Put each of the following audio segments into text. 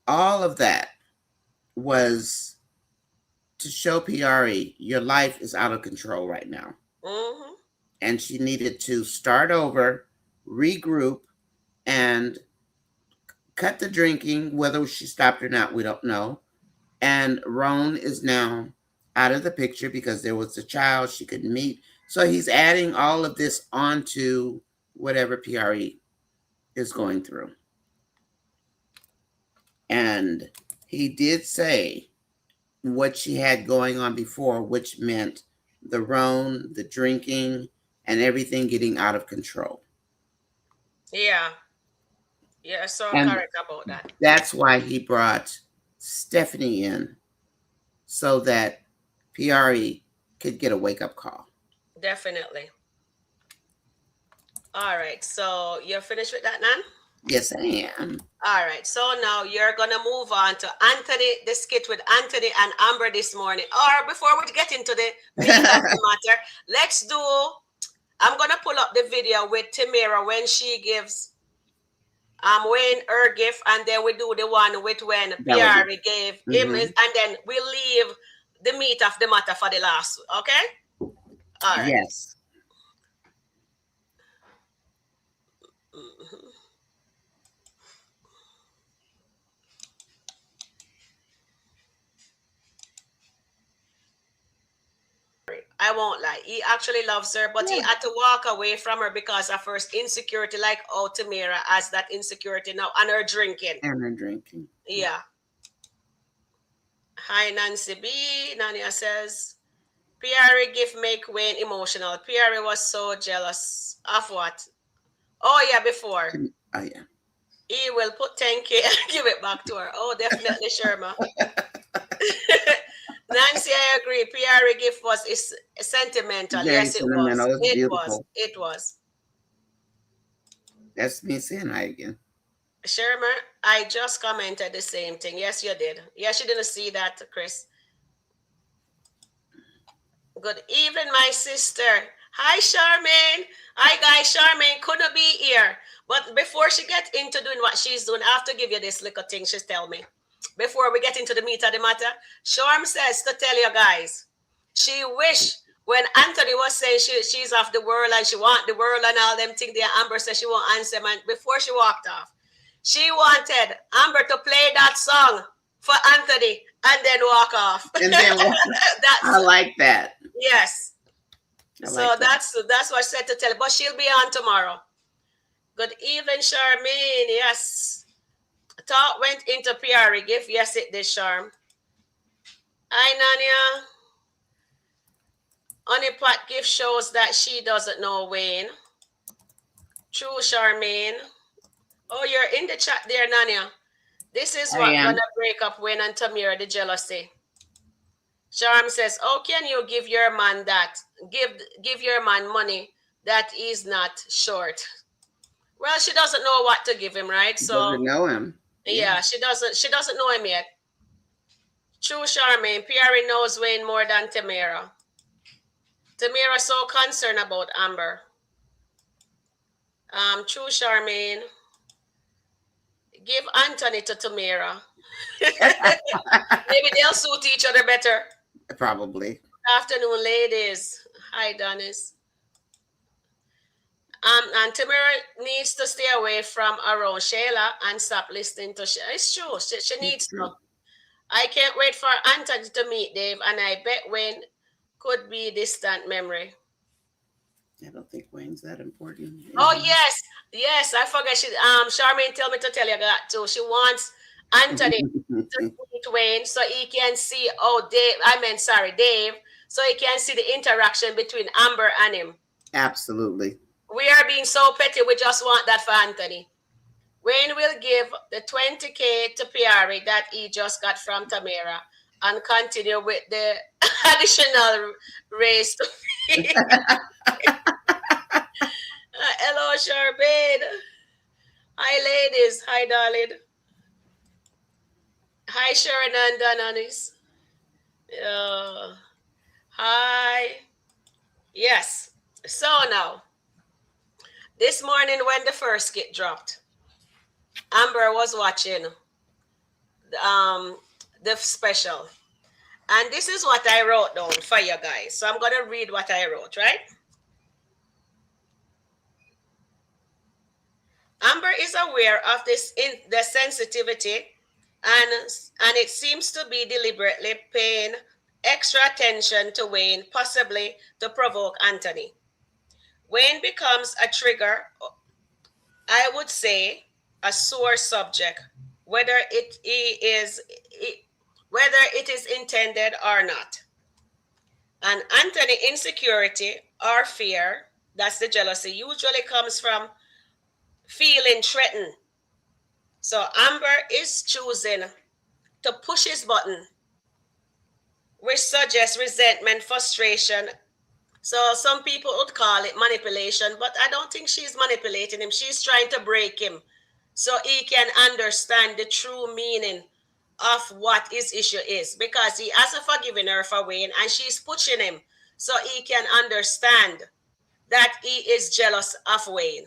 all of that was to show PRE your life is out of control right now. Mm-hmm. And she needed to start over, regroup, and cut the drinking. Whether she stopped or not, we don't know. And Roan is now out of the picture because there was a child she couldn't meet. So he's adding all of this onto whatever PRE is going through. And he did say what she had going on before, which meant the Roan, the drinking, and everything getting out of control. Yeah. Yeah, so And correct about that. that's why he brought Stephanie in so that PRE could get a wake up call. Definitely. All right. So you're finished with that, Nan? Yes, I am. All right. So now you're gonna move on to Anthony, the skit with Anthony and Amber this morning. Or before we get into the meat of the matter, let's do. I'm gonna pull up the video with Tamira when she gives Wayne her gift, and then we do the one with when PR gave him, and then we leave the meat of the matter for the last. Okay. All right. Yes. Mhm. I won't lie. He actually loves her, but he had to walk away from her because of her insecurity, like Tamira has that insecurity now, and her drinking. And her drinking. Yeah. Hi, Nancy B. Nania says, Pierre gift make Wayne emotional. Pierre was so jealous of what? Oh, yeah, before. Oh, yeah. He will put 10K and give it back to her. Oh, definitely, Sherma. Nancy, I agree. Pierre gift was sentimental. Very yes, it sentimental. was. It's It beautiful. was. It was. That's me saying hi again. Shermer, I just commented the same thing. Yes, you did. Yes, you didn't see that, Chris. Good evening, my sister. Hi, Charmaine. Hi, guys. Charmaine couldn't be here. But before she gets into doing what she's doing, I have to give you this little thing she's tell me. Before we get into the meat of the matter, Sharm says to tell you guys, she wish when Anthony was saying she's off the world and she want the world and all them things there, Amber said she won't answer him. And before she walked off, she wanted Amber to play that song for Anthony and then walk off. And then I like that. Yes. So that's what she said to tell. But she'll be on tomorrow. Good evening, Charmaine. Yes. Thought went into PR gift. Yes, it did, Charm. Hi, Nanya. Honeypot gift shows that she doesn't know Wayne. True, Charmaine. Oh, you're in the chat there, Nanya. This is what gonna break up Wayne and Tamira, the jealousy. Charm says, "Oh, can you give your man that? Give your man money that is not short." Well, she doesn't know what to give him, right? So doesn't know him. Yeah, she doesn't know him yet. True, Charmaine. Pierre knows Wayne more than Tamira. Tamira so concerned about Amber. True, Charmaine. Give Anthony to Tamira. Maybe they'll suit each other better. Probably. Good afternoon, ladies. Hi, Donis. And Tamira needs to stay away from around Shayla and stop listening to Shayla. It's true. She needs to. I can't wait for Anthony to meet Dave, and I bet Wayne could be distant memory. I don't think Wayne's that important. Oh yes, I forgot. Charmaine told me to tell you that too. She wants Anthony to meet Wayne so he can see. Dave, so he can see the interaction between Amber and him. Absolutely. We are being so petty. We just want that for Anthony. Wayne will give the 20K to Pierre that he just got from Tamira and continue with the additional raise to me. Hello, Charbade. Hi, ladies. Hi, darling. Hi, Sharon and Dananis. Hi. Yes. So now, this morning when the first skit dropped, Amber was watching um, the special. And this is what I wrote down for you guys. So I'm going to read what I wrote, right? Amber is aware of this in the sensitivity and it seems to be deliberately paying extra attention to Wayne, possibly to provoke Anthony. Wayne becomes a trigger, I would say, a sore subject, whether whether it is intended or not. And Anthony insecurity or fear, that's the jealousy, usually comes from feeling threatened. So Amber is choosing to push his button, which suggests resentment, frustration. So some people would call it manipulation, but I don't think she's manipulating him. She's trying to break him so he can understand the true meaning of what his issue is, because he hasn't forgiven her for Wayne and she's pushing him so he can understand that he is jealous of Wayne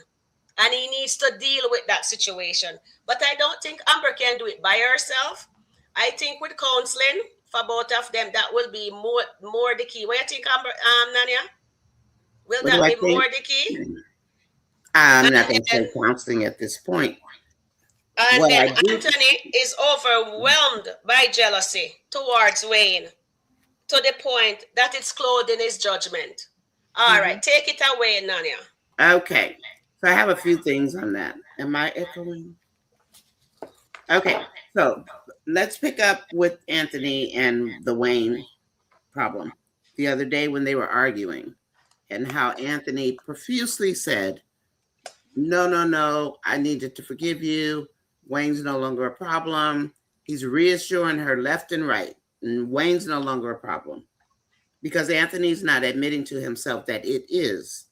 and he needs to deal with that situation. But I don't think Amber can do it by herself. I think with counseling for both of them, that will be more the key. What do you think, Amber, Nania? Will What do that I be more think? the key? I'm And not going to then, say counseling at this point. and What then I do, Anthony is overwhelmed by jealousy towards Wayne to the point that it's clouding his judgment. All Mhm. right, take it away, Nania. Okay. So I have a few things on that. Am I echoing? Okay. So let's pick up with Anthony and the Wayne problem the other day when they were arguing, and how Anthony profusely said, "No, no, no, I needed to forgive you. Wayne's no longer a problem." He's reassuring her left and right, and Wayne's no longer a problem because Anthony's not admitting to himself that it is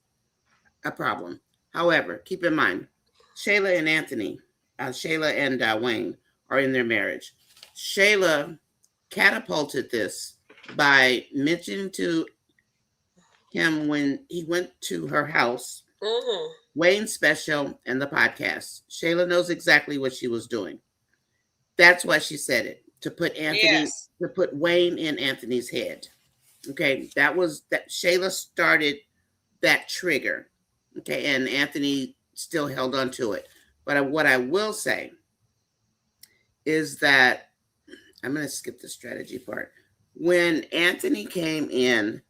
a problem. However, keep in mind, Shayla and Anthony, Shayla and Wayne are in their marriage. Shayla catapulted this by mentioning to him when he went to her house, Mm-hmm. Wayne's special and the podcast. Shayla knows exactly what she was doing. That's why she said it, Yes. to put Wayne in Anthony's head. Okay, that Shayla started that trigger. Okay, and Anthony still held on to it. But what I will say is that I'm going to skip the strategy part. When Anthony came in,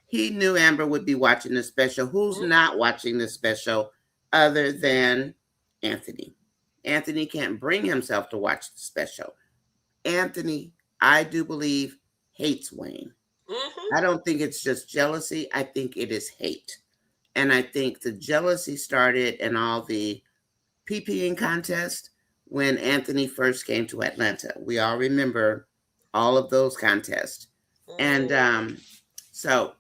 he knew Amber would be watching the special. Who's Mm-hmm. not watching the special other than Anthony? Anthony can't bring himself to watch the special. Anthony, I do believe, hates Wayne. Mm-hmm. I don't think it's just jealousy. I think it is hate. And I think the jealousy started in all the PPing contest when Anthony first came to Atlanta. We all remember all of those contests. And so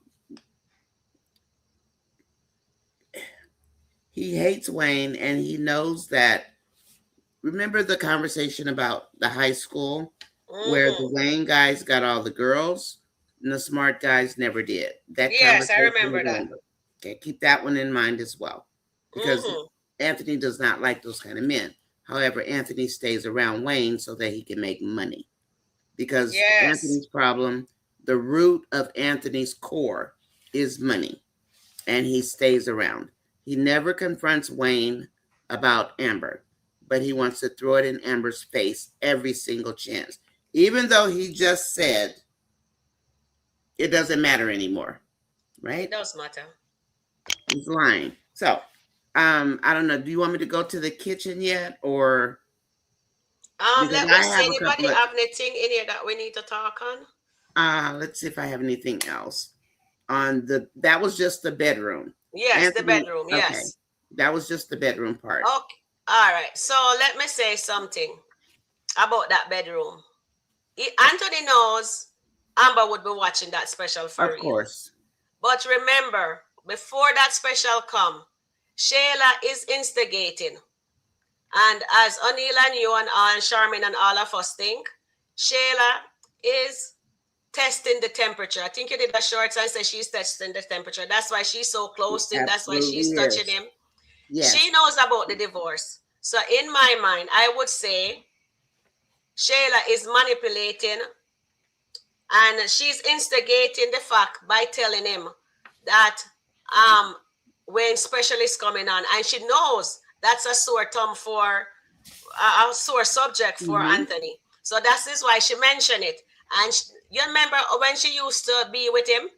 he hates Wayne and he knows that. Remember the conversation about the high school where the Mm-hmm. Wayne guys got all the girls and the smart guys never did? That Yes, I conversation remember with that. Amber. Okay, keep that one in mind as well because Mm-hmm. Anthony does not like those kind of men. However, Anthony stays around Wayne so that he can make money because Yes. Anthony's problem, the root of Anthony's core is money, and he stays around. He never confronts Wayne about Amber, but he wants to throw it in Amber's face every single chance, even though he just said it doesn't matter anymore, It right? does matter. He's lying. So, I don't know. Do you want me to go to the kitchen yet, or because Let me I see. have a couple Anybody of? have anything in here that we need to talk on? Let's see if I have anything else on the. That was just the bedroom. Yes, the Anthony. bedroom. Okay, Yes. that was just the bedroom part. Okay. All right. So let me say something about that bedroom. Anthony knows Amber would be watching that special for Of real. course. But remember, before that special come, Shayla is instigating. And as O'Neill and you and Charmin and all of us think, Shayla is testing the temperature. I think you did a short and said she's testing the temperature. That's why she's so close to him. That's why Absolutely she's touching is. him. She Yes. knows about the divorce. So in my mind, I would say Shayla is manipulating and she's instigating the fact by telling him that um when special is coming on, and she knows that's a sore thumb for a sore subject for Mm-hmm. Anthony. So that is why she mentioned it. And you remember when she used to be with him,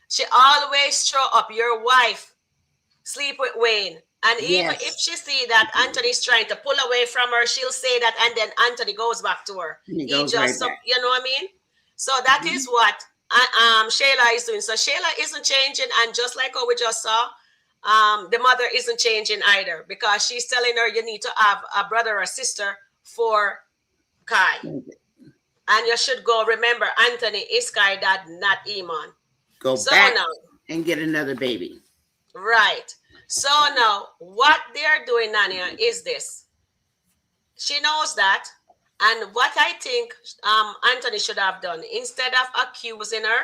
she always throw up your wife sleep with Wayne. And even if Yes. she see that Anthony's trying to pull away from her, she'll say that, and then Anthony goes back to her. And he He goes right just, back. you know what I mean? So that is Mhm. what Shayla is doing. So Shayla isn't changing, and just like how we just saw, the mother isn't changing either, because she's telling her you need to have a brother or sister for Kai. And you should go remember Anthony is Kai dad, not Iman. Go So back now, and get another baby. right. So now, what they're doing, Nania, is this. She knows that. And what I think Anthony should have done, instead of accusing her,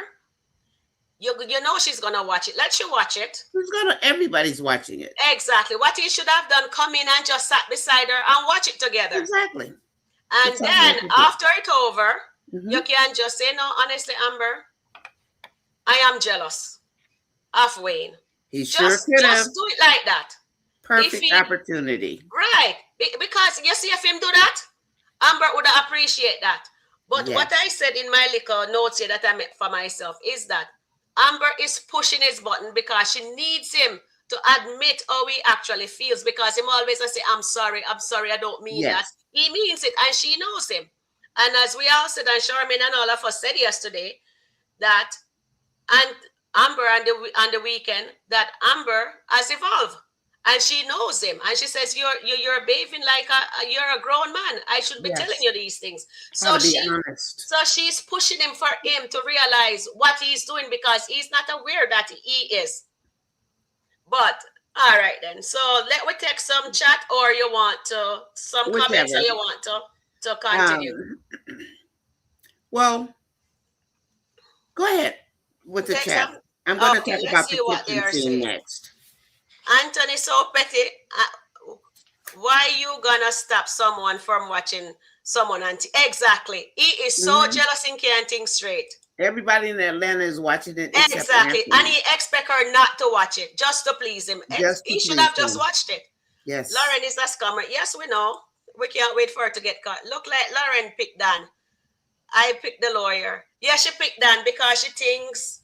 you know she's going to watch it. Let you watch it. Who's gonna? Everybody's watching it. Exactly. What he should have done, come in and just sat beside her and watch it together. Exactly. And That's all then you have to after it's over, do. you can just say, no, honestly, Amber, I am jealous of Wayne. He sure could have. Just do it like that. If Perfect he, opportunity. right. Because you see, if him do that, Amber would appreciate that. But Yes. what I said in my little notes here that I made for myself is that Amber is pushing his button because she needs him to admit how he actually feels, because him always say, I'm sorry, I don't mean that. Yes. He means it, and she knows him. And as we all said, and Charmaine and all of us said yesterday, that and Amber on the weekend, that Amber has evolved. And she knows him, and she says, "You're behaving like you're a grown man. I should be telling Yes. you these things." How So to be honest. she's pushing him for him to realize what he's doing, because he's not aware that he is. But all right then. So let we take some chat, or you want to some comments, or Whichever. you want to continue. Well, go ahead with the Take chat. some. I'm going to Okay, talk let's about the see what they kitchen are scene saying. next. Anthony so petty. Why you gonna stop someone from watching someone? Exactly. He is so jealous and can't think straight. Everybody in Atlanta is watching it except Exactly. Anthony. And he expect her not to watch it just to please him. Just to He should please have just him. watched it. Yes. Lauren is a scammer. Yes, we know. We can't wait for her to get caught. Look like Lauren picked Dan. I picked the lawyer. Yeah, she picked Dan because she thinks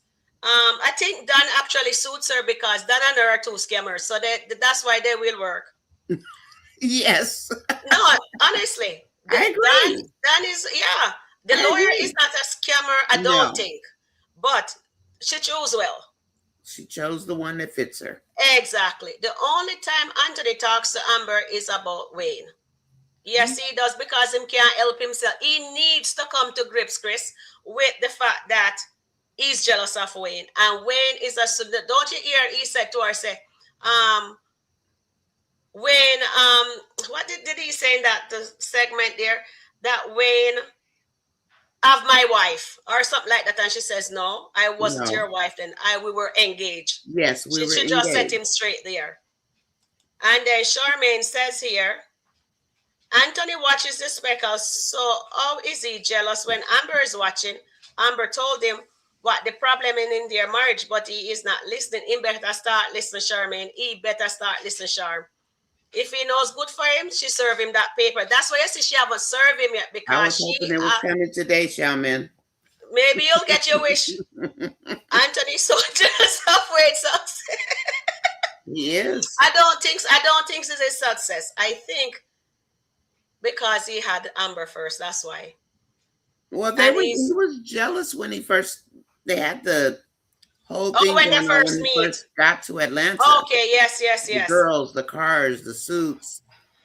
I think Dan actually suits her, because Dan and her are two scammers. So that's why they will work. Yes. No, honestly. I agree. Dan is, yeah. The I lawyer agree. is not a scammer, I don't think. But she chose well. She chose the one that fits her. Exactly. The only time Anthony talks to Amber is about Wayne. Yes, he does, because him can't help himself. He needs to come to grips, Chris, with the fact that he's jealous of Wayne. And Wayne is a, don't you hear he said to her, say, Wayne, what did he say in that the segment there? That Wayne have my wife or something like that. And she says, no, I wasn't your wife then. We were engaged. Yes, we were She engaged. just set him straight there. And then Charmaine says here, Anthony watches the speckles, so how is he jealous when Amber is watching? Amber told him what the problem in their marriage, but he is not listening. He better start listening, Charmaine. He better start listening, Charm. If he knows good for him, she serve him that paper. That's why I see she haven't served him yet, because I was hoping it was coming today, Shaman. Maybe you'll get your wish. Anthony so jealous of Wade's success. He is. I don't think this is a success. I think because he had Amber first, that's why. Well, he was jealous when they had the whole thing when they going on first when meet. he first got to Atlanta. Okay, yes. The girls, the cars, the suits.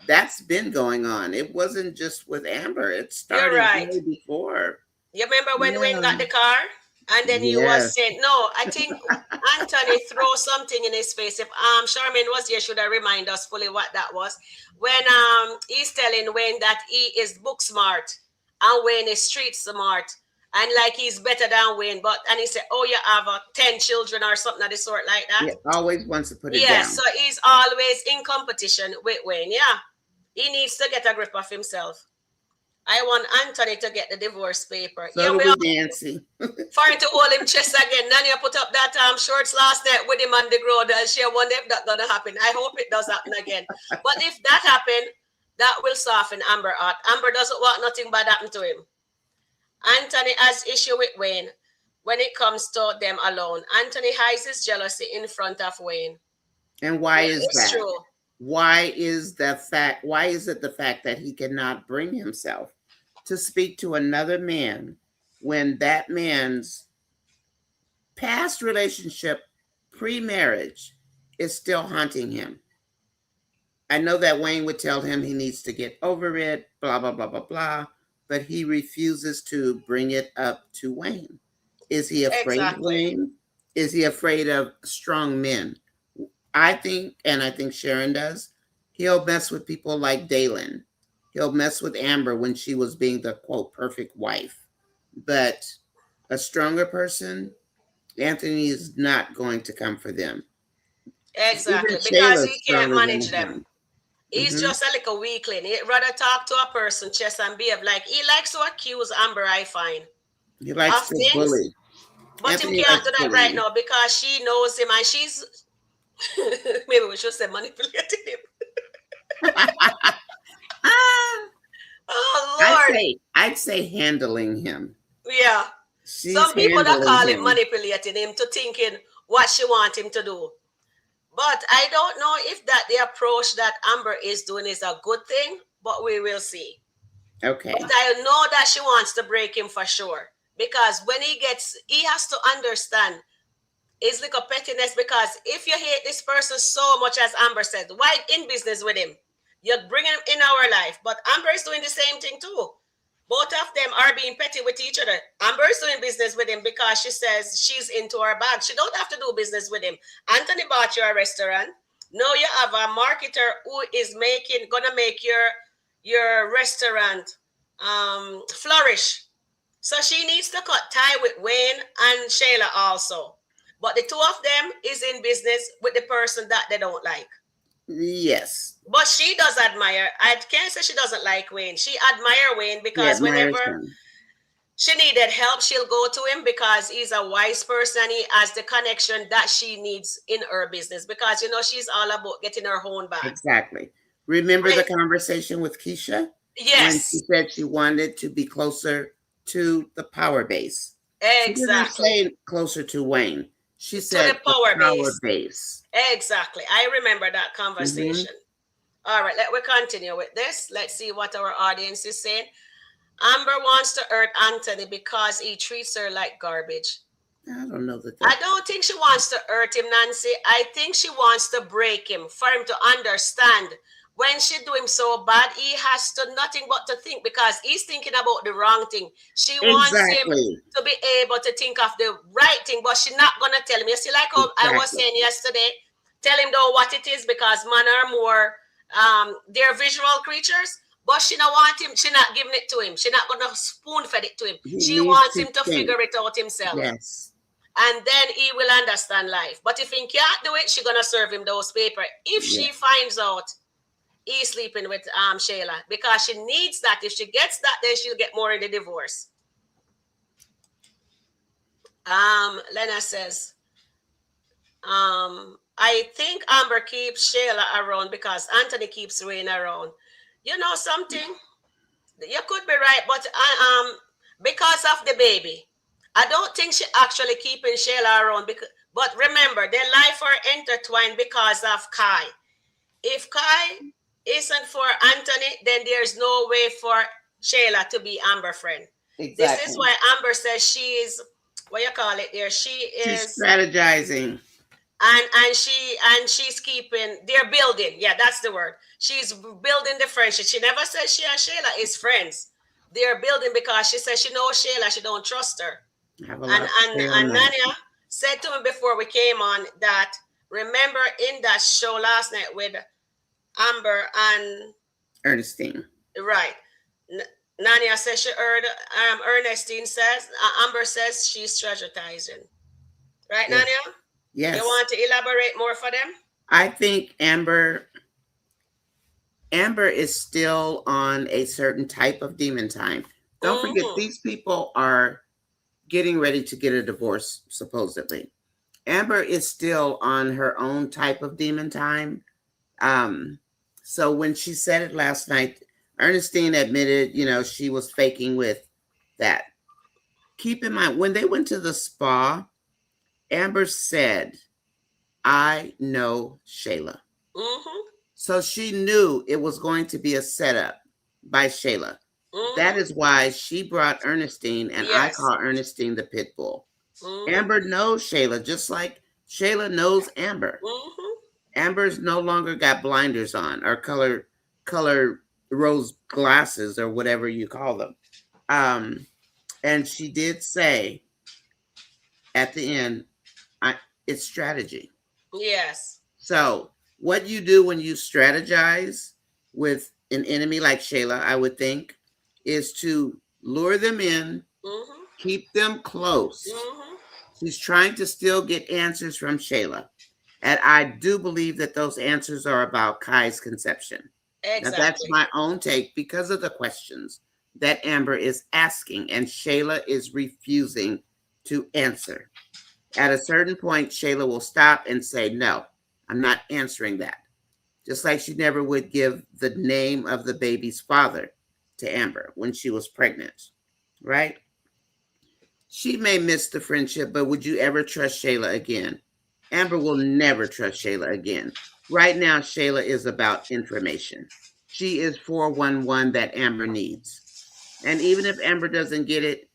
That's been going on. It wasn't just with Amber. It started way before. You remember when Wayne got the car? And then he was saying, no, I think Anthony threw something in his face. If Charmaine was here, should I remind us fully what that was? When he's telling Wayne that he is book smart and Wayne is street smart, and like he's better than Wayne, and he said, oh, you have 10 children or something of the sort like that. Yeah, always wants to put it down. Yeah, so he's always in competition with Wayne, yeah. He needs to get a grip of himself. I want Anthony to get the divorce paper. So Yeah, do we we, are Nancy. for him to hold him chest again. Nanya put up that shorts last night with him on the road, and she wonder if that's gonna happen. I hope it does happen again. But if that happen, that will soften Amber heart. Amber doesn't want nothing bad happen to him. Anthony has issue with Wayne when it comes to them alone. Anthony hides his jealousy in front of Wayne. And why Yeah, is it's that? true. Why is it the fact that he cannot bring himself to speak to another man when that man's past relationship pre-marriage is still haunting him? I know that Wayne would tell him he needs to get over it, blah, blah, blah, blah, blah, but he refuses to bring it up to Wayne. Is he afraid of Exactly. Wayne? Is he afraid of strong men? I think, and I think Sharon does, he'll mess with people like Dalen. He'll mess with Amber when she was being the quote perfect wife. But a stronger person, Anthony is not going to come for them. Even Exactly. Because he Shayla's can't stronger manage than them. him. He's Hmm. just a little weakling. He'd rather talk to a person, chest and behave like he likes to accuse Amber, I find, He likes of to things. bully. But him Anthony can't likes do that right bullying. now because she knows him and she's maybe we should say manipulating him. Ah, Oh Lord. I'd say handling him. Yeah. She's Some people that handling call it him. manipulating him to thinking what she wants him to do. But I don't know if that the approach that Amber is doing is a good thing, but we will see. But Okay. I know that she wants to break him for sure. Because when he has to understand it's like a pettiness. Because if you hate this person so much as Amber said, why in business with him? You're bringing him in our life. But Amber is doing the same thing too. Both of them are being petty with each other. Amber is doing business with him because she says she's into her bag. She don't have to do business with him. Anthony bought you a restaurant. Now you have a marketer who is gonna make your restaurant flourish. So she needs to cut tie with Wayne and Shayla also. But the two of them is in business with the person that they don't like. Yes. But she does admire. I can't say she doesn't like Wayne. She admire Wayne He because admires whenever him. she needed help, she'll go to him because he's a wise person. He has the connection that she needs in her business because she's all about getting her own back. Exactly. Remember the When, conversation with Keisha when she yes, said she wanted to be closer to the power base? She didn't exactly. say closer to Wayne. She To the said the power power base. base. Exactly. I remember that Hmm. conversation. All right, let we continue with this. Let's see what our audience is saying. Amber wants to hurt Anthony because he treats her like garbage. I don't know that I that's don't think she wants to hurt him, Nancy. I think she wants to break him for him to understand when she do him so bad, he has to nothing but to think because he's thinking about the wrong thing. She wants him exactly. to be able to think of the right thing, but she's not gonna tell him. You see, like how I was Exactly. saying yesterday, tell him though what it is because man are more they're visual creatures. But she not want him, she not giving it to him. She not gonna spoon fed it to him. He She needs wants to him to think. figure it out himself Yes. and then he will understand life. But if he can't do it, she gonna serve him those paper. If Yeah. she finds out he's sleeping with Shayla, because she needs that. If she gets that, then she'll get more in the divorce. Lena says, I think Amber keeps Shayla around because Anthony keeps Wayne around. You know something? You could be right, but because of the baby, I don't think she actually keeping Shayla around. Because, but remember, their life are intertwined because of Kai. If Kai isn't for Anthony, then there's no way for Shayla to be Amber friend. This is Exactly. why Amber says she is what you call it there. She She's is strategizing. and she's keeping they're building. Yeah, that's the word. She's building the friendship. She never says she and Shayla is friends. They're building because she says she knows Shayla, she don't trust her. I have a And lot to and say on and that. Nanya said to me before we came on that remember in that show last night with Amber and Ernestine. right. Nanya says she heard Ernestine says Amber says she's strategizing. Right, Yes. Nanya? You Yes. want to elaborate more for them? I think Amber Amber is still on a certain type of demon time. Don't forget, Mm-hmm. these people are getting ready to get a divorce, supposedly. Amber is still on her own type of demon time. Um, so when she said it last night, Ernestine admitted, she was faking with that. Keep in mind, when they went to the spa, Amber said, I know Shayla. Mm-hmm. So she knew it was going to be a setup by Shayla. That Mm-hmm. is why she brought Ernestine, and I Yes. call Ernestine the pit bull. Mm-hmm. Amber knows Shayla, just like Shayla knows Amber. Mm-hmm. Amber's no longer got blinders on or color rose glasses or whatever you call them. Um, and she did say at the end, it's strategy. Yes. So, what you do when you strategize with an enemy like Shayla, I would think, is to lure them in, Mm-hmm. keep them close. Mm-hmm. She's trying to still get answers from Shayla. And I do believe that those answers are about Kai's conception. Now, that's Exactly. my own take because of the questions that Amber is asking, and Shayla is refusing to answer. At a certain point, Shayla will stop and say, no, I'm not answering that. Just like she never would give the name of the baby's father to Amber when she was pregnant, right? She may miss the friendship, but would you ever trust Shayla again? Amber will never trust Shayla again. Right now, Shayla is about information. She is 411 that Amber needs. And even if Amber doesn't get it,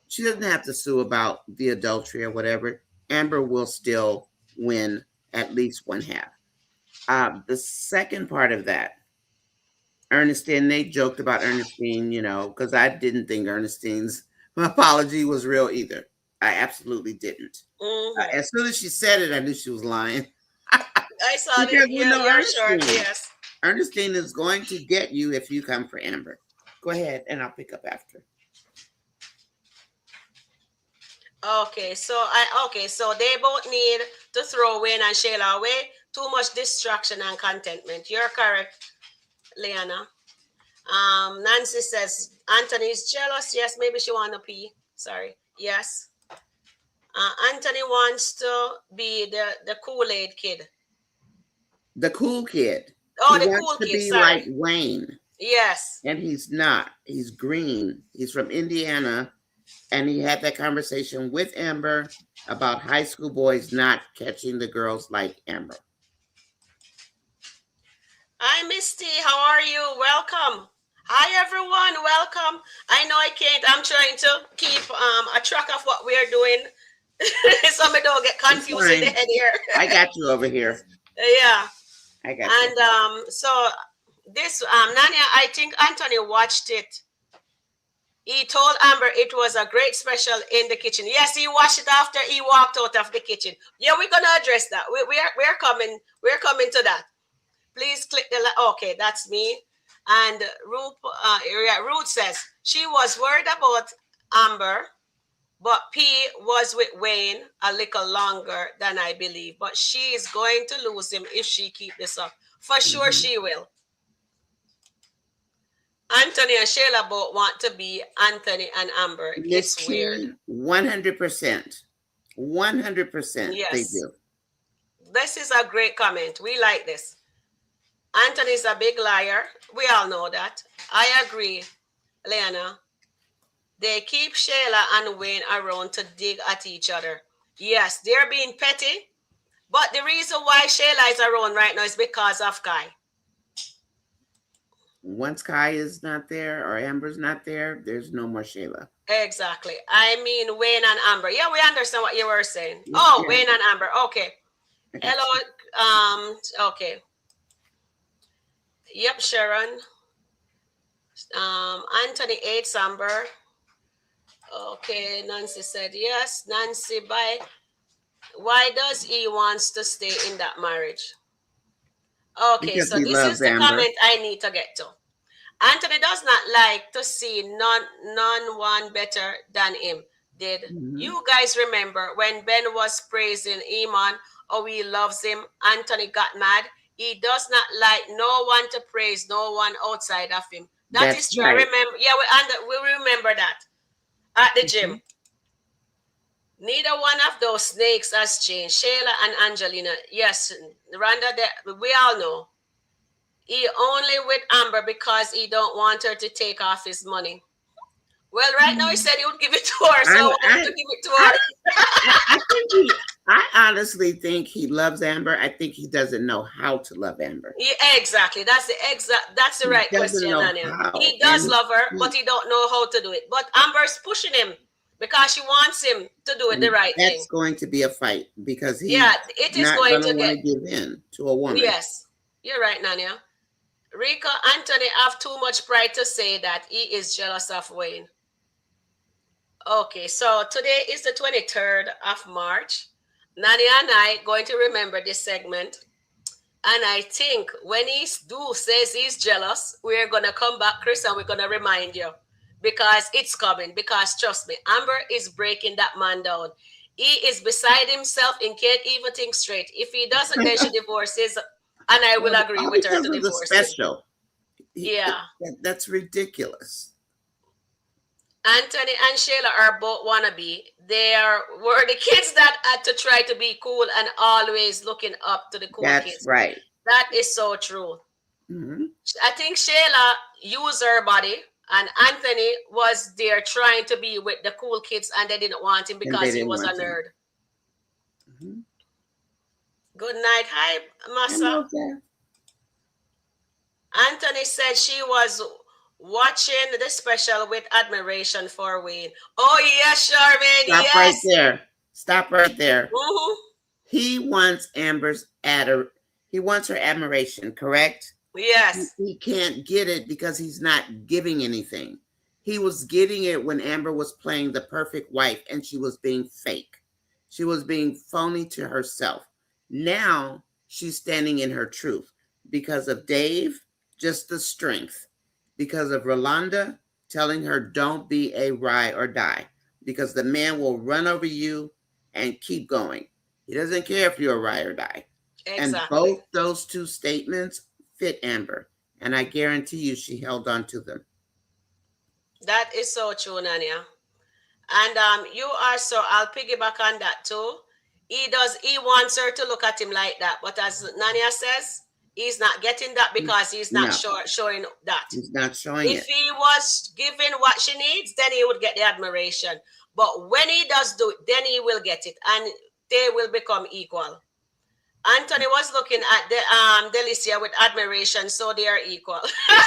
she doesn't have to sue about the adultery or whatever. Amber will still win at least one half. The second part of that, Ernestine, they joked about Ernestine, because I didn't think Ernestine's apology was real either. I absolutely didn't. Mm-hmm. As soon as she said it, I knew she was lying. I saw Because that. we Yeah, know you're short. Ernestine. Yes. Ernestine is going to get you if you come for Amber. Go ahead, and I'll pick up after. So they both need to throw Wayne and Shayla away. Too much distraction and contentment. You're correct, Leanna. Nancy says Anthony's jealous. Yes, maybe she wanna pee. Sorry. Yes. Anthony wants to be the Kool-Aid kid. The cool kid. Oh, He the wants cool to kid. be like Sorry. Wayne, Yes. and he's not. He's green. He's from Indiana, and he had that conversation with Amber about high school boys not catching the girls like Amber. Hi, Misty. How are you? Welcome. Hi, everyone. Welcome. I know I can't. I'm trying to keep a track of what we're doing, so I don't get It's confused in the fine. head here. I got you over here. Yeah. I got you. And so this Nanya, I think Anthony watched it. He told Amber it was a great special in the kitchen. Yes, he watched it after he walked out of the kitchen. Yeah, we're gonna address that. We're coming. We're coming to that. Please click the okay, that's me. And Ruth says she was worried about Amber, but P was with Wayne a little longer than I believe. But she is going to lose him if she keep this up. For sure Mhm. she will. Anthony and Shayla both want to be Anthony and Amber. Miss It's weird. T, 100%. 100% they Yes. do. This is a great comment. We like this. Anthony's a big liar. We all know that. I agree, Leanna. They keep Shayla and Wayne around to dig at each other. Yes, they're being petty, but the reason why Shayla is around right now is because of Kai. Once Kai is not there or Amber's not there, there's no more Shayla. Exactly. I mean Wayne and Amber. Yeah, we understand what you were saying. Yeah, Oh, yeah, Wayne and Amber. Okay. I got you. Hello. Okay. Yep, Sharon. Anthony hates Amber. Okay, Nancy said yes. Nancy, bye. Why does he wants to stay in that marriage? Okay, Because so he this loves is the Amber. comment I need to get to. Anthony does not like to see none one better than him. Did Hmm. you guys remember when Ben was praising Iman? Oh, he loves him. Anthony got mad. He does not like no one to praise no one outside of him. That That's is true. I right. remember. Yeah, we remember that at the Mhm. gym. Neither one of those snakes has changed. Shayla and Angelina, yes, Rhonda, we all know. He only with Amber because he don't want her to take off his money. Well, right now he said he would give it to her, so I I, want him I, to give it to I, her. I think I honestly think he loves Amber. I think he doesn't know how to love Amber. Yeah, exactly. That's the He right doesn't question, know Nanya. how, He does and love her, but he, he don't know how to do it. But Amber's pushing him because she wants him to do it the and right that's thing. going to be a fight because Yeah, he's it is not going going to to want get. to give in to a woman. Yes, you're right, Nanya. Rika Anthony have too much pride to say that he is jealous of Wayne. Okay, so today is the 23rd of March. Nanya and I going to remember this segment. And I think when he do says he's jealous, we're gonna come back, Chris, and we're gonna remind you because it's coming. Because trust me, Amber is breaking that man down. He is beside himself and can't even think straight. If he doesn't, then she divorces, and I will agree All with her because to of the divorce him. special. Yeah. That's ridiculous. Anthony and Shayla are both wannabe. Were the kids that had to try to be cool and always looking up to the cool That's kids. right. That is so true. Hmm. I think Shayla used her body, and Anthony was there trying to be with the cool kids, and they didn't want him And they because he didn't was a want him. nerd. Hmm. Good night. Hi, Massa. Hello, Jeff. Anthony said she was watching the special with admiration for Wayne. Oh, yes, Charmin. Stop right Yes. there. Stop right there. Mm-hmm. He wants he wants her admiration, correct? Yes. He can't get it because he's not giving anything. He was getting it when Amber was playing the perfect wife and she was being fake. She was being phony to herself. Now she's standing in her truth because of Dave, just the strength. Because of Rolanda telling her, don't be a ride or die, because the man will run over you and keep going. He doesn't care if you're a ride or die. And Exactly. both those two statements fit Amber. And I guarantee you she held on to them. That is so true, Nanya. And you are so. I'll piggyback on that too. He wants her to look at him like that, but as Nanya says, he's not getting that because he's not No, showing that. he's not showing If it. he was given what she needs, then he would get the admiration. But when he does do it, then he will get it, and they will become equal. Anthony was looking at the Delicia with admiration, so they are equal.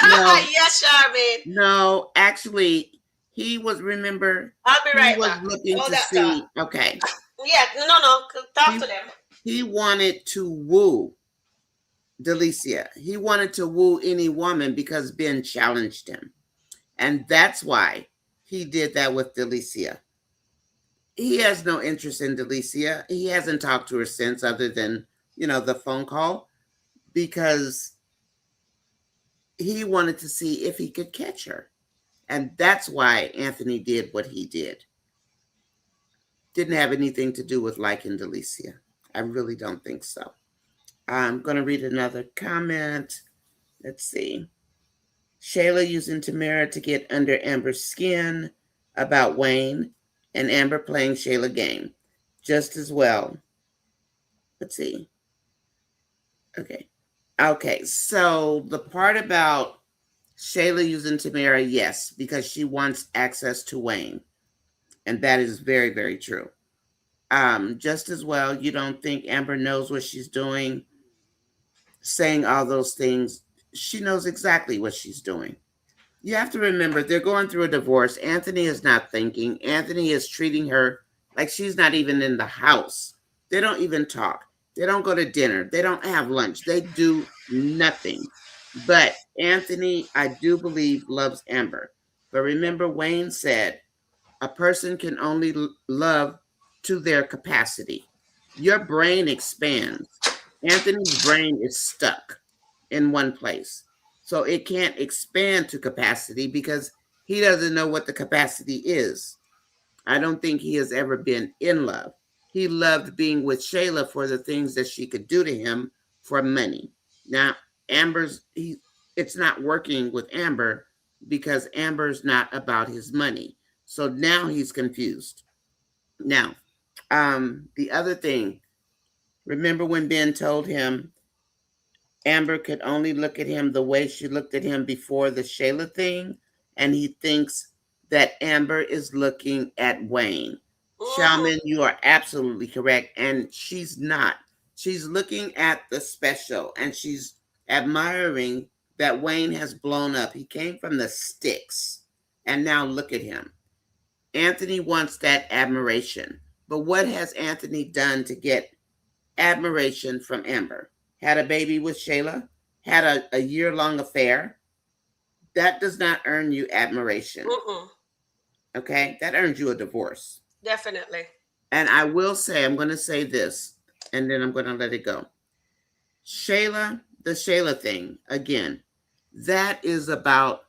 No, Yes, Charmaine. no, actually, he was, remember, I'll be he right was back. looking Hold to that thought. see, okay, Yeah, no. Talk to he, them. he wanted to woo Delicia. He wanted to woo any woman because Ben challenged him. And that's why he did that with Delicia. He has no interest in Delicia. He hasn't talked to her since, other than, the phone call, because he wanted to see if he could catch her. And that's why Anthony did what he did. Didn't have anything to do with liking Delicia. I really don't think so. I'm going to read another comment. Let's see. Shayla using Tamira to get under Amber's skin about Wayne, and Amber playing Shayla game just as well. Let's see. Okay. Okay. So the part about Shayla using Tamira, yes, because she wants access to Wayne. And that is very, very true. Just as well, you don't think Amber knows what she's doing, saying all those things. She knows exactly what she's doing. You have to remember, they're going through a divorce. Anthony is not thinking. Anthony is treating her like she's not even in the house. They don't even talk. They don't go to dinner. They don't have lunch. They do nothing. But Anthony, I do believe, loves Amber. But remember, Wayne said, a person can only love to their capacity. Your brain expands. Anthony's brain is stuck in one place. So it can't expand to capacity because he doesn't know what the capacity is. I don't think he has ever been in love. He loved being with Shayla for the things that she could do to him for money. Now, Amber's it's not working with Amber because Amber's not about his money. So now he's confused. Now, the other thing, remember when Ben told him Amber could only look at him the way she looked at him before the Shayla thing, and he thinks that Amber is looking at Wayne. Mm-hmm. Shaman, you are absolutely correct, and she's not. She's looking at the special, and she's admiring that Wayne has blown up. He came from the sticks, and now look at him. Anthony wants that admiration. But what has Anthony done to get admiration from Amber? Had a baby with Shayla, had a year long affair. That does not earn you admiration. Mm-mm. Okay? That earns you a divorce. Definitely. And I will say, I'm going to say this, and then I'm going to let it go. Shayla, the Shayla thing, again, that is about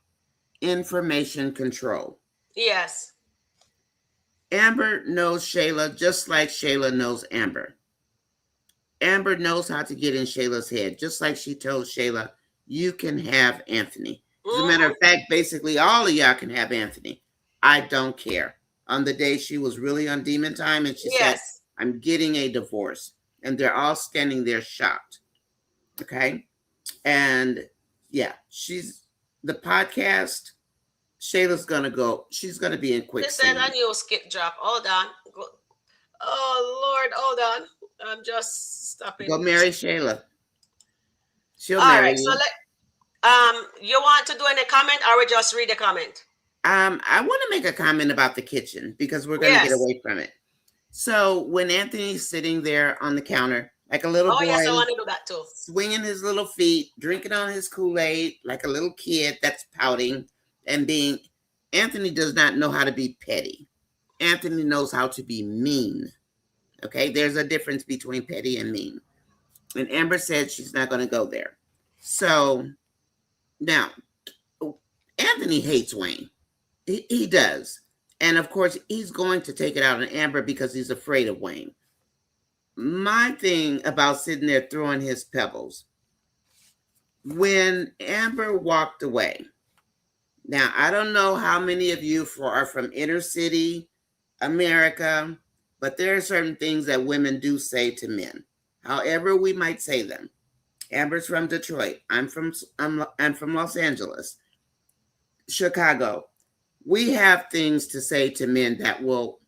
information control. Yes. Amber knows Shayla just like Shayla knows Amber. Amber knows how to get in Shayla's head, just like she told Shayla, you can have Anthony. As a matter Mm-hmm. of fact, basically all of y'all can have Anthony. I don't care. On the day she was really on demon time and she said, Yes. I'm getting a divorce. And they're all standing there shocked. Okay. And yeah, she's the podcast. Shayla's going to go, she's going to be in She said a quicksand. new skit drop. Hold on. Oh Lord, hold on. I'm just stopping. Go marry Shayla. She'll All marry right. So you. you want to do any comment, or we just read the comment? I want to make a comment about the kitchen because we're going to get Yes. away from it. So when Anthony's sitting there on the counter, like a little Oh yes, boy, I want to do that too. swinging his little feet, drinking on his Kool-Aid, like a little kid that's pouting and being, Anthony does not know how to be petty. Anthony knows how to be mean. Okay, there's a difference between petty and mean. And Amber said she's not going to go there. So now, Anthony hates Wayne. He does. And of course, he's going to take it out on Amber because he's afraid of Wayne. My thing about sitting there throwing his pebbles, when Amber walked away, now I don't know how many of you are from inner city America, but there are certain things that women do say to men, however we might say them. Amber's from Detroit. I'm from Los Angeles, Chicago. We have things to say to men that will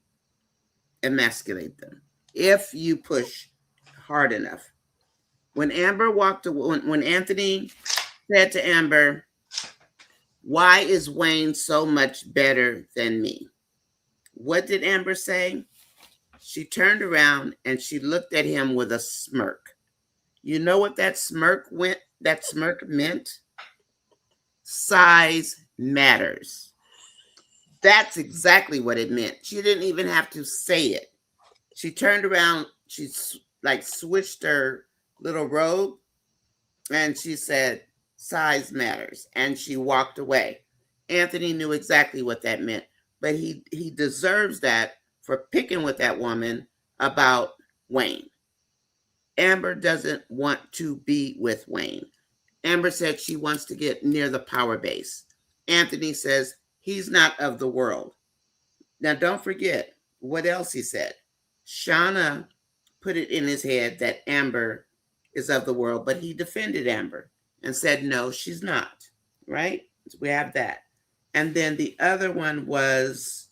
emasculate them if you push hard enough. When Amber walked away, when Anthony said to Amber, why is Wayne so much better than me? What did Amber say? She turned around and she looked at him with a smirk. You know what that smirk meant? Size matters. That's exactly what it meant. She didn't even have to say it. She turned around, she like switched her little robe and she said, size matters. And she walked away. Anthony knew exactly what that meant, but he deserves that for picking with that woman about Wayne. Amber doesn't want to be with Wayne. Amber said she wants to get near the power base. Anthony says he's not of the world. Now, don't forget what else he said. Shana put it in his head that Amber is of the world, but he defended Amber and said, no, she's not. Right? So we have that. And then the other one was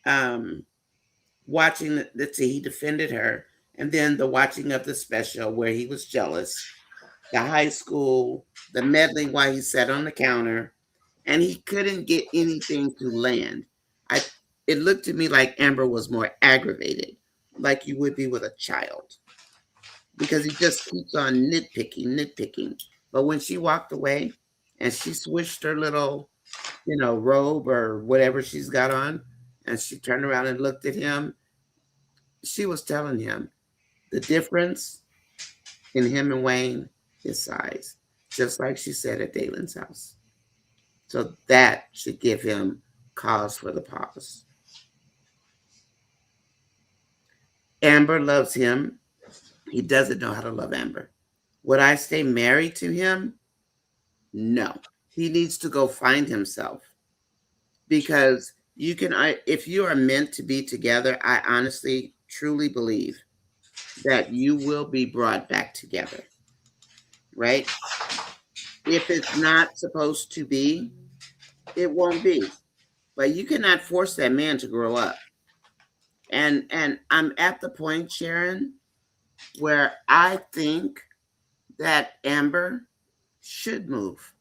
um, watching, let's see, he defended her. And then the watching of the special where he was jealous, the high school, the meddling while he sat on the counter, and he couldn't get anything to land. I It looked to me like Amber was more aggravated, like you would be with a child, because he just keeps on nitpicking. But when she walked away and she switched her little, robe or whatever she's got on, and she turned around and looked at him, she was telling him the difference in him and Wayne is size, just like she said at Dalen's house. So that should give him cause for the pause. Amber loves him. He doesn't know how to love Amber. Would I stay married to him? No. He needs to go find himself, True. because if you are meant to be together, I honestly, truly believe that you will be brought back together, right? If it's not supposed to be, it won't be. But you cannot force that man to grow up. And I'm at the point, Sharon, where I think that Amber should move.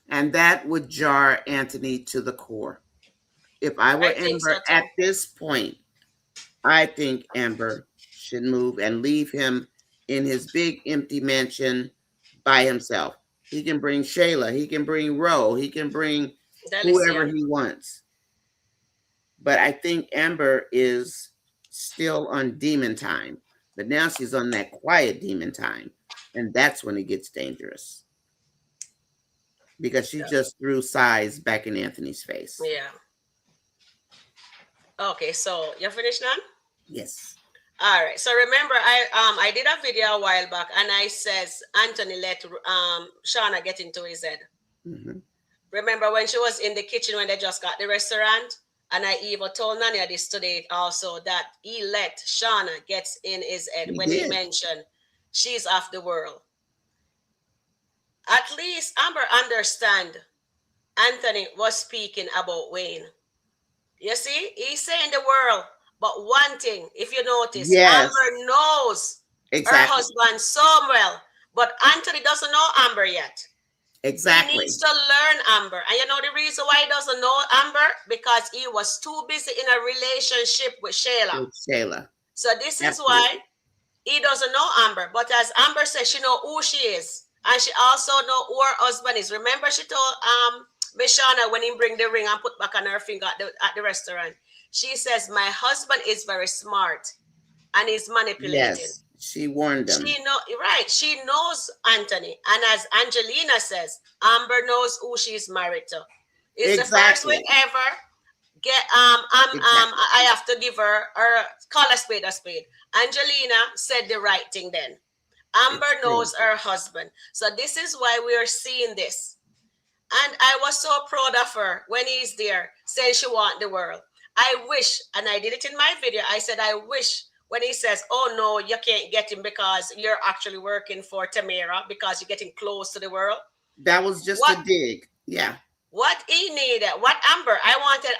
And that would jar Anthony to the core. If I I were think so Amber at too. this point, I think Amber should move and leave him in his big empty mansion by himself. He can bring Shayla, he can bring Ro, he can bring whoever Delicia. he wants. But I think Amber is still on demon time. But now she's on that quiet demon time. And that's when it gets dangerous, because she just threw size back in Anthony's face. Yeah. Okay, so you finished now? Yes. All right. So remember, I did a video a while back, and I says Anthony let Shana get into his head. Mm-hmm. Remember when she was in the kitchen when they just got the restaurant, and I even told Nanya this today also that he let Shana gets in his head He when he did. mentioned she's off the world. At least Amber understand Anthony was speaking about Wayne. You see, he's saying the world. But one thing, if you notice, Yes, Amber knows her exactly. husband so well, but Anthony doesn't know Amber yet. He needs Exactly. to learn Amber. And you know the reason why he doesn't know Amber? Because he was too busy in a relationship with Shayla. With Shayla. So this is why Absolutely. he doesn't know Amber. But as Amber says, she know who she is. And she also know who her husband is. Remember she told Miss Shana when he bring the ring and put back on her finger at the restaurant. She says, my husband is very smart and he's manipulating. Yes. She warned them. She know right. She knows Anthony, and as Angelina says, Amber knows who she's married to. It's the first week Exactly. ever. Exactly. I have to give her call a spade a spade. Angelina said the right thing then. Amber It's true. knows her husband. So this is why we are seeing this. And I was so proud of her when he's there saying she want the world. I wish, and I did it in my video, I said, I wish when he says, oh no, you can't get him because you're actually working for Tamira because you're getting close to the world. That was just What a dig. Yeah. what he needed, what Amber, I wanted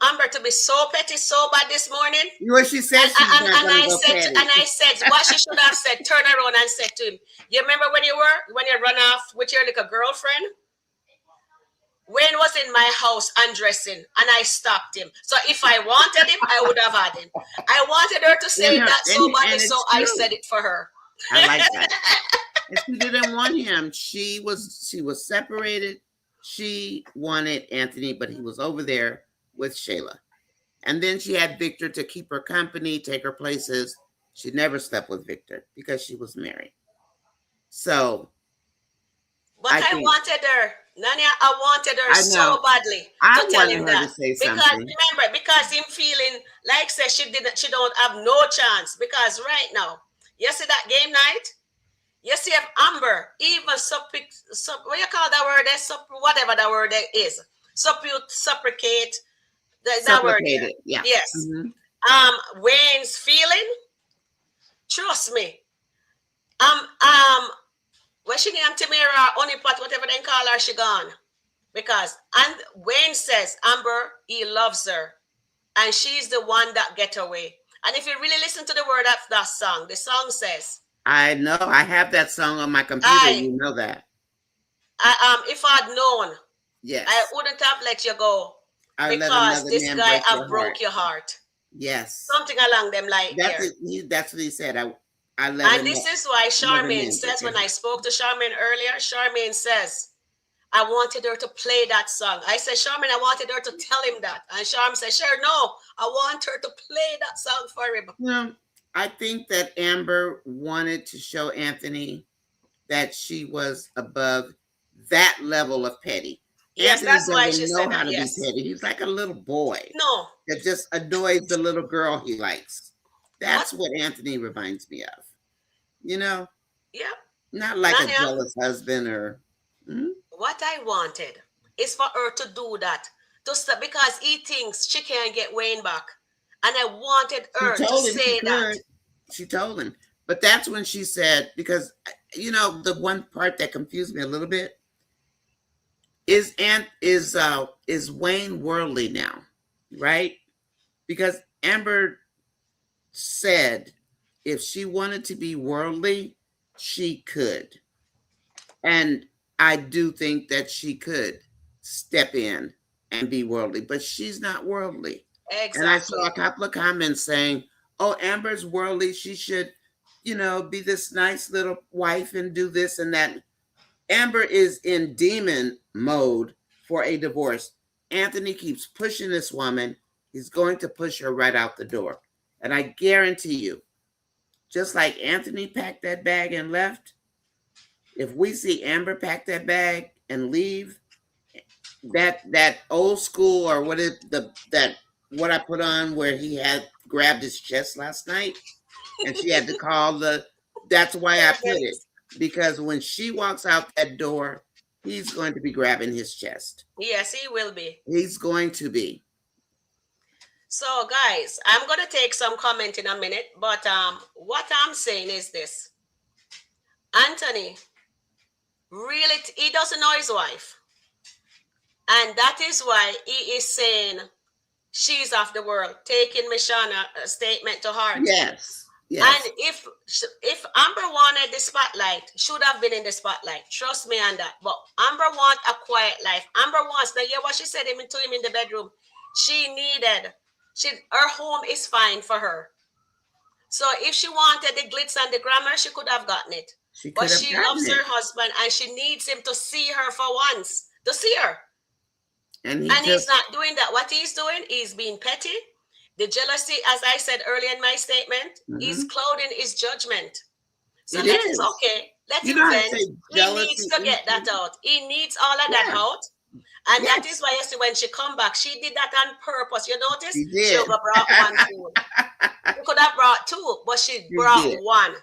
Amber to be so petty, so bad this morning. You know what she said? And, She's not and going to I go said, petty. and I said, what she should have said, turn around and said to him, you remember when you run off with your little girlfriend? Wayne was in my house undressing and I stopped him. So if I wanted him, I would have had him. I wanted her to say that so badly, so I said it for her. I like that. And she didn't want him. She was separated. She wanted Anthony, but he was over there with Shayla. And then she had Victor to keep her company, take her places. She never slept with Victor because she was married. So But I I think wanted her. Nanya, I wanted her I so know badly I to tell wanted him her to that. say Because something. remember, because him feeling like say she don't have no chance. Because right now, you see that game night? You see if Amber even what you call that word there? Whatever that word there is. Supplicate that word there. Supplicated. Yeah. Yes. Mm-hmm. Wayne's feeling, trust me. When she named Tamira, Honeypot, whatever they call her, she gone. Because and Wayne says Amber, he loves her. And she's the one that get away. And if you really listen to the word of that song, the song says, I know. I have that song on my computer. I, You know that. if I'd known, I Yes. wouldn't have let you go I let because another this man guy break have your heart. broke your heart. Yes. Something along them like That's there. it. That's what he said. I let And this is why another Charmaine man break says, your when I heart. spoke to Charmaine earlier, Charmaine says, I wanted her to play that song. I said, Charmaine, I wanted her to tell him that. And Charmaine said, sure, no, I want her to play that song for him. I think that Amber wanted to show Anthony that she was above that level of petty. Yes, Anthony that's why she doesn't know said how that. to be Yes. petty. He's like a little boy No. that just annoys the little girl he likes. But That's what Anthony reminds me of. You know, Yeah. not like a Nanya, jealous husband or. Hmm? what I wanted is for her to do that. To stop, because he thinks she can get Wayne back. And I wanted She her to told him she say that. could. She told him, but that's when she said, because the one part that confused me a little bit is Wayne worldly now, right? Because Amber said if she wanted to be worldly, she could. And I do think that she could step in and be worldly, but she's not worldly. And I saw Exactly. a couple of comments saying, oh, Amber's worldly. She should, be this nice little wife and do this and that. Amber is in demon mode for a divorce. Anthony keeps pushing this woman. He's going to push her right out the door. And I guarantee you, just like Anthony packed that bag and left, if we see Amber pack that bag and leave, that old school, or what I put on where he had grabbed his chest last night, and she had to call that's why I put it, because when she walks out that door, he's going to be grabbing his chest. Yes, he will be. He's going to be. So, guys, I'm going to take some comment in a minute, but what I'm saying is this. Anthony, really, he doesn't know his wife. And that is why he is saying she's of the world, taking Miss Shana statement to heart. Yes. And Yes. if Amber wanted the spotlight, should have been in the spotlight. Trust me on that. But Amber wants a quiet life. Amber wants, now hear what she said to him in the bedroom. Her home is fine for her. So if she wanted the glitz and the glamour, she could have gotten it. She But could have she gotten loves her it. husband and she needs him to see her for once. To see her. And he's not doing that. What he's doing is being petty. The jealousy, as I said earlier in my statement, is clouding his judgment. So it's okay. Let him vent. He needs to get that out. He needs all of that out. And that is why yesterday when she come back, she did that on purpose. You notice? She did. She brought one food. She could have brought two, but she brought one.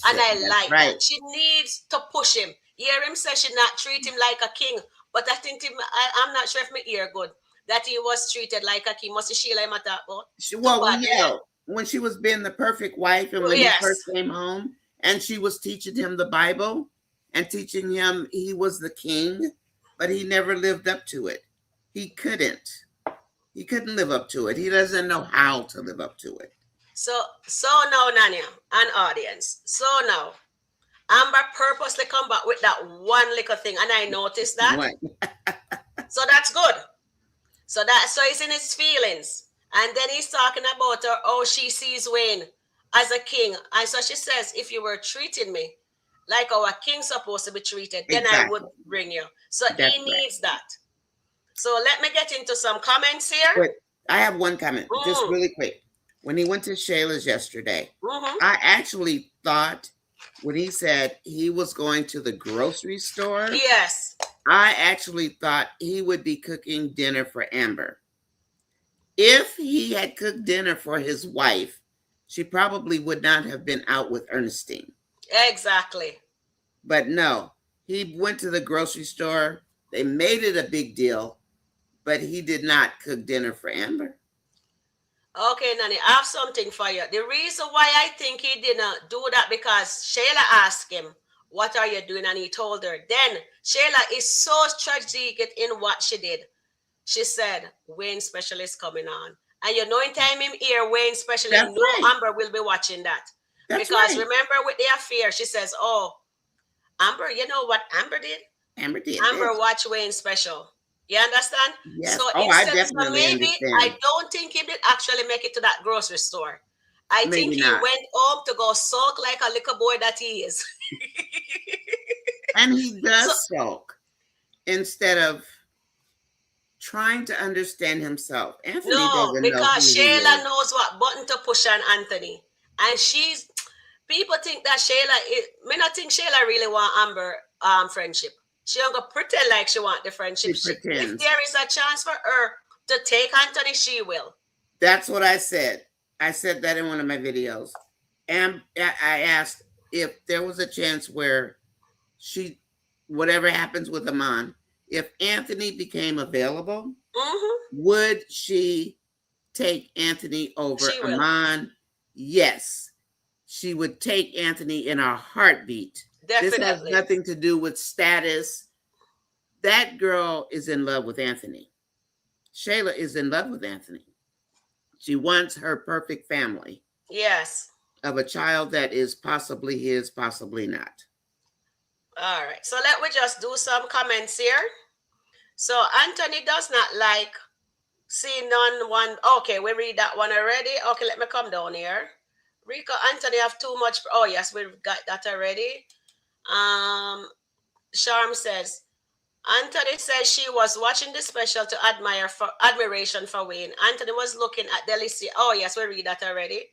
And I like that. She needs to push him. Hear him say she not treat him like a king. But I think I'm not sure if my ear good. That he was treated like a king. Must Sheila him at that about? When she was being the perfect wife, and when he first came home, and she was teaching him the Bible and teaching him he was the king, but he never lived up to it. He couldn't. He couldn't live up to it. He doesn't know how to live up to it. So now, Nanya, and audience. So now, Amber purposely come back with that one little thing, and I noticed that. So that's good. So he's in his feelings. And then he's talking about her, oh, she sees Wayne as a king. And so she says, if you were treating me like our king's supposed to be treated, then I would bring you. So he needs that. So let me get into some comments here. But I have one comment, just really quick. When he went to Shayla's yesterday, I actually thought when he said he was going to the grocery store, I actually thought he would be cooking dinner for Amber. If he had cooked dinner for his wife, she probably would not have been out with Ernestine. Exactly. But no, he went to the grocery store. They made it a big deal, but he did not cook dinner for Amber. Okay, Nani, I have something for you. The reason why I think he didn't do that because Shayla asked him, what are you doing? And he told her. Then Shayla is so strategic in what she did. She said, Wayne Special is coming on. And in time him here, Wayne Special, Amber will be watching that. Because remember with the affair, she says, oh, Amber, you know what Amber did? Amber watched Wayne Special. You understand? Yes. So I don't think he did actually make it to that grocery store. I think he went home to go sulk like a little boy that he is. And he does sulk instead of trying to understand himself. Anthony doesn't know because Shayla knows what button to push on Anthony. And people think that me not think Shayla really want Amber friendship. She don't go pretend like she want the friendship. If there is a chance for her to take Anthony, she will. That's what I said. I said that in one of my videos. And I asked, if there was a chance where she, whatever happens with Amon, if Anthony became available, Mm-hmm. would she take Anthony over She will. Amon? Yes, she would take Anthony in a heartbeat. This has Definitely. nothing to do with status. That girl is in love with Anthony. Shayla is in love with Anthony. She wants her perfect family Yes. of a child that is possibly his, possibly not. All right. So let me just do some comments here. So Anthony does not like see none one. Okay, we read that one already. Okay, let me come down here. Rico Anthony have too much. Oh yes, we've got that already. Sharm says Anthony says she was watching the special to admire for admiration for Wayne. Anthony was looking at Delicia. Oh yes, we read that already.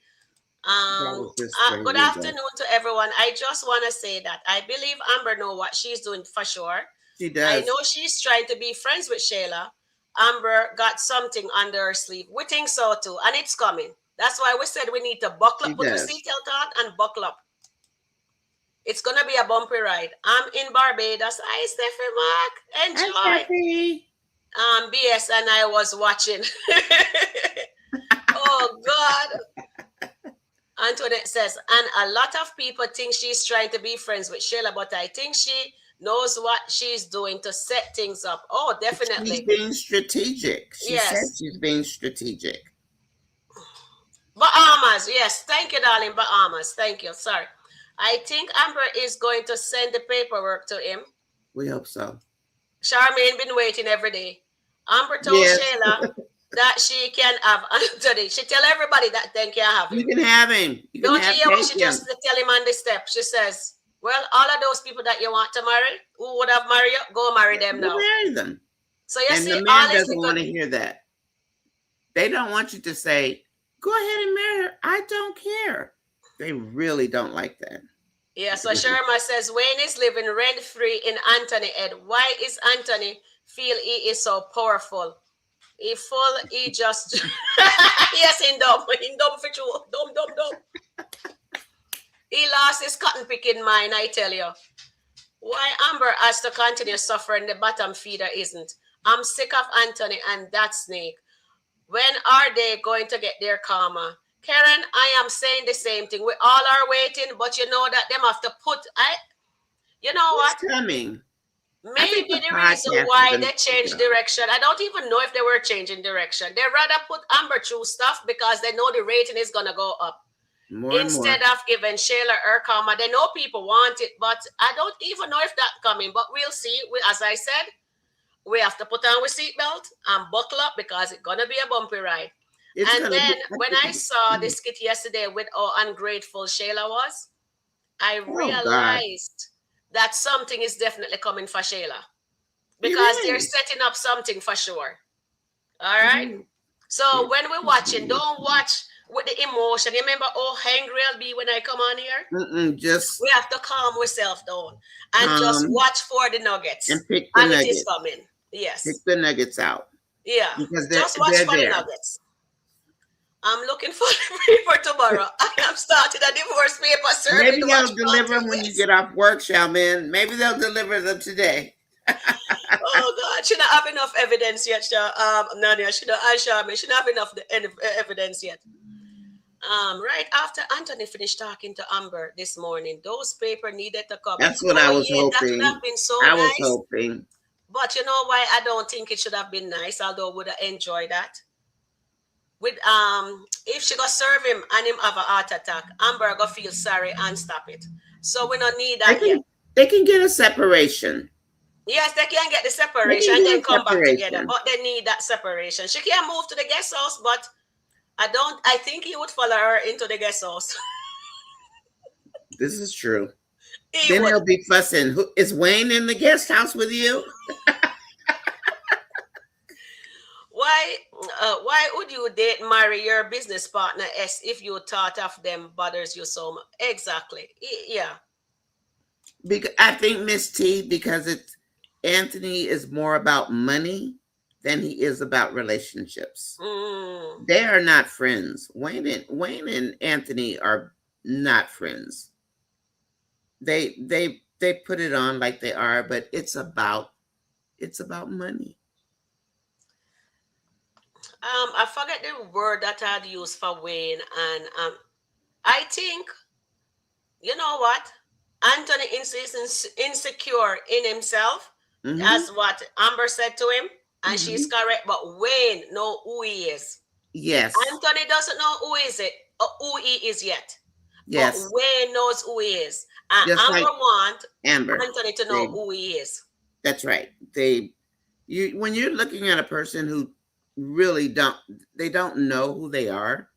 That was just for Good you guys. afternoon to everyone. I just want to say that I believe Amber know what she's doing for sure. She I does. know she's trying to be friends with Shayla. Amber got something under her sleeve. We think so too, and it's coming. That's why we said we need to buckle She up, put our does. seatbelt on, and buckle up. It's gonna be a bumpy ride. I'm in Barbados. Hi, Steffi Mark. Hi, Enjoy. Steffi. BS and I was watching. Oh God. Antoinette says, and a lot of people think she's trying to be friends with Sheila, but I think she knows what she's doing to set things up. Oh, She's definitely. being strategic. She said Yes. she's being strategic. Bahamas. Yes. Thank you, darling. Bahamas. Thank you. Sorry. I think Amber is going to send the paperwork to him. We hope so. Charmaine been waiting every day. Amber told Yes. Sheila that she can have Anthony. She tell everybody that they can have him. You can have him. You can Don't you hear what she take just him. tell him on the step? She says, well, all of those people that you want to marry, who would have married you, go marry them Go now. marry them. So you And see, the all man this doesn't want to hear that. They don't want you to say, go ahead and marry her. I don't care. They really don't like that. Yeah, so Sherma says Wayne is living rent-free in Anthony head. Why is Anthony feel he is so powerful? He just yes, in dumb for true. Dumb. He lost his cotton picking mind, I tell you. Why Amber has to continue suffering, the bottom feeder isn't. I'm sick of Anthony and that snake. When are they going to get their karma? Karen, I am saying the same thing. We all are waiting, but you know that them have to put you know what? What's coming? Maybe the reason why they changed direction, I don't even know if they were changing direction. They rather put Amber through stuff because they know the rating is gonna go up. Instead of giving Shayla her karma. They know people want it, but I don't even know if that's coming. But we'll see. As I said, we have to put on our seatbelt and buckle up because it's gonna be a bumpy ride. And then when I saw the skit yesterday with how ungrateful Shayla was, I realized that something is definitely coming for Shayla because they're setting up something for sure. All right. So when we're watching, don't watch with the emotion. You remember how angry I'll be when I come on here? Just we have to calm ourselves down and just watch for the nuggets. And pick the nuggets. It is coming. Yes. Pick the nuggets out. Yeah. Because just watch for the nuggets. I'm looking for the paper tomorrow. I have started a divorce paper serving. Maybe they'll deliver them when you get off work, Shaman. Maybe they'll deliver them today. Oh God, she don't have enough evidence yet, Nadia. She don't have enough evidence yet. Right after Anthony finished talking to Amber this morning, those papers needed to come. That's what I was hoping. That would have been so nice. I was hoping. But you know why I don't think it should have been nice, although I would have enjoyed that. With if she go serve him and him have a heart attack, Amber go feel sorry and stop it. So we don't need that yet. They can get a separation. Yes, they can get the separation and then come back together. But they need that separation. She can move to the guest house, but I think he would follow her into the guest house. This is true. Then he'll be fussing. Is Wayne in the guest house with you? Why would you marry your business partner if you thought of them bothers you so much? Exactly. Yeah. Because I think Miss T, because Anthony is more about money than he is about relationships. They are not friends. Wayne and Anthony are not friends. They put it on like they are, but it's about money. I forget the word that I'd use for Wayne, and I think, you know what? Anthony is insecure in himself. Mm-hmm. That's what Amber said to him, and she's Mm-hmm. correct. But Wayne know who he is. Yes. Anthony doesn't know who he is yet, but Yes. Wayne knows who he is, and Just Amber like want Amber. Anthony to know They who he is. That's right. You when you're looking at a person who really don't know who they are,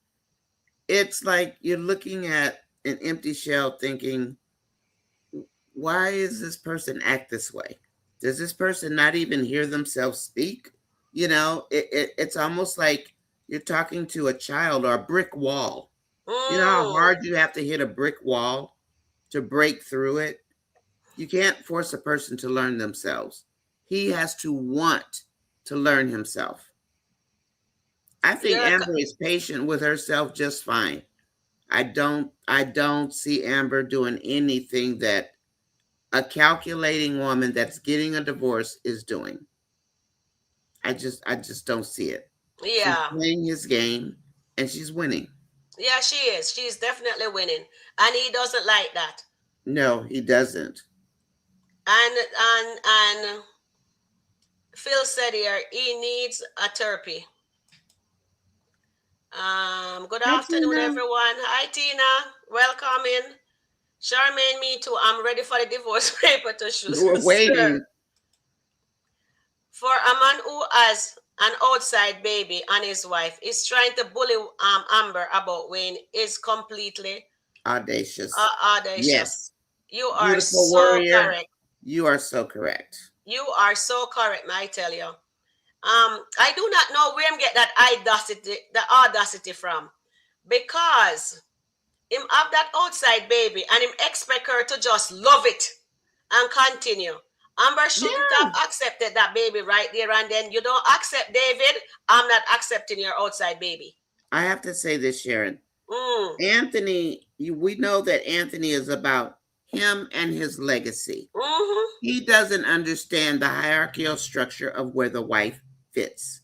it's like you're looking at an empty shell thinking, why is this person act this way? Does this person not even hear themselves speak? It's almost like you're talking to a child or a brick wall. You know how Mm, hard you have to hit a brick wall to break through it? You can't force a person to learn themselves. He has to want to learn himself. I think you're Amber is patient with herself just fine. I don't see Amber doing anything that a calculating woman that's getting a divorce is doing. I just don't see it. She's yeah, playing his game and she's winning. yeah. She is. She's definitely winning, and he doesn't like that. No, he doesn't. And Phil said here he needs a therapy. Good Hi, afternoon, Tina. everyone. Hi, Tina. Welcome in. Charmaine, me too. I'm ready for the divorce paper to shoot, We're sir. waiting. For a man who has an outside baby and his wife is trying to bully Amber about Wayne is completely Audacious. audacious. Yes. You are Beautiful so warrior. correct. You are so correct. You are so correct, I tell you. I do not know where him get that audacity from, because him have that outside baby and him expect her to just love it and continue. Amber shouldn't Yeah. have accepted that baby right there and then. You don't accept David, I'm not accepting your outside baby. I have to say this, Sharon. Mm. We know that Anthony is about him and his legacy. Mm-hmm. He doesn't understand the hierarchical structure of where the wife fits.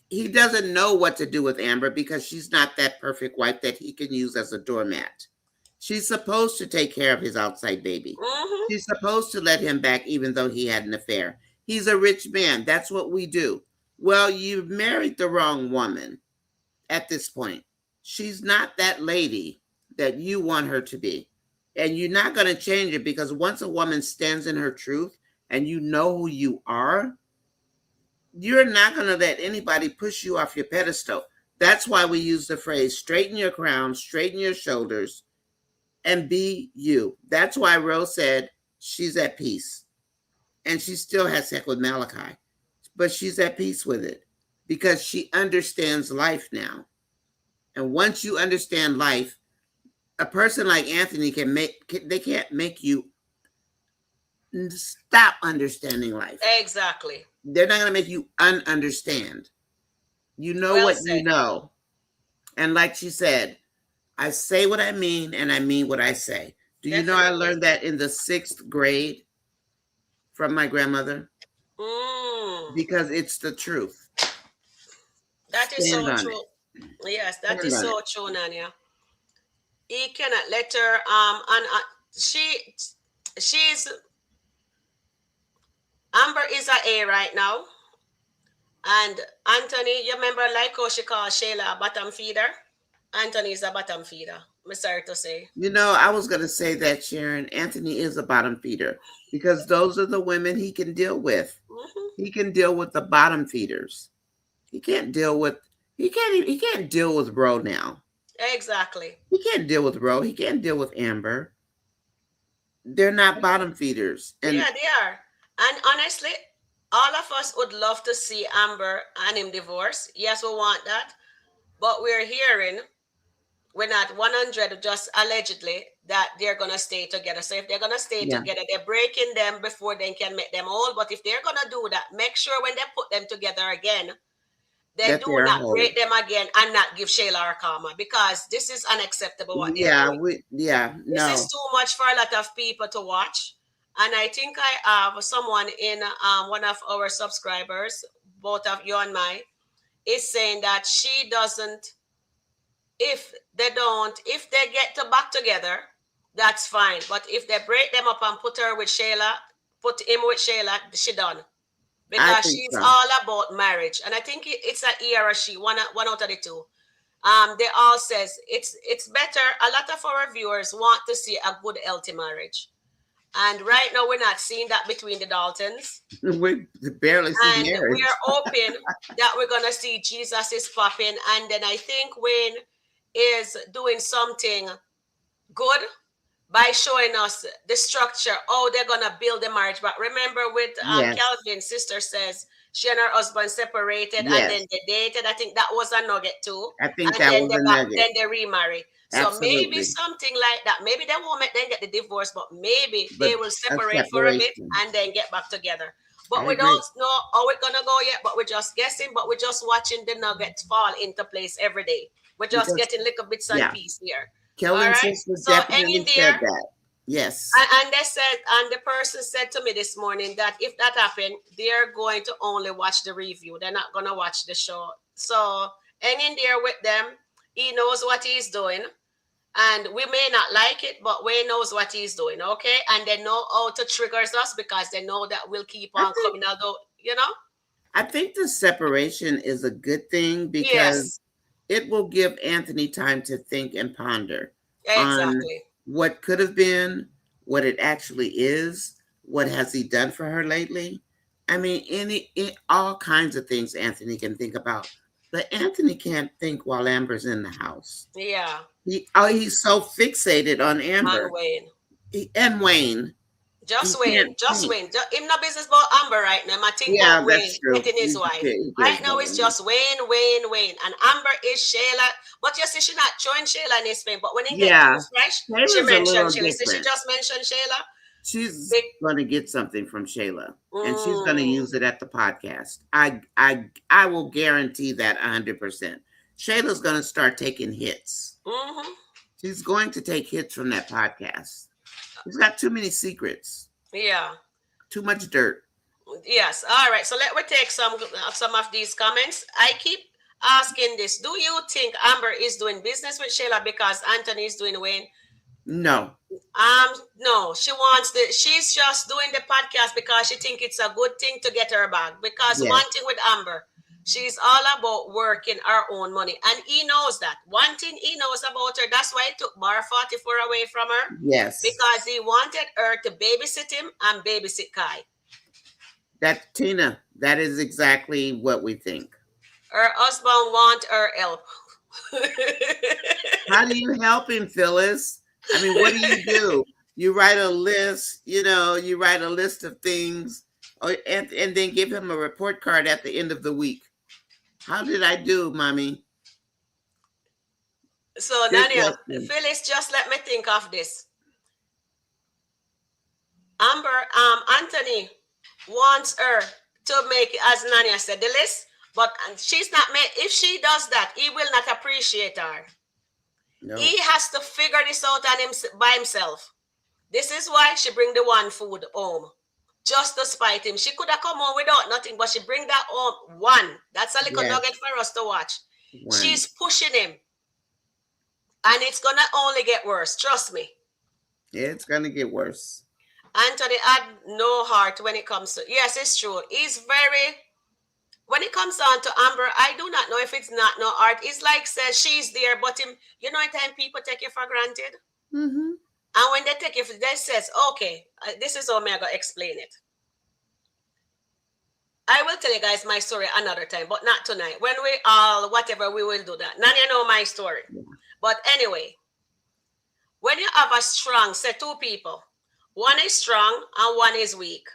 He doesn't know what to do with Amber because she's not that perfect wife that he can use as a doormat. She's supposed to take care of his outside baby. Mm-hmm. She's supposed to let him back even though he had an affair. He's a rich man. That's what we do. Well, you've married the wrong woman at this point. She's not that lady that you want her to be. And you're not going to change it because once a woman stands in her truth and you know who you are, you're not going to let anybody push you off your pedestal. That's why we use the phrase straighten your crown, straighten your shoulders, and be you. That's why Rose said she's at peace. And she still has sex with Malachi, but she's at peace with it because she understands life now. And once you understand life, a person like Anthony they can't make you stop understanding life. Exactly. They're not going to make you ununderstand. You know Well what you said. know. And like she said, I say what I mean and I mean what I say. Do you know I Definitely. learned that in the 6th grade from my grandmother? Mm. Because it's the truth. That is Stand so on it. true. Yes, that Stand is on it. so true, Nanya. He cannot let her and she's Amber is a right now. And Anthony, you remember like how she called Shayla a bottom feeder? Anthony is a bottom feeder. I'm sorry to say. I was going to say that, Sharon. Anthony is a bottom feeder because those are the women he can deal with. Mm-hmm. He can deal with the bottom feeders. He can't deal with he can't deal with Bro now. Exactly. He can't deal with Bro. He can't deal with Amber. They're not bottom feeders. And Yeah, they are. And honestly, all of us would love to see Amber and him divorce. Yes, we want that. But we're hearing, we're not 100, just allegedly, that they're going to stay together. So if they're going to stay yeah, together, they're breaking them before they can make them whole. But if they're going to do that, make sure when they put them together again, They That do they're not whole. break them again and not give Shayla her karma, because this is unacceptable what they're Yeah, doing. This is no. too much for a lot of people to watch. And I think I have someone in one of our subscribers, both of you and mine, is saying that she doesn't, if they get to back together, that's fine. But if they break them up and put her with Shayla, put him with Shayla, she done. I Because think she's so. all about marriage. And I think it's a he or a she, one out of the two. They all says it's better. A lot of our viewers want to see a good, healthy marriage. And right now we're not seeing that between the Daltons. We barely see And we marriage. are hoping that we're gonna see Jesus is popping. And then I think Wayne is doing something good by showing us the structure, how they're gonna build the marriage. But remember, with Yes. Calvin's sister says she and her husband separated and then Yes. they dated. I think that was a nugget too. I think And that then was a nugget. then they remarry. So maybe Absolutely. something like that. Maybe they won't make them get the divorce, but maybe But they will a separate for a bit separation. and then get back together. I But we agree. don't know how it's gonna go yet. But we're just guessing. But we're just watching the nuggets fall into place every day. We're just Because, getting little bits and yeah, pieces here. All Kelvin's right. sister So hang in definitely said there. that. Yes. And they said, and the person said to me this morning that if that happened, they're going to only watch the review. They're not going to watch the show. So hang in there with them. He knows what he's doing. And we may not like it, but Wayne knows what he's doing, okay? And they know how to trigger us because they know that we'll keep I on think coming, although, you know? I think the separation is a good thing because Yes, it will give Anthony time to think and ponder on exactly. what could have been, what it actually is, what has he done for her lately. I mean, all kinds of things Anthony can think about, but Anthony can't think while Amber's in the house. Yeah, He's so fixated on and Amber Wayne. and Wayne. He Just Wayne, can't just think. Wayne. Him no business about Amber right now. I think Yeah, about that's Wayne true. getting his wife. He Right cares now about it's Wayne. just Wayne, Wayne, Wayne. And Amber is Shayla. But you see, she not showing Shayla in his name. But when he get too Yeah, fresh, she Taylor's a mentioned little Shayla. See, she different. just mentioned Shayla. She's Big, going to get something from Shayla, and she's going to mm, use it at the podcast. I will guarantee that 100%. Shayla's going to start taking hits. mm-hmm. She's going to take hits from that podcast. She's got too many secrets, Yeah. too much dirt. Yes. All right. So let me take some of these comments. I keep asking this. Do you think Amber is doing business with Shayla because Anthony is doing Wayne? No. No, she wants she's just doing the podcast because she think it's a good thing to get her back. Because one Yes. thing with Amber, she's all about working her own money. And he knows that. One thing he knows about her, that's why he took Bar 44 away from her. Yes. Because he wanted her to babysit him and babysit Kai. That Tina, that is exactly what we think. Her husband want her help. How do you help him, Phyllis? I mean, what do? You write a list, you write a list of things, and then give him a report card at the end of the week. How did I do, mommy? So, Good Nania, question. Phyllis, just let me think of this. Amber, Anthony wants her to make, as Nania said, the list, but she's not made. If she does that, he will not appreciate her. No. He has to figure this out on him by himself. This is why she bring the one food home, just to spite him. She could have come home without nothing, but she bring that home. One. That's a little nugget for us to watch. One. She's pushing him, and it's gonna only get worse. Trust me. It's gonna get worse. Anthony had no heart when it comes to. Yes, it's true. He's very. When it comes down to Amber, I do not know if it's not no art. It's like says she's there, but him, at time people take you for granted. Mm-hmm. And when they take it, they says, okay, this is how I'm going to explain it. I will tell you guys my story another time, but not tonight. When we all, whatever, we will do that. None of you know my story. Yeah. But anyway, when you have a strong, say two people, one is strong and one is weak.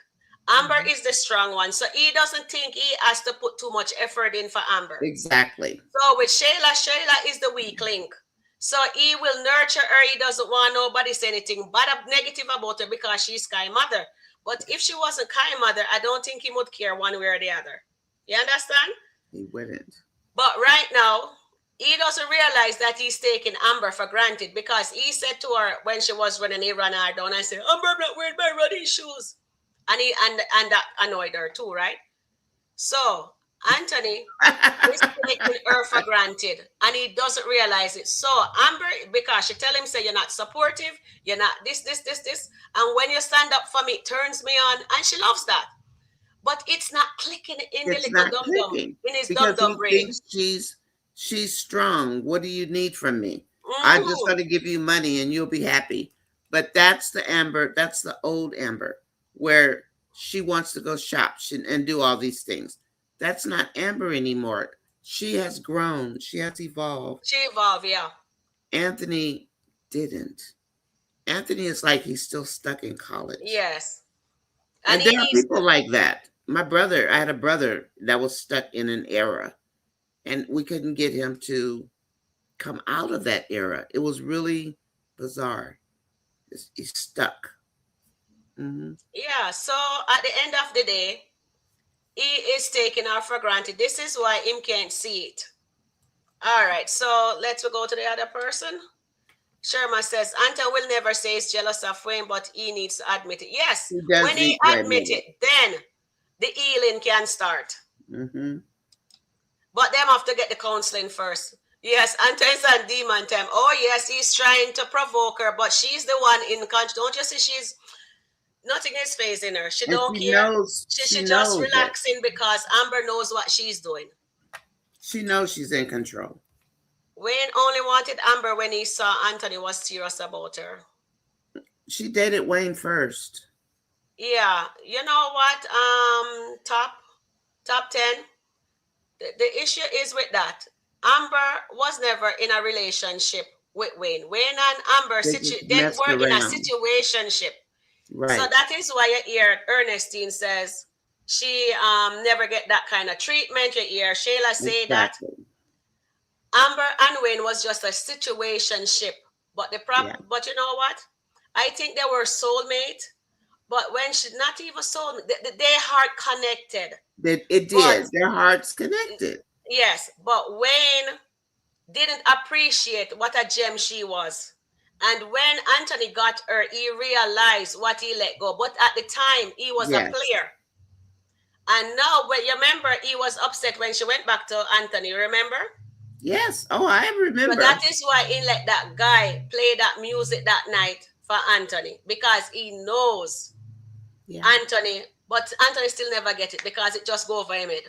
Amber is the strong one, so he doesn't think he has to put too much effort in for Amber. Exactly. So with Shayla is the weak link. So he will nurture her. He doesn't want nobody to say anything bad or negative about her because she's Kai's mother. But if she wasn't Kai's mother, I don't think he would care one way or the other. You understand? He wouldn't. But right now, he doesn't realize that he's taking Amber for granted because he said to her when she was running, he ran her down and said, Amber, I'm not wearing my running shoes. And that annoyed her too, right? So Anthony is taking her for granted and he doesn't realize it. So Amber, because she tell him, say, you're not supportive, you're not this. And when you stand up for me, it turns me on. And she loves that. But it's not clicking in the It's little not dum-dum, clicking in his because dum-dum he brain. thinks she's strong. What do you need from me? I'm just Mm-hmm. going to give you money and you'll be happy. But that's the Amber, that's the old Amber, where she wants to go shop and do all these things. That's not Amber anymore. She has grown. She has evolved. She evolved, yeah. Anthony didn't. Anthony is like he's still stuck in college. Yes. And And he there are needs people to, like that. I had a brother that was stuck in an era, and we couldn't get him to come out of that era. It was really bizarre. He's stuck. Hmm. yeah. So at the end of the day, he is taking her for granted. This is why him can't see it. All right. So let's go to the other person. Sherman says, Anton will never say he's jealous of Wayne, but he needs to admit it. Yes, He does when he need to admit admit it. it, then the healing can start. Hmm. But them have to get the counseling first. Yes, Anton's on demon time. Oh, yes, he's trying to provoke her, but she's the one in control. Don't you see she's nothing is phasing her. She And don't she care. knows. She She just knows it. relaxing because Amber knows what she's doing. She knows she's in control. Wayne only wanted Amber when he saw Anthony was serious about her. She dated Wayne first. Yeah, you know what? Top 10. The issue is with that. Amber was never in a relationship with Wayne. Wayne and Amber They just they messed were in a around. situationship. So Right. that is why you hear Ernestine says she never get that kind of treatment. You hear Shayla say that Exactly. Amber and Wayne was just a situationship. But Yeah. but you know what? I think they were soulmate. But when she not even soulmate, they heart connected. It But did. Their hearts connected. yes, but Wayne didn't appreciate what a gem she was. And when Anthony got her, he realized what he let go. But at the time, he was a Yes. player. And now, when you remember, he was upset when she went back to Anthony, remember? Yes. Oh, I So remember. that is why he let that guy play that music that night for Anthony, because he knows Yeah. Anthony, but Anthony still never get it because it just go over him head.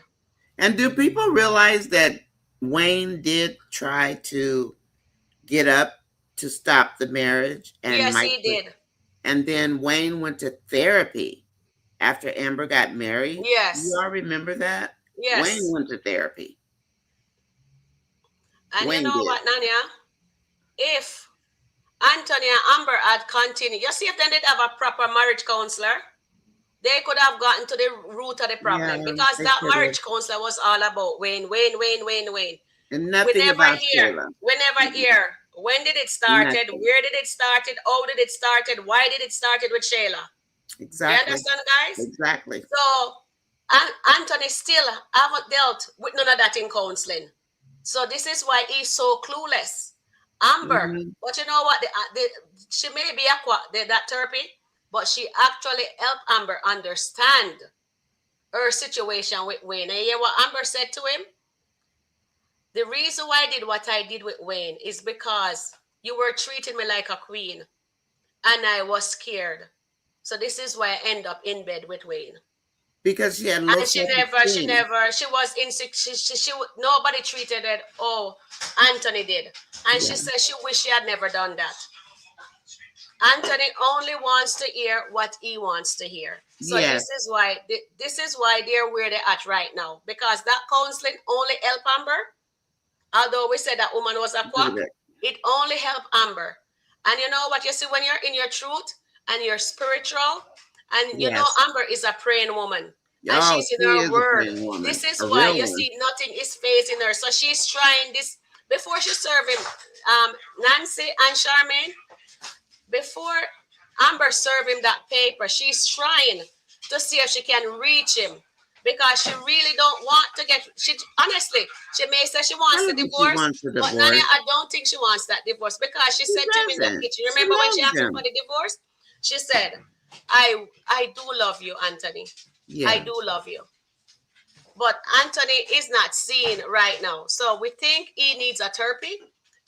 And do people realize that Wayne did try to get up to stop the marriage and Yes, Mike he did. and then Wayne went to therapy after Amber got married? You Yes, all remember that? Wayne yes. went to therapy. And you Wayne know did. what, Nanya? If Anthony and Amber had continued, you see, if they did have a proper marriage counselor, they could have gotten to the root of the Yeah, problem because they that could have. marriage counselor was all about Wayne. And We nothing never about hear, Shayla. we never hear when did it started, Nothing. where did it started, how did it started, why did it started with Shayla? You Exactly. understand, guys? Exactly. So Anthony still haven't dealt with none of that in counseling. So this is why he's so clueless. Amber, Hmm. but you know what? She may be that therapy, but she actually helped Amber understand her situation with Wayne. And you hear what Amber said to him? The reason why I did what I did with Wayne is because you were treating me like a queen and I was scared. So this is why I end up in bed with Wayne. Because she had low And self-esteem. she was insecure. Nobody treated it. Oh, Anthony did. And she Yeah. said she wished she had never done that. Anthony only wants to hear what he wants to hear. So Yes. this is why they're where they're at right now. Because that counseling only helped Amber. Although we said that woman was a quack, Good. it only helped Amber. And you know what? You see, when you're in your truth and you're spiritual, and you know Yes. Amber is a praying woman, and Oh, she's in she her is a word. praying woman. This is A why real you one. see nothing is facing her. So she's trying this before she served him. Nancy and Charmaine, before Amber served him that paper, she's trying to see if she can reach him because she really don't want to get. She honestly, she may say she wants Tell the her that she divorce, wants a but Nani, divorce. I don't think she wants that divorce because she She said to him in the doesn't. kitchen. You She remember when she loves asked him for him. the divorce? She said, "I do love you, Anthony. I Yeah, do love you." But Anthony is not seen right now. So we think he needs a therapy.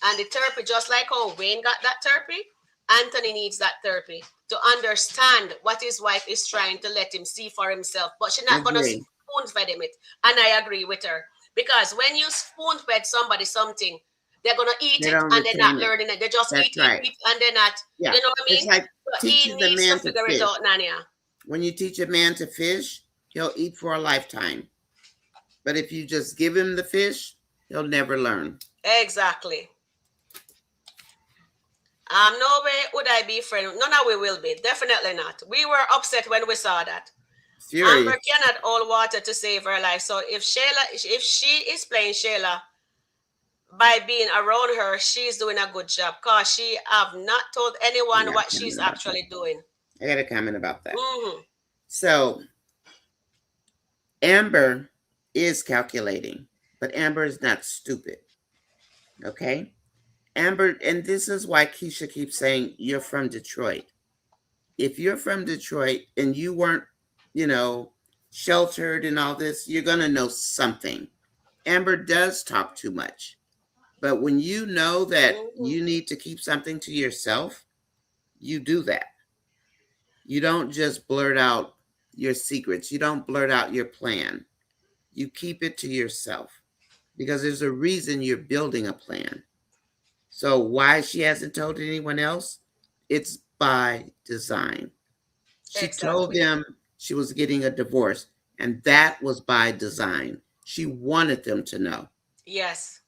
And the therapy, just like how Wayne got that therapy, Anthony needs that therapy to understand what his wife is trying to let him see for himself. But she's not going to agree. spoon fed him it. And I agree with her. Because when you spoon fed somebody something, they're going to eat They it don't and they're not retain it. learning it. They just That's right. eat, and they're not, Yeah. you know what I It's mean? like So he teaching a needs to man to figure it fish. out, Nania. When you teach a man to fish, he'll eat for a lifetime. But if you just give him the fish, he'll never learn. Exactly. No way would I be friend. No, no, we will be. Definitely not. We were upset when we saw that. Furious. Amber cannot hold water to save her life. So if she is playing Shayla by being around her, she's doing a good job. Cause she have not told I anyone got a what she's comment about that. actually doing. I got a comment about that. Mm-hmm. So Amber is calculating, but Amber is not stupid. Okay? Amber, and this is why Keisha keeps saying you're from Detroit. If you're from Detroit and you weren't, you know, sheltered and all this, you're going to know something. Amber does talk too much. But when you know that Mm-hmm. you need to keep something to yourself, you do that. You don't just blurt out your secrets. You don't blurt out your plan. You keep it to yourself because there's a reason you're building a plan. So why she hasn't told anyone else? It's by design. She told Exactly. them she was getting a divorce, and that was by design. She wanted them to know. Yes.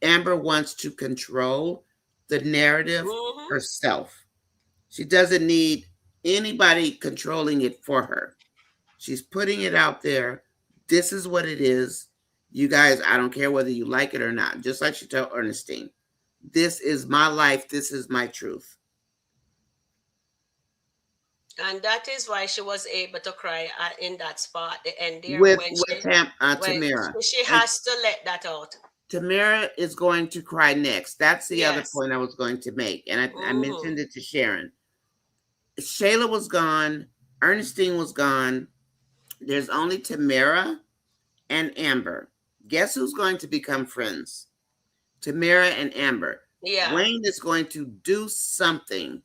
Amber wants to control the narrative Mm-hmm. herself. She doesn't need anybody controlling it for her. She's putting it out there. This is what it is. You guys, I don't care whether you like it or not. Just like she told Ernestine, this is my life. This is my truth. And that is why she was able to cry in that spot, the end there, With Tamira, she and has to let that out. Tamira is going to cry next. That's the other Yes. point I was going to make, and I Mm-hmm. mentioned it to Sharon. Shayla was gone. Ernestine was gone. There's only Tamira and Amber. Guess who's going to become friends? Tamira and Amber. Yeah. Wayne is going to do something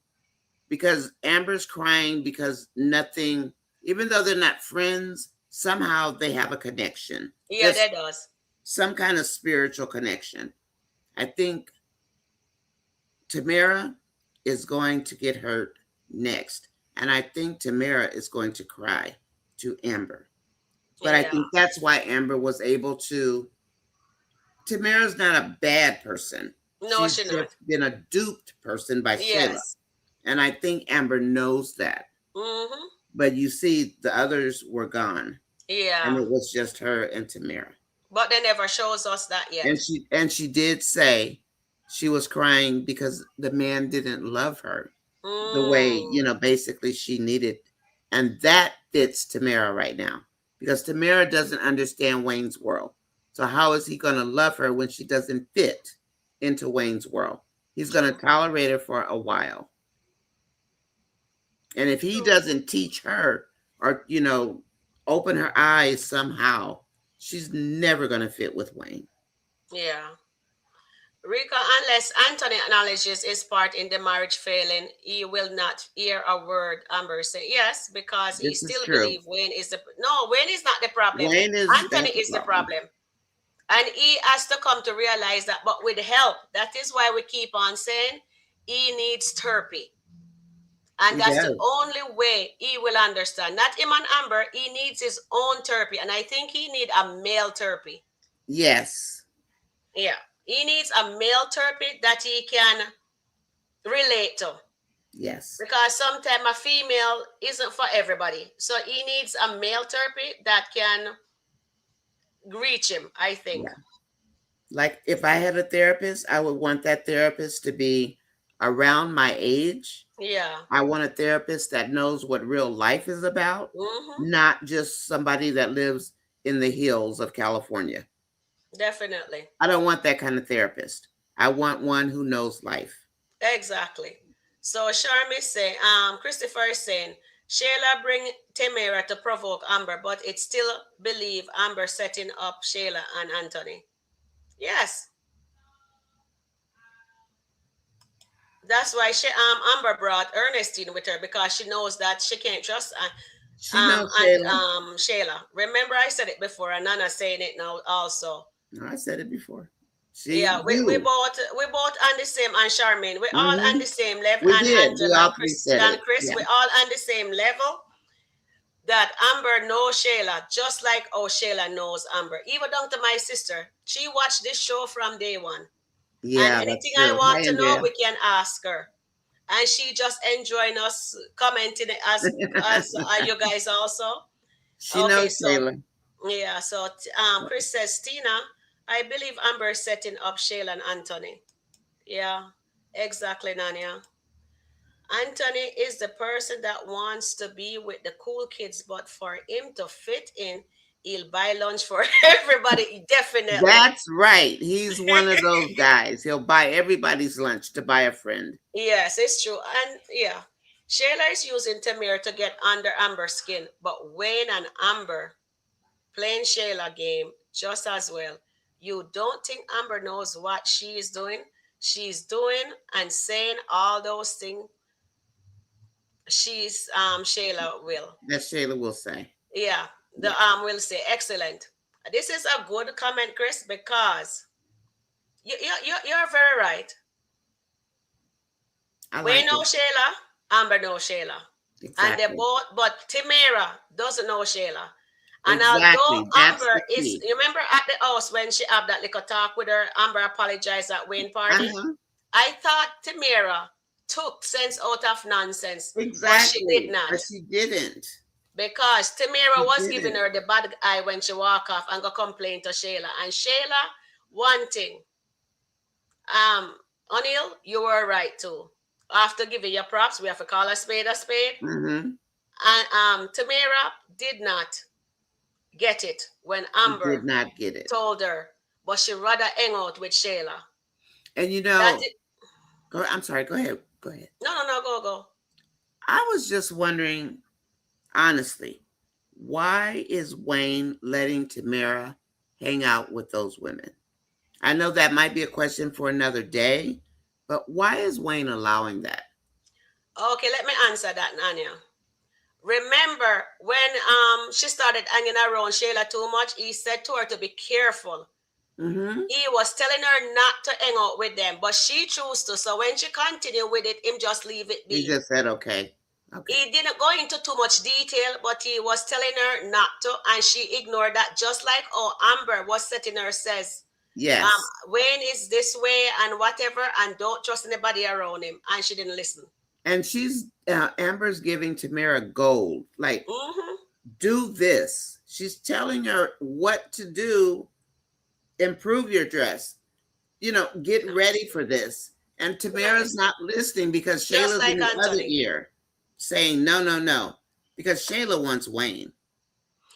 because Amber's crying because nothing, even though they're not friends, somehow they have a connection. Yeah, Just that does. some kind of spiritual connection. I think Tamira is going to get hurt next. And I think Tamira is going to cry to Amber. But I Yeah. think that's why Amber was able to. Tamira's not a bad person. No, She's she not. just been a duped person by Shayla. Yes. And I think Amber knows that. Mm-hmm. But you see, the others were gone. And Yeah. it was just her and Tamira. But they never shows us that And yet. she did say she was crying because the man didn't love her the way, Mm. basically she needed. And that fits Tamara right now because Tamara doesn't understand Wayne's world. So how is he going to love her when she doesn't fit into Wayne's world? He's going True. to tolerate her for a while. And if he True. doesn't teach her or, open her eyes somehow, she's never going to fit with Wayne. Yeah. Rika, unless Anthony acknowledges his part in the marriage failing, he will not hear a word. Amber say yes, because he This is still true. believes Wayne is the no. Wayne is not the problem. Wayne is Anthony not the is the problem. problem, and he has to come to realize that. But with help, that is why we keep on saying he needs therapy, and He that's the does. only way he will understand. Not him and Amber. He needs his own therapy, and I think he need a male therapy. Yes. Yeah, he needs a male therapy that he can relate to, Yes. because sometimes a female isn't for everybody, so he needs a male therapy that can reach him, I think. Yeah. Like if I had a therapist, I would want that therapist to be around my age. Yeah. I want a therapist that knows what real life is about, Mm-hmm. not just somebody that lives in the hills of California. Definitely. I don't want that kind of therapist. I want one who knows life. Exactly. So Sharmi is saying, Christopher is saying, Shayla bring Tamira to provoke Amber, but it still believe Amber setting up Shayla and Anthony. Yes, that's why Amber brought Ernestine with her because she knows that she can't trust She knows Shayla. Shayla. Remember, I said it before, and Nana saying it now also. No, I said it before. Yeah, See, we both on the same, and Charmaine, we all on hmm the same level, we and did. We Angela all three said And it. Chris, Yeah. we all on the same level. That Amber knows Shayla, just like how Shayla knows Amber. Even down to my sister, she watched this show from day one, and Yeah, that's anything I true. want Hi, to know, Andrea. we can ask her, and she just enjoying us commenting it as you guys also. She Okay, knows so Shayla. yeah, so Chris says, Tina, I believe Amber is setting up Shayla and Anthony. Yeah, exactly, Nanya. Anthony is the person that wants to be with the cool kids, but for him to fit in, he'll buy lunch for everybody. Definitely. That's right. He's one of those guys. He'll buy everybody's lunch to buy a friend. Yes, it's true. And yeah, Shayla is using Tamir to get under Amber's skin, but Wayne and Amber playing Shayla game just as well. You don't think Amber knows what she is doing? She's doing and saying all those things. She's Shayla will. That Shayla will say. Yeah, the Yeah, will say excellent. This is a good comment, Chris, because you're very right. I We like know it. Shayla, Amber knows Shayla. And they Exactly. both, but Tamira doesn't know Shayla. And although Exactly. That's the Amber is, key. you remember at the house when she had that little talk with her, Amber apologized at Wayne Uh party? huh. I thought Tamira took sense out of nonsense, but she did Exactly. But not. she didn't. Because Tamira She was giving didn't. her the bad eye when she walk off and go complain to Shayla. And Shayla, one thing, O'Neill, you were right too. After giving your props, we have to call a spade a spade. Mm-hmm. And Tamira did not get it when She did Amber not get it. told her, but she rather hang out with Shayla. And That it, I'm sorry. Go ahead. Go ahead. no, go. I was just wondering, honestly, why is Wayne letting Tamara hang out with those women? I know that might be a question for another day, but why is Wayne allowing that? Okay, let me answer that, Nanya. Remember when she started hanging around Shayla too much, he said to her to be careful. Mm-hmm. He was telling her not to hang out with them, but she chose to. So when she continued with it, him just leave it He be. just said, okay. Okay. He didn't go into too much detail, but he was telling her not to, and she ignored that. Just like Amber was setting her says, Yes. Wayne is this way and whatever, and don't trust anybody around him, and she didn't listen. And Amber's giving Tamara gold. Like, Mm-hmm. do this. She's telling her what to do. Improve your dress. Get ready for this. And Tamara's not listening because Just Shayla's in like the other Anthony. ear saying, no, no, no. Because Shayla wants Wayne.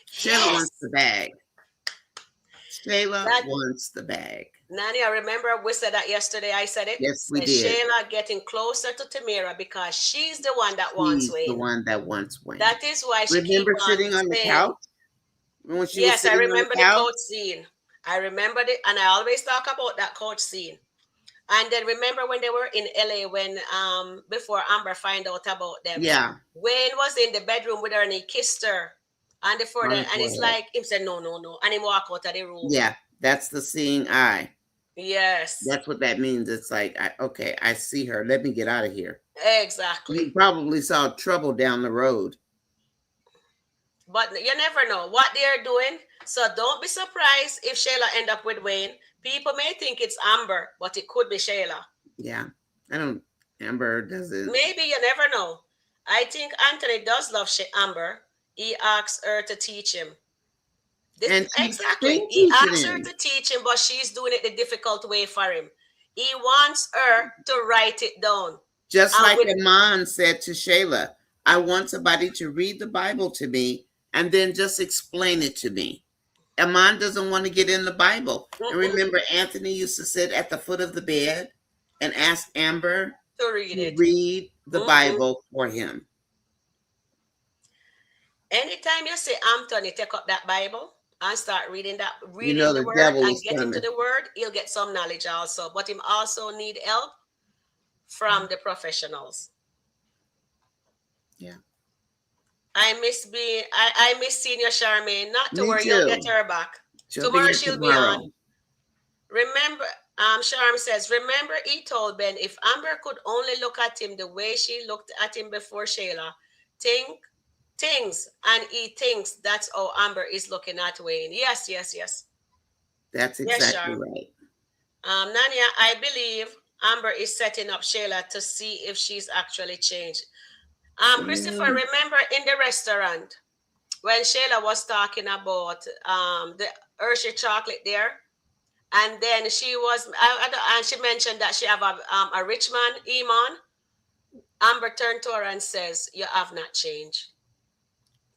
Shayla wants Yes, the bag. Shayla that wants the bag. Nani, I remember we said that yesterday. I said it. Yes, we Said did. Shayla getting closer to Tamira because she's the one that wants She's the Wayne. one that wants Wayne. That is why she keep Remember on sitting on the saying, couch? When she was yes, I sitting on remember the the couch? coach scene. I remember it, and I always talk about that coach scene. And then remember when they were in LA when before Amber find out about them. Yeah, Wayne was in the bedroom with her and he kissed her and on the and it's forehead. like him said no, no, no, and he walk out of the room. Yeah, that's the seeing eye. Yes, That's what that means. It's like, okay, I see her. Let me get out of here. You exactly. probably saw trouble down the road. But you never know what they're doing. So don't be surprised if Shayla end up with Wayne. People may think it's Amber, but it could be Shayla. Yeah, I don't. Amber doesn't. Maybe you never know. I think Anthony does love Amber. He asks her to teach him. This And she's exactly. been He teaching asks her him. to teach him, but she's doing it the difficult way for him. He wants her to write it down. Just like With Iman said to Shayla, I want somebody to read the Bible to me and then just explain it to me. Iman doesn't want to get in the Bible. And remember, Anthony used to sit at the foot of the bed and ask Amber to read to it. read the Bible for him. Anytime you say Anthony, take up that Bible and start reading the The word devil and is get into coming. the word, he'll get some knowledge also. But him also need help from the professionals. Yeah. I miss Senior Charmaine. Not to Me worry, you'll get too. her back. She'll be Tomorrow here she'll be tomorrow. on. Remember, Sharon says, remember he told Ben if Amber could only look at him the way she looked at him before Shayla, things, and he thinks that's how Amber is looking at Wayne. Yes. That's Yes, exactly Sharon. right. Nanya, I believe Amber is setting up Shayla to see if she's actually changed. Christopher, remember in the restaurant when Shayla was talking about the Hershey chocolate there, and then she was, and she mentioned that she have a rich man, Iman. Amber turned to her and says, "You have not changed."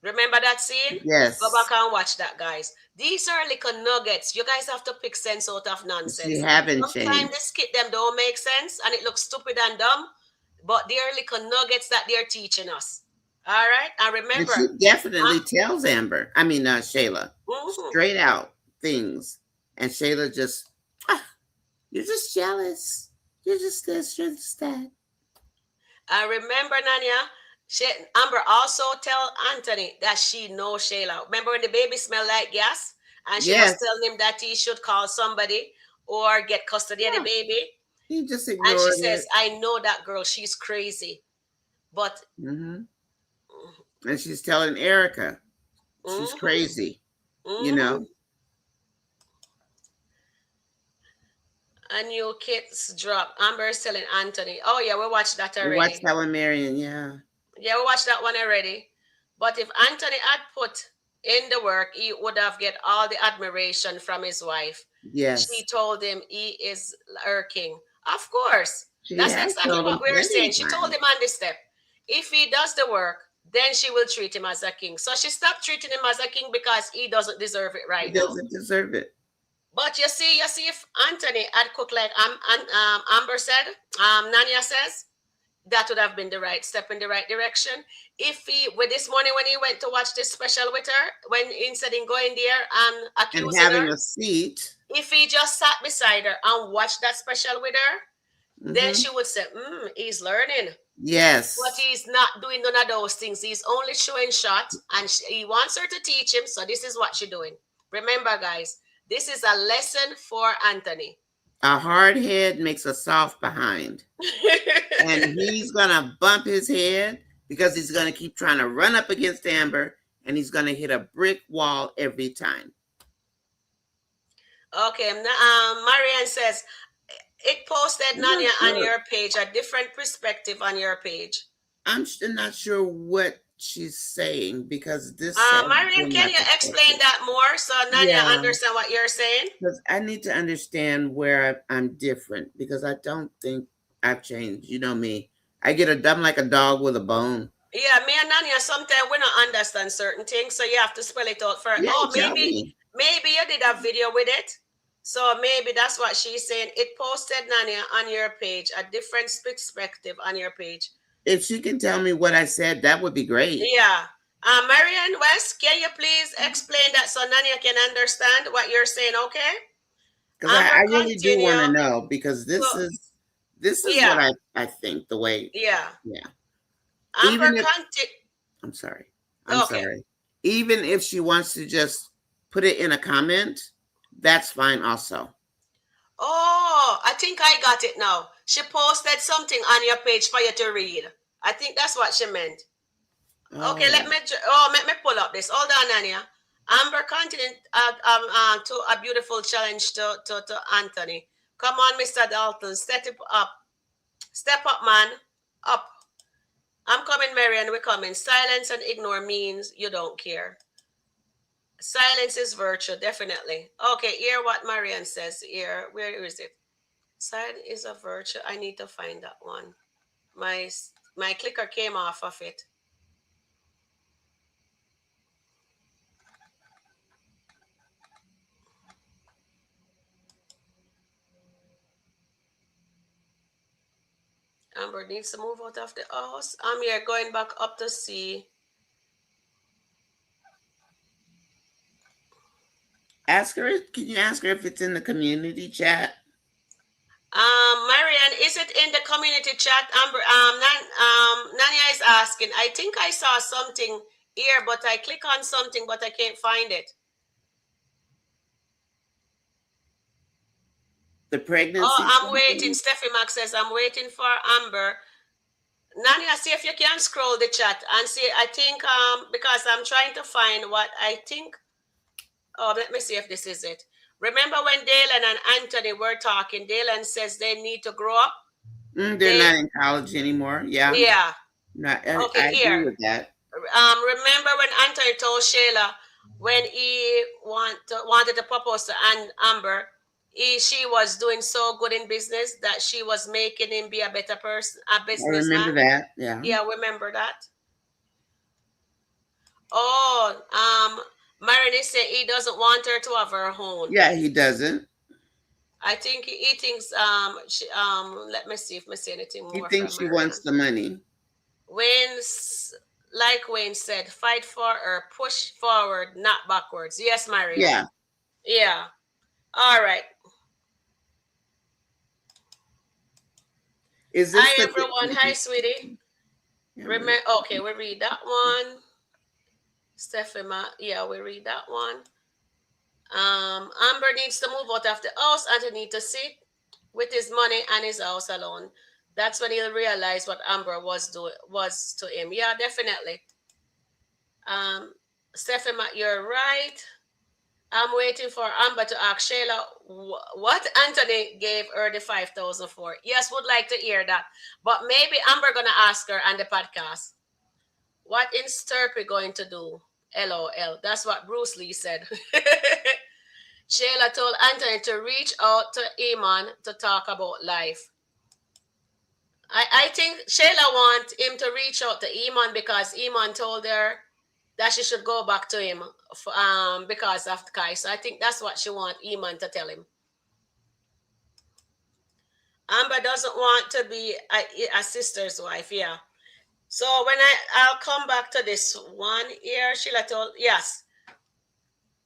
Remember that scene? Yes. Go back and watch that, guys. These are little nuggets. You guys have to pick sense out of nonsense. She haven't Sometimes changed. the skit them don't make sense and it looks stupid and dumb, but they're little nuggets that they're teaching us. All right, and remember, And she definitely tells Amber, Shayla, straight out things. And Shayla just, you're just jealous. You're just this, you're just that. I remember, Nanya, Amber also tell Anthony that she knows Shayla. Remember when the baby smelled like gas? And she was telling him that he should call somebody or get custody of the baby. He just And ignored she it. says, I know that girl, she's crazy. But and she's telling Erica she's crazy. A new kids drop. Amber is telling Anthony. Oh yeah, we watched that already. We watched that one, Marion, Yeah, we watched that one already. But if Anthony had put in the work, he would have get all the admiration from his wife. Yes. She told him he is her king. Of course. That's exactly what we were saying. She told him on the step. If he does the work, then she will treat him as a king. So she stopped treating him as a king because he doesn't deserve it right now. He doesn't deserve it. But you see, if Anthony had cooked like Amber said, Nanya says, that would have been the right step in the right direction. If he, with this morning when he went to watch this special with her, when instead of going there and accusing her, having a seat, if he just sat beside her and watched that special with her, then she would say, he's learning. Yes. But he's not doing none of those things. He's only showing shots and he wants her to teach him. So this is what she's doing. Remember, guys, this is a lesson for Anthony. A hard head makes a soft behind. And he's going to bump his head because he's going to keep trying to run up against Amber and he's going to hit a brick wall every time. Okay. Marianne says, it posted, Nanya, on your page, a different perspective on your page. I'm not sure what she's saying because this. Marianne, can you explain that more so Nanya understand what you're saying? Because I need to understand where I'm different because I don't think I've changed. You know me. I get I'm like a dog with a bone. Yeah, me and Nanya, sometimes we don't understand certain things, so you have to spell it out first. Maybe you did a video with it. So maybe that's what she's saying. It posted, Nanya, on your page, a different perspective on your page. If she can tell me what I said, that would be great. Yeah. Marianne West, can you please explain that so Nanya can understand what you're saying, okay? Because I really do want to know because this is what I think the way. Yeah. Yeah. I'm sorry. I'm sorry. Even if she wants to just put it in a comment, that's fine also. Oh, I think I got it now. She posted something on your page for you to read. I think that's what she meant. Oh. Okay, let me pull up this. Hold on, Anya. Amber continued to a beautiful challenge to Anthony. Come on, Mr. Dalton, step up. Step up, man. Up. I'm coming, Marianne, we're coming. Silence and ignore means you don't care. Silence is virtue, definitely. Okay, hear what Marianne says here. Where is it? Side is a virtue. I need to find that one. My clicker came off of it. Amber needs to move out of the house. I'm here going back up to see. Ask her. Can you ask her if it's in the community chat? Marianne, is it in the community chat? Amber, Nanya is asking. I think I saw something here, but I click on something, but I can't find it. The pregnancy. Oh, I'm waiting. Steffi Max says, I'm waiting for Amber. Nanya, see if you can scroll the chat and see. I think because I'm trying to find what I think. Oh, let me see if this is it. Remember when Dalen and Anthony were talking? Dalen says they need to grow up. They're not in college anymore. Yeah. Yeah. Not, Okay, I agree here. with that. Remember when Anthony told Shayla when he wanted to propose to Amber, she was doing so good in business that she was making him be a better person, a I remember businessman. that. Yeah. Yeah, remember that. Oh, Marini said he doesn't want her to have her own. Yeah, he doesn't. I think he thinks let me see if I see anything He more thinks from she wants Marianne. the money. Wayne's like Wayne said, fight for or push forward, not backwards. Yes, Marianne. Yeah. Yeah. All right. Is this Hi everyone. Hi, sweetie. Okay, we read that one. Stephanie, yeah, we read that one. Amber needs to move out of the house and need to sit with his money and his house alone. That's when he'll realize what Amber was to him. Yeah, definitely. Um, Stephanie, you're right. I'm waiting for Amber to ask Shayla what Anthony gave her the 5,000 for. Yes, would like to hear that. But maybe Amber gonna ask her on the podcast. What is Sturpy going to do? LOL. That's what Bruce Lee said. Shayla told Anthony to reach out to Iman to talk about life. I think Shayla wants him to reach out to Iman because Iman told her that she should go back to him because of Kai. So I think that's what she wants Iman to tell him. Amber doesn't want to be a sister's wife, yeah. So when I'll come back to this one here, Sheila told, yes,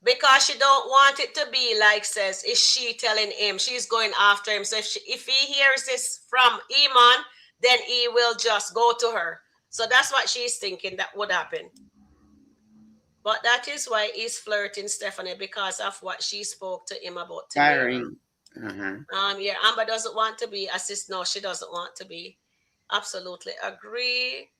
because she don't want it to be like says, is she telling him she's going after him? So if he hears this from Iman, then he will just go to her. So that's what she's thinking that would happen. But that is why he's flirting Stephanie because of what she spoke to him about Tamira. Yeah, Amber doesn't want to be a sister. No, she doesn't want to be. Absolutely agree.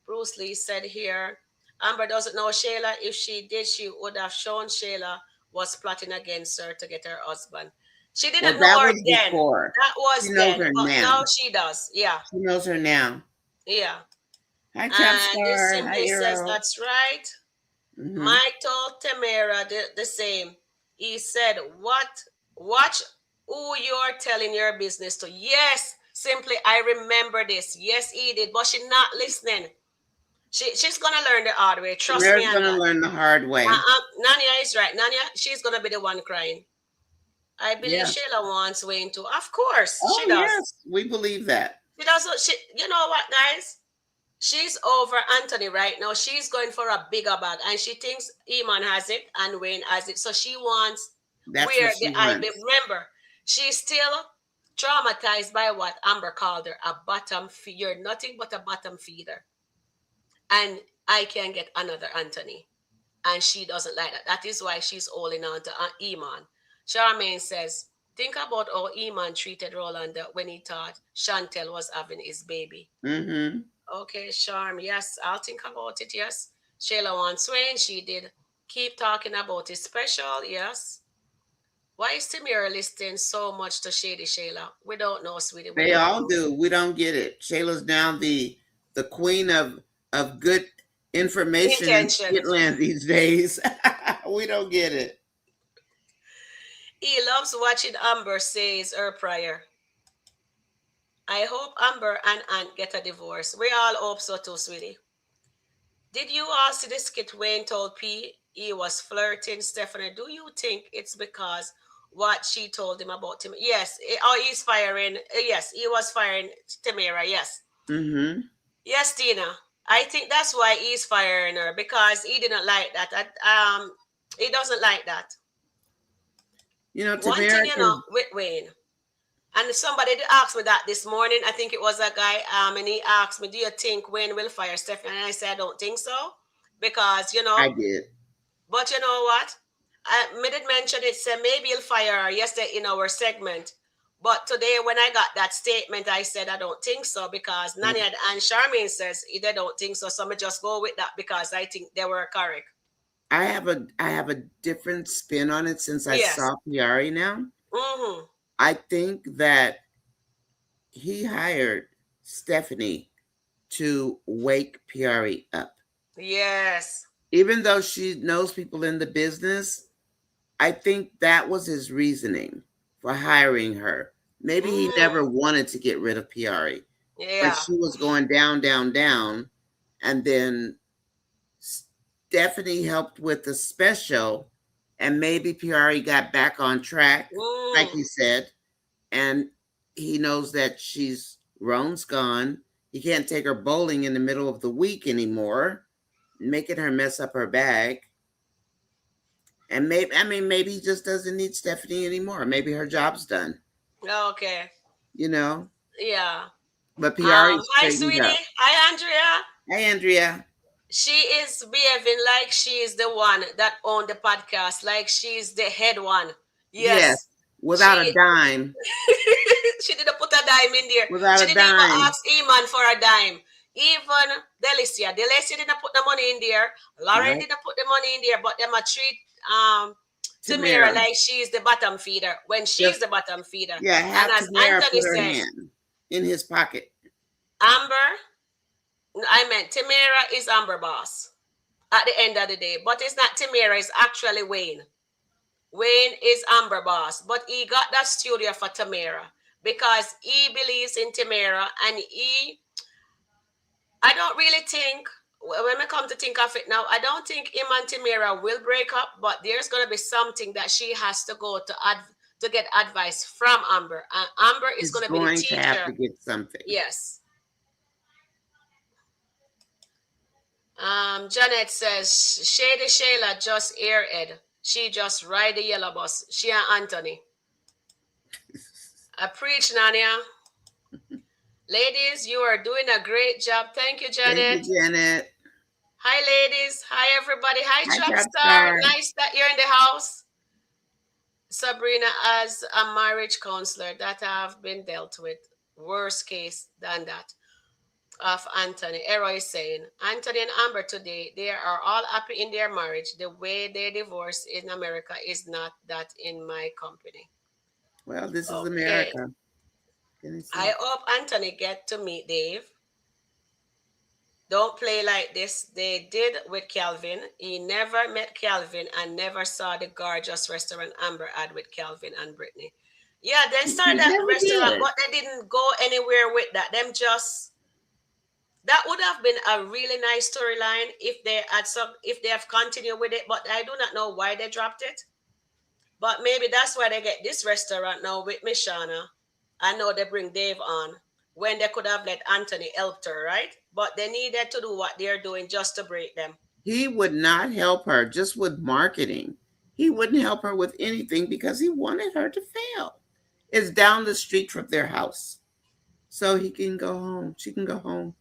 Bruce Lee said here, Amber doesn't know Shayla. If she did, she would have shown Shayla was plotting against her to get her husband. She didn't know her then. Before. That was she knows then. her But now. now she does. Yeah. She knows her now. Yeah. Hi, And this Hi, simply says that's right. Mike told Tamira the same. He said, watch who you're telling your business to. Yes, simply, I remember this. Yes, he did, but she's not listening. She's going to learn the hard way. Trust me on that. She's going to learn the hard way. Nanya is right. Nanya, she's going to be the one crying. I believe Shayla wants Wayne too. Of course, she does. Yes, we believe that. She does. You know what, guys? She's over Anthony right now. She's going for a bigger bag, and she thinks Iman has it and Wayne has it. So she wants remember, she's still traumatized by what Amber called her a bottom feeder. You're nothing but a bottom feeder, and I can get another Anthony, and she doesn't like that. That is why she's holding on to Iman. Charmaine says, think about how Iman treated Rolanda when he thought Chantel was having his baby. Okay, Charm, yes, I'll think about it, yes. Shayla wants Wayne, she did. Keep talking about it special, yes. Why is Tamira listening so much to Shady Shayla? We don't know, sweetie. They all do. We don't get it. Shayla's now the queen of good information in SkitLanta these days. We don't get it. He loves watching Amber says her prayer. I hope Amber and Ant get a divorce. We all hope so too, sweetie. Did you all see the skit Wayne told P he was flirting Stephanie? Do you think it's because what she told him about him? Yes. Oh, he's firing. Yes, he was firing Tamira. Yes. Mm-hmm. Yes, Tina. I think that's why he's firing her because he didn't like that. He doesn't like that. You know, One thing Tamara you know can. with Wayne, and somebody did ask me that this morning. I think it was a guy, and he asked me, "Do you think Wayne will fire Stephanie?" And I said, "I don't think so, because I did. But you know what? I did mention it. Said maybe he'll fire her yesterday in our segment. But today, when I got that statement, I said I don't think so because Yeah. Nani and Charmaine says they don't think so. So I'm just go with that because I think they were correct. I have a different spin on it since I Yes. saw Piari now. Mm-hmm. I think that he hired Stephanie to wake Piari up. Yes. Even though she knows people in the business, I think that was his reasoning for hiring her. Maybe he Mm. never wanted to get rid of Piari, but Yeah. she was going down, down, down. And then Stephanie helped with the special, and maybe Piari got back on track, like Mm. he said. And he knows that Roan's gone. He can't take her bowling in the middle of the week anymore, making her mess up her bag. And maybe he just doesn't need Stephanie anymore. Maybe her job's done, Okay. you know. Yeah. But Piari Hi, straightened sweetie. up. Hi, Andrea. Hey, Andrea. She is behaving like she is the one that owned the podcast, like she's the head one. Yes, Yes, without a she dime. she didn't put a dime in there. Without She a didn't even dime. ask Eman for a dime. Even Delicia didn't put the money in there. Lauren Nope. didn't put the money in there, but them a treat Tamira Tamara. like she's the bottom feeder when she's Just, the bottom feeder. yeah, And have as Tamara Anthony put her says, hand in his pocket. Amber, I meant Tamira is Amber boss at the end of the day. But it's not Tamira, it's actually Wayne. Wayne is Amber boss, but he got that studio for Tamira because he believes in Tamira and I don't really think, when we come to think of it now, I don't think him and Tamira will break up, but there's going to be something that she has to go to get advice from Amber. And Amber is He's going to be the going to have to teacher. get something. Yes. Janet says, Shady Shayla just airhead. She just ride the yellow bus. She and Anthony. I preach, Nania. Ladies, you are doing a great job. Thank you, Thank you, Janet. Janet. Hi, ladies. Hi, everybody. Hi, Hi, Trapstar. Dropstar. Nice that you're in the house. Sabrina, as a marriage counselor that have been dealt with, worse case than that of Anthony. Eroy is saying, Anthony and Amber today, they are all happy in their marriage. The way they divorce in America is not that in my company. Well, this is Okay. America. Can you see? I hope Anthony get to meet Dave. Don't play like this. They did with Calvin. He never met Calvin and never saw the gorgeous restaurant Amber had with Calvin and Brittany. Yeah, they started He that never restaurant, did. but they didn't go anywhere with that. Them just that would have been a really nice storyline if they have continued with it, but I do not know why they dropped it. But maybe that's why they get this restaurant now with Miss Shana. I know they bring Dave on when they could have let Anthony help her, right? But they needed to do what they're doing just to break them. He would not help her just with marketing. He wouldn't help her with anything because he wanted her to fail. It's down the street from their house. So he can go home. She can go home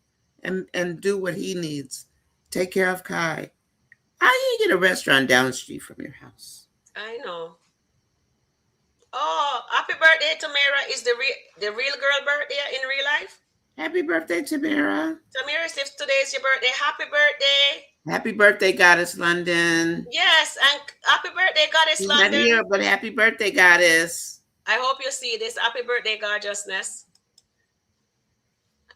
and do what he needs. Take care of Kai. How do you get a restaurant down the street from your house? I know. Oh, happy birthday to Tamira is the real girl birthday in real life. Happy birthday, Tamira. Tamira, if today is your birthday, happy birthday. Happy birthday, Goddess London. Yes, and happy birthday, Goddess She's not London. here, but happy birthday, Goddess. I hope you see this. Happy birthday, gorgeousness.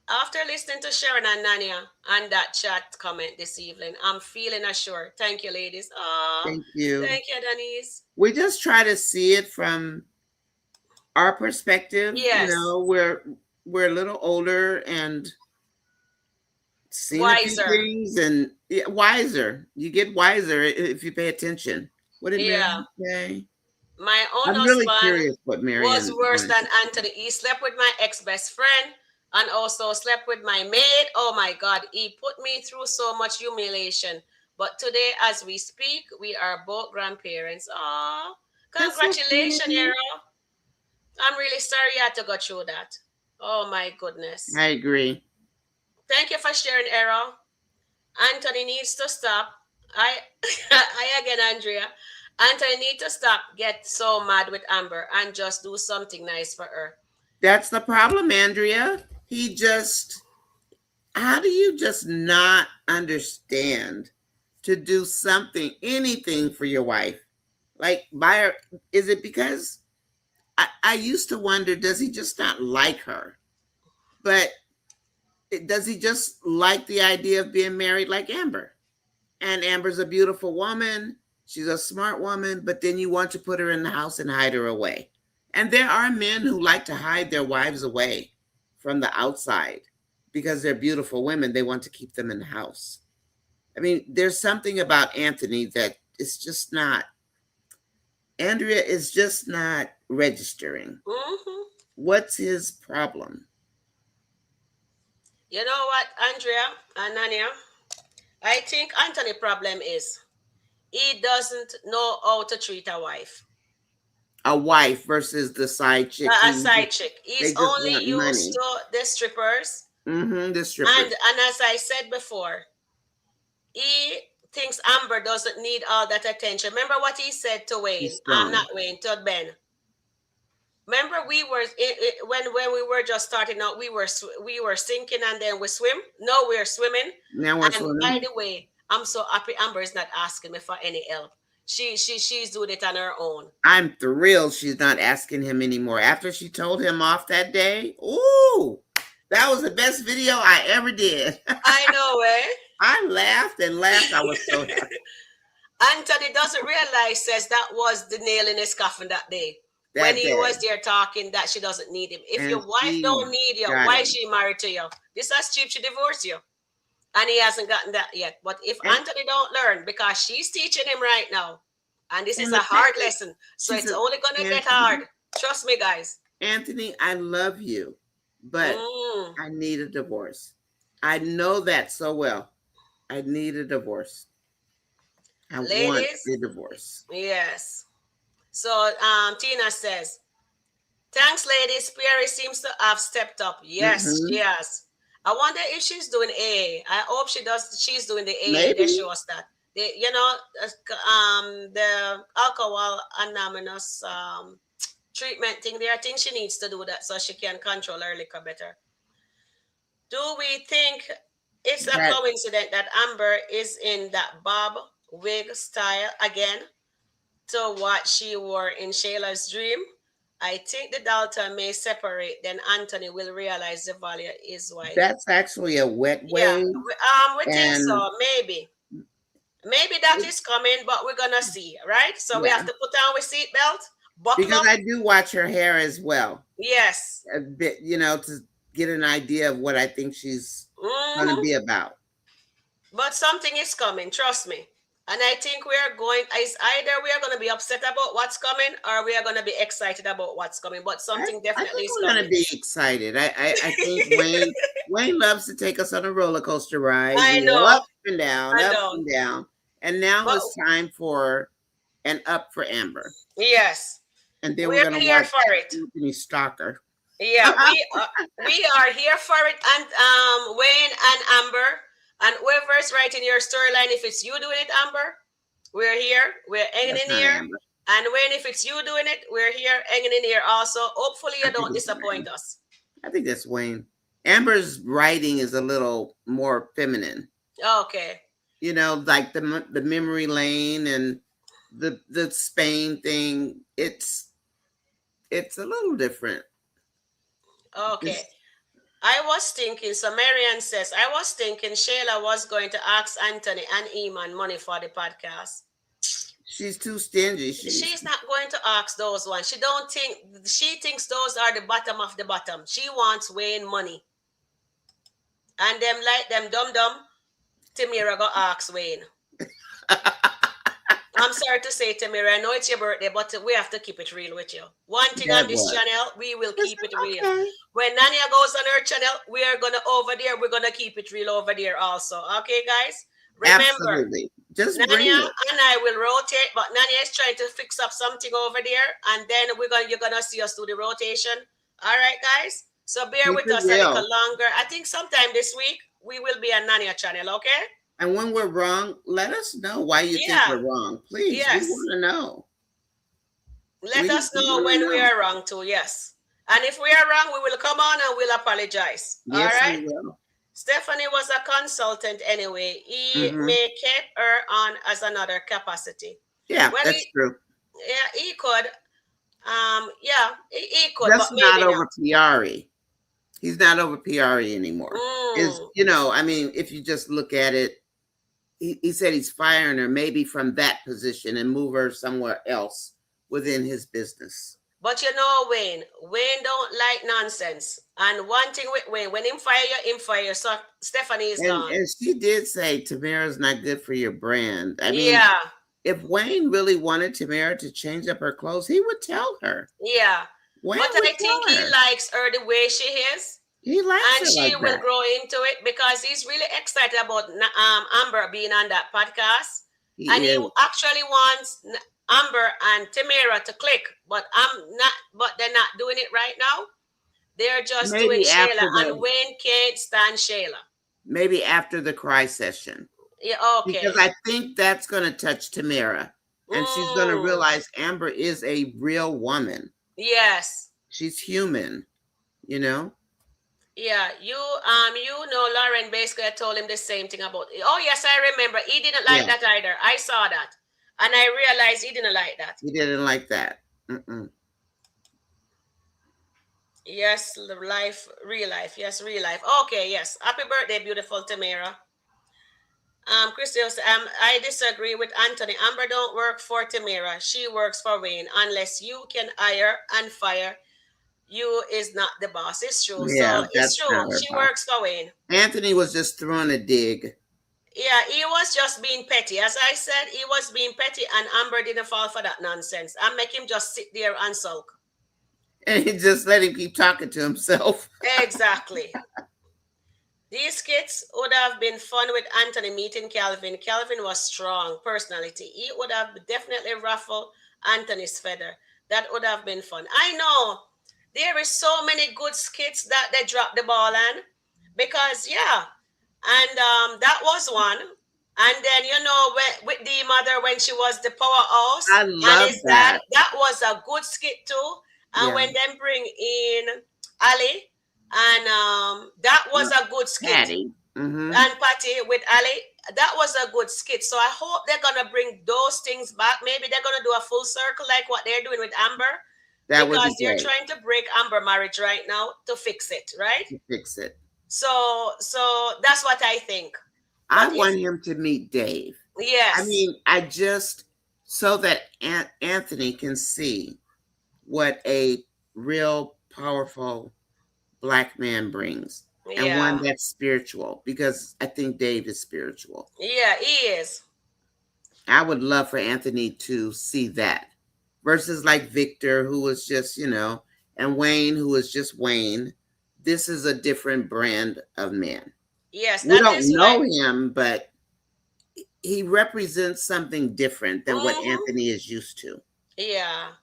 After listening to Sharon and Nania and that chat comment this evening, I'm feeling assured. Thank you, ladies. Oh, Thank you. thank you, Denise. We just try to see it from our perspective. Yes. We're we're a little older and seen a few Wiser. things and yeah, wiser. You get wiser if you pay attention. What did Yeah. Marion say? My own I'm really husband curious what was Marion worse wanted than to say. Anthony. He slept with my ex best friend and also slept with my maid. Oh my God, he put me through so much humiliation. But today, as we speak, we are both grandparents. Oh, That's so congratulations, sweet. Hero. I'm really sorry you had to go through that. Oh my goodness. I agree. Thank you for sharing, Hero. Anthony needs to stop. I, I again, Andrea. Anthony needs to stop. Get so mad with Amber and just do something nice for her. That's the problem, Andrea. He just, how do you just not understand to do something, anything for your wife? Like, buy her, is it because I used to wonder, does he just not like her? But does he just like the idea of being married like Amber? And Amber's a beautiful woman. She's a smart woman, but then you want to put her in the house and hide her away. And there are men who like to hide their wives away from the outside because they're beautiful women. They want to keep them in the house. I mean, there's something about Anthony that is just not, Andrea is just not registering. Hmm. What's his problem? You know what, Andrea and Nania? I think Anthony' problem is he doesn't know how to treat a wife. A wife versus the side chick A who side chick. they He's just only want used money. to the strippers. The strippers. And as I said before, he thinks Amber doesn't need all that attention. Remember what he said to She's Wayne? I'm strong. not Wayne, to Ben. Remember we were when we were just starting out, we were sinking and then we swim. No, we're swimming. Now we're And by swimming. the way, I'm so happy Amber is not asking me for any help. She's doing it on her own. I'm thrilled she's not asking him anymore. After she told him off that day, ooh, that was the best video I ever did. I know, eh? I laughed and laughed. I was so happy Anthony doesn't realize says that was the nail in his coffin that day. When that he day. was there talking that she doesn't need him. If And your wife she don't need you, got why is him. she married to you? This has cheap she divorced you. And he hasn't gotten that yet. But if And, Anthony don't learn, because she's teaching him right now, and this is and a the fact hard that lesson, so she it's said, only gonna get Anthony, hard. Trust me, guys. Anthony, I love you, but Mm. I need a divorce. I know that so well. I need a divorce. I want Ladies, a divorce. yes. So Tina says, thanks, ladies. Perry seems to have stepped up. Yes, she Hmm. has. I wonder if she's doing AA. I hope she does. She's doing the AA. They Maybe. show us that. The alcohol anonymous treatment thing. There, I think she needs to do that so she can control her liquor better. Do we think it's a That coincidence that Amber is in that bob wig style again to what she wore in Shayla's dream? I think the daughter may separate, then Anthony will realize the value of his wife. that's actually a wet Yeah, wave, we think and so. Maybe that it, is coming, but we're gonna see, right? So we yeah, have to put on our seatbelt, buckle because up. I do watch her hair as well, Yes. a bit, to get an idea of what I think she's going to Hmm. be about. But something is coming, trust me. And I think we are going, is either we are going to be upset about what's coming or we are going to be excited about what's coming. But I, something I definitely think is we're going to coming. be excited. I think Wayne loves to take us on a roller coaster ride. I We go know, I up know. and down, and now But it's time for an up for Amber, yes, and then we're we're going to here watch for it. Anthony Stalker. Yeah, we are here for it. And Wayne and Amber and whoever's writing your storyline, if it's you doing it, Amber, we're here. We're hanging That's in not here. Amber. And Wayne, if it's you doing it, we're here hanging in here also. Hopefully I you think don't it's disappoint Wayne. us. I think that's Wayne. Amber's writing is a little more feminine. Okay. Like the memory lane and the Spain thing. It's a little different. Okay. This I was thinking, so Marianne says, I was thinking Shayla was going to ask Anthony and Eman money for the podcast. She's too stingy. She's not going to ask those ones. She don't think she thinks those are the bottom of the bottom. She wants Wayne money. And them like them dumb dumb, Tamira go ask Wayne. I'm sorry to say, Tamira, I know it's your birthday, but we have to keep it real with you. One thing on That this what? channel, we will It's keep it real. okay. When Nania goes on her channel, we are gonna over there, we're gonna keep it real over there also. Okay, guys? Remember, Absolutely. Just bring Nania it. and I will rotate, but Nania is trying to fix up something over there, and then you're gonna see us do the rotation. All right, guys. So bear Keep with it us a little real. longer. I think sometime this week we will be on Nania channel. Okay? And when we're wrong, let us know why you think Yeah. we're wrong. Please, we Yes. want to know. Let us We know want to when we know. are wrong too. Yes. And if we are wrong, we will come on and we'll apologize. All Yes, right. we will. Stephanie was a consultant anyway. He Hmm. may keep her on as another capacity. Yeah, Well, that's true. he could. Yeah, he could, but Just not maybe not. over Piari. He's not over Piari anymore. Is Mm. I mean, if you just look at it, he said he's firing her maybe from that position and move her somewhere else within his business. But you know, Wayne don't like nonsense. And one thing with Wayne, when him fire you, him fire you. So Stephanie is gone. And she did say Tamara's not good for your brand. I mean, Yeah, if Wayne really wanted Tamara to change up her clothes, he would tell her. yeah. Wayne But would I think tell he her. likes her the way she is. He likes And her she like will that. grow into it because he's really excited about Amber being on that podcast. And He he is. actually wants Amber and Tamira to click, but they're not doing it right now. They're just doing Maybe Shayla, after and Wayne can't stand Shayla. the cry session. Yeah, Because okay. I think that's going to touch Tamara. And she's going to Mm, realize Amber is a real woman. yes. She's human, you know? Yeah, Lauren basically told him the same thing about it. Oh yes, I remember. He didn't like Yeah, that either. I saw that. And I realized he didn't like that. he didn't like that. Mm-mm. Yes, life, real life. Yes, real life. Okay, yes. Happy birthday, beautiful Tamira. Christy, I disagree with Anthony. Amber don't work for Tamira. She works for Wayne. Unless you can hire and fire, you is not the boss. It's true. So Yeah, it's that's true. not her She boss. works for Wayne. Anthony was just throwing a dig. Yeah, he was just being petty. As I said, he was being petty, and Amber didn't fall for that nonsense. And make him just sit there and sulk. And he just let him keep talking to himself. Exactly. These skits would have been fun with Anthony meeting Calvin. Calvin was strong personality. He would have definitely ruffled Anthony's feather. That would have been fun. I know there is so many good skits that they dropped the ball on because yeah, and that was one. And then with the mother when she was the powerhouse I and love his dad, that. that was a good skit too. And Yeah. when them bring in Ali, and that was a good skit. Patty. Mm-hmm. And Patty with Ali, that was a good skit. So I hope they're gonna bring those things back. Maybe they're gonna do a full circle like what they're doing with Amber, That would be because they're great trying to break Amber marriage right now to fix it, right? to fix it. So that's what I think. I But if want him to meet Dave. I yes, mean, I just so that Anthony can see what a real powerful black man brings and one yeah, that's spiritual because I think Dave is spiritual. yeah, he is. I would love for Anthony to see that versus like Victor, who was just, and Wayne, who was just Wayne. This is a different brand of man. Yes, We that don't is why. know him, but he represents something different than what Mhm, Anthony is used to. yeah,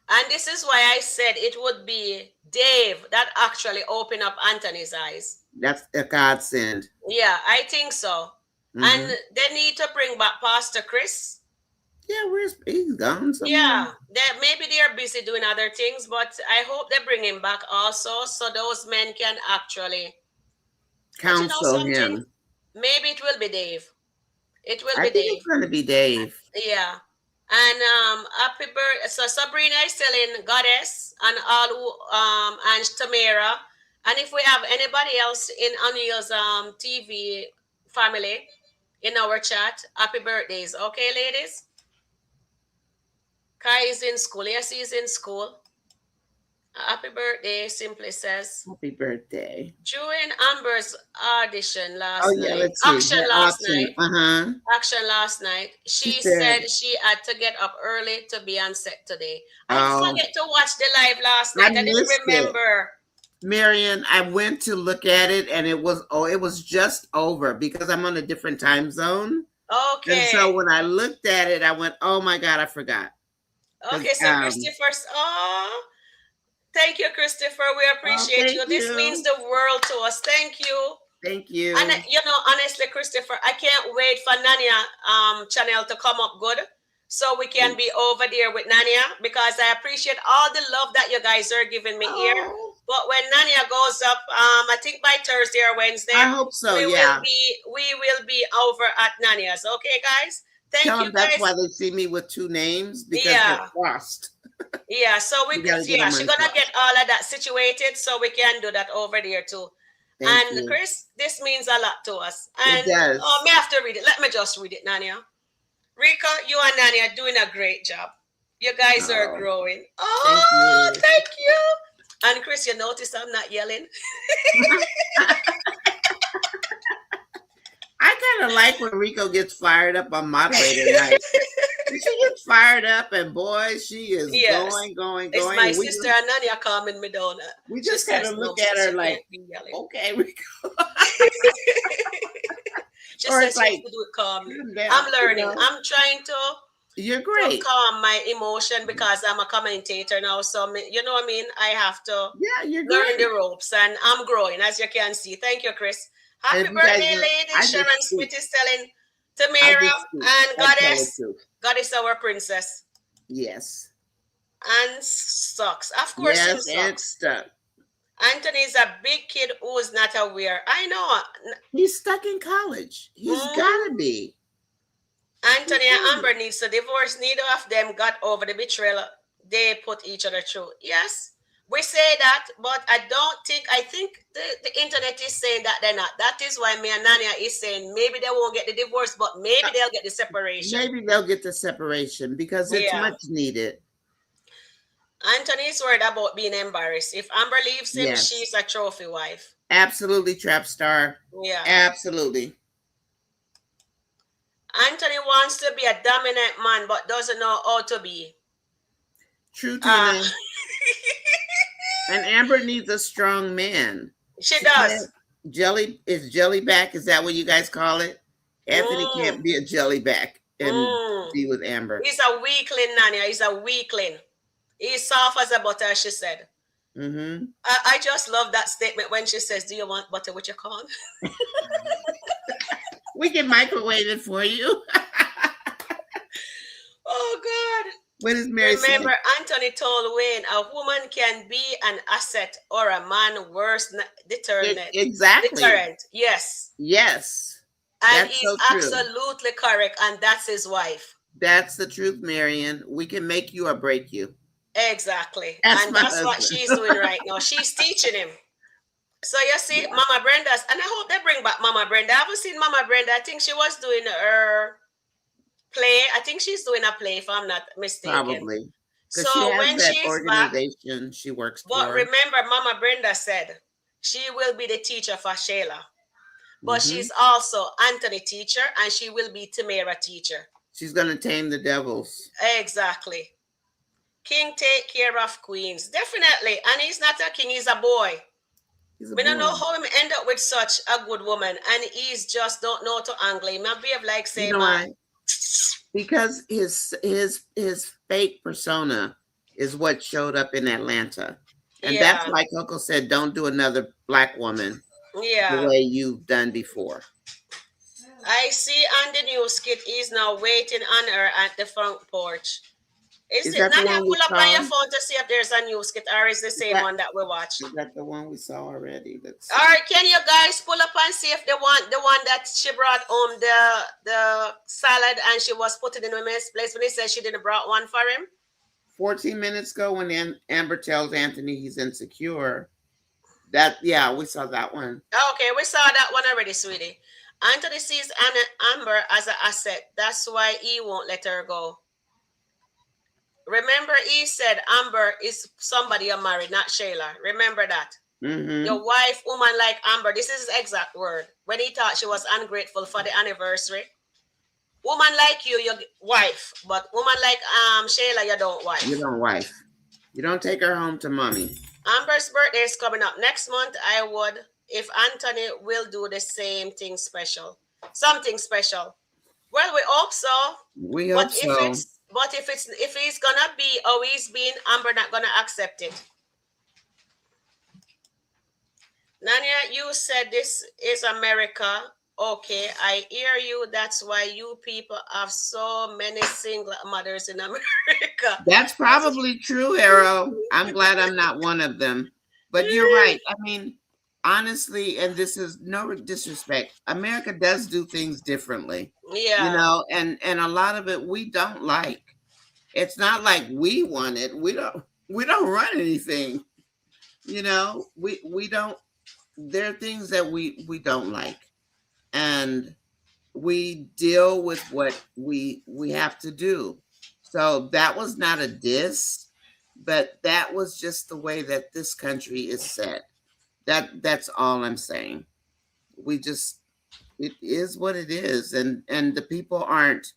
and this is why I said it would be Dave that actually opened up Anthony's eyes. That's a godsend. Yeah, I think so. Hmm. And they need to bring back Pastor Chris. Yeah, he's gone somewhere. Yeah, maybe they're busy doing other things, but I hope they bring him back also so those men can actually. But you know Counsel something? him. Maybe it will be Dave. It will I be think Dave. it's going to be Dave. Yeah. And happy birthday. So Sabrina is telling Goddess and all who and Tamira. And if we have anybody else in Anil's TV family in our chat, happy birthdays. Okay, ladies? Kai is in school. Yes, he's in school. Happy birthday, Simply says. Happy birthday. During Amber's audition Oh last yeah, night, let's see. action Her last option. night, Uh-huh. action last night, She she said, said she had to get up early to be on set today. I oh, forget to watch the live last I night. I didn't missed it. remember. Marion, I went to look at it and it was just over because I'm on a different time zone. And so Okay. when I looked at it, I went, oh my God, I forgot. Because Okay, so Christopher's, oh, thank you, Christopher. We oh, appreciate thank you. This means you. the world to us. Thank you. Thank And you. honestly, Christopher, I can't wait for Nania channel to come up good, so we can be over there with Nania, because I appreciate all the love that you guys are giving me here. Oh, But when Nania goes up, I think by Thursday or Wednesday, I hope so. Yeah. we will be over at Nania's. Okay, guys. Tell Thank you, them that's guys. why they see me with two names because they're Yeah, crossed. yeah. So You got to get them she's gonna get uncrossed. all of that situated, so we can do that over there too. Thank And you. Chris, this means a lot to us. It And oh, does. may I have to read it. Let me just read it, Nania. Rika, you and Nania are doing a great job. You guys are Oh, growing. thank Oh, you. thank you. And Chris, you notice I'm not yelling. I kind of like when Rico gets fired up on moderator night. She gets fired up, and boy, she is Yes. going, going, It's going. my And sister and Nania calming me down. we She just kind says of no, look at sis, her you like, can't be yelling. okay, Rico. She Or says it's she has like, to do it calmly. calm down. I'm learning. I'm trying You're to great. calm my emotion because I'm a commentator now. So you know what I mean? I have to Yeah, you're learn the great. ropes, and I'm growing, as you can see. Thank you, Chris. And Happy if you guys birthday, know, lady. I Sharon just speak. Smith is telling I Tamira just speak. and I tell the Goddess. truth. Goddess, our princess. Yes. And socks. Of course, him Yes, it's socks. stuck. Anthony is a big kid who's not aware. I know. He's stuck in college. He's got Mm, to be. Anthony and Amber needs to divorce. Neither of them got over the betrayal they put each other through. Yes, we say that, but I think the internet is saying that they're not. That is why me and Nania is saying maybe they won't get the divorce, but maybe they'll get the separation. Maybe they'll get the separation because it's Yeah. much needed. Anthony is worried about being embarrassed. If Amber leaves him, Yes. she's a trophy wife. Absolutely, Trap Star. Yeah. Absolutely. Anthony wants to be a dominant man, but doesn't know how to be. True, Uh, Tina. And Amber needs a strong man. she does. Jelly back. Is that what you guys call it? Anthony Mm, can't be a jelly back and mm. be with Amber. He's a weakling, Nania. He's a weakling. He's soft as a butter, as she said. Mm-hmm. I just love that statement when she says, "Do you want butter with your corn?" We can microwave it for you. Oh God. What is Mary Remember, saying? Anthony told Wayne, a woman can be an asset or a man worse deterrent. Exactly. Deterrent. Yes. Yes. And That's he's so true. absolutely correct, and that's his wife. That's the truth, Marion. We can make you or break you. Exactly. That's And my that's what husband. she's doing right now. She's teaching him. So you see, Yeah. Mama Brenda's, and I hope they bring back Mama Brenda. I haven't seen Mama Brenda. I think she was doing her play. I think she's doing a play, if I'm not mistaken. Probably. Because So she has when that she's back, organization she works but for. remember, Mama Brenda said she will be the teacher for Shayla. But Mhm. she's also Anthony teacher, and she will be Tamira teacher. She's going to tame the devils. Exactly. King take care of queens. Definitely. And he's not a king, he's a boy. We don't know how him end up with such a good woman, and he's just don't know to angle him. I'll be like say, You know why? Because his fake persona is what showed up in Atlanta. And that's why Coco said, don't do another black woman the way you've done before. I see on the new skit, he's now waiting on her at the front porch. Is it Nanya, pull up on your phone to see if there's a new skit, or is the same one that we watched? Is that the one we saw already? All right, can you guys pull up and see if the one that she brought home the salad and she was putting in his place when he said she didn't brought one for him? 14 minutes ago when Amber tells Anthony he's insecure. We saw that one. Okay, we saw that one already, sweetie. Anthony sees Amber as an asset. That's why he won't let her go. Remember, he said Amber is somebody you're married, not Shayla. Remember that. Mm-hmm. Your wife, woman like Amber. This is his exact word. When he thought she was ungrateful for the anniversary. Woman like you, your wife. But woman like Shayla, you don't You wife. don't wife. You don't take her home to mommy. Amber's birthday is coming up next month. I would, if Anthony will do the same thing special. Something special. Well, we hope so. We hope so. If he's gonna be or he's being, Amber not gonna accept it. Nanya, you said this is America. Okay, I hear you. That's why you people have so many single mothers in America. That's probably true, Arrow. I'm glad I'm not one of them. But you're right. I mean, honestly, and this is no disrespect, America does do things differently. You Yeah, know, and a lot of it we don't like. It's not like we want it. We don't run anything. You know, we don't there are things that we don't like. And we deal with what we have to do. So that was not a diss, but that was just the way that this country is set. That's all I'm saying. We just it is what it is, and the people aren't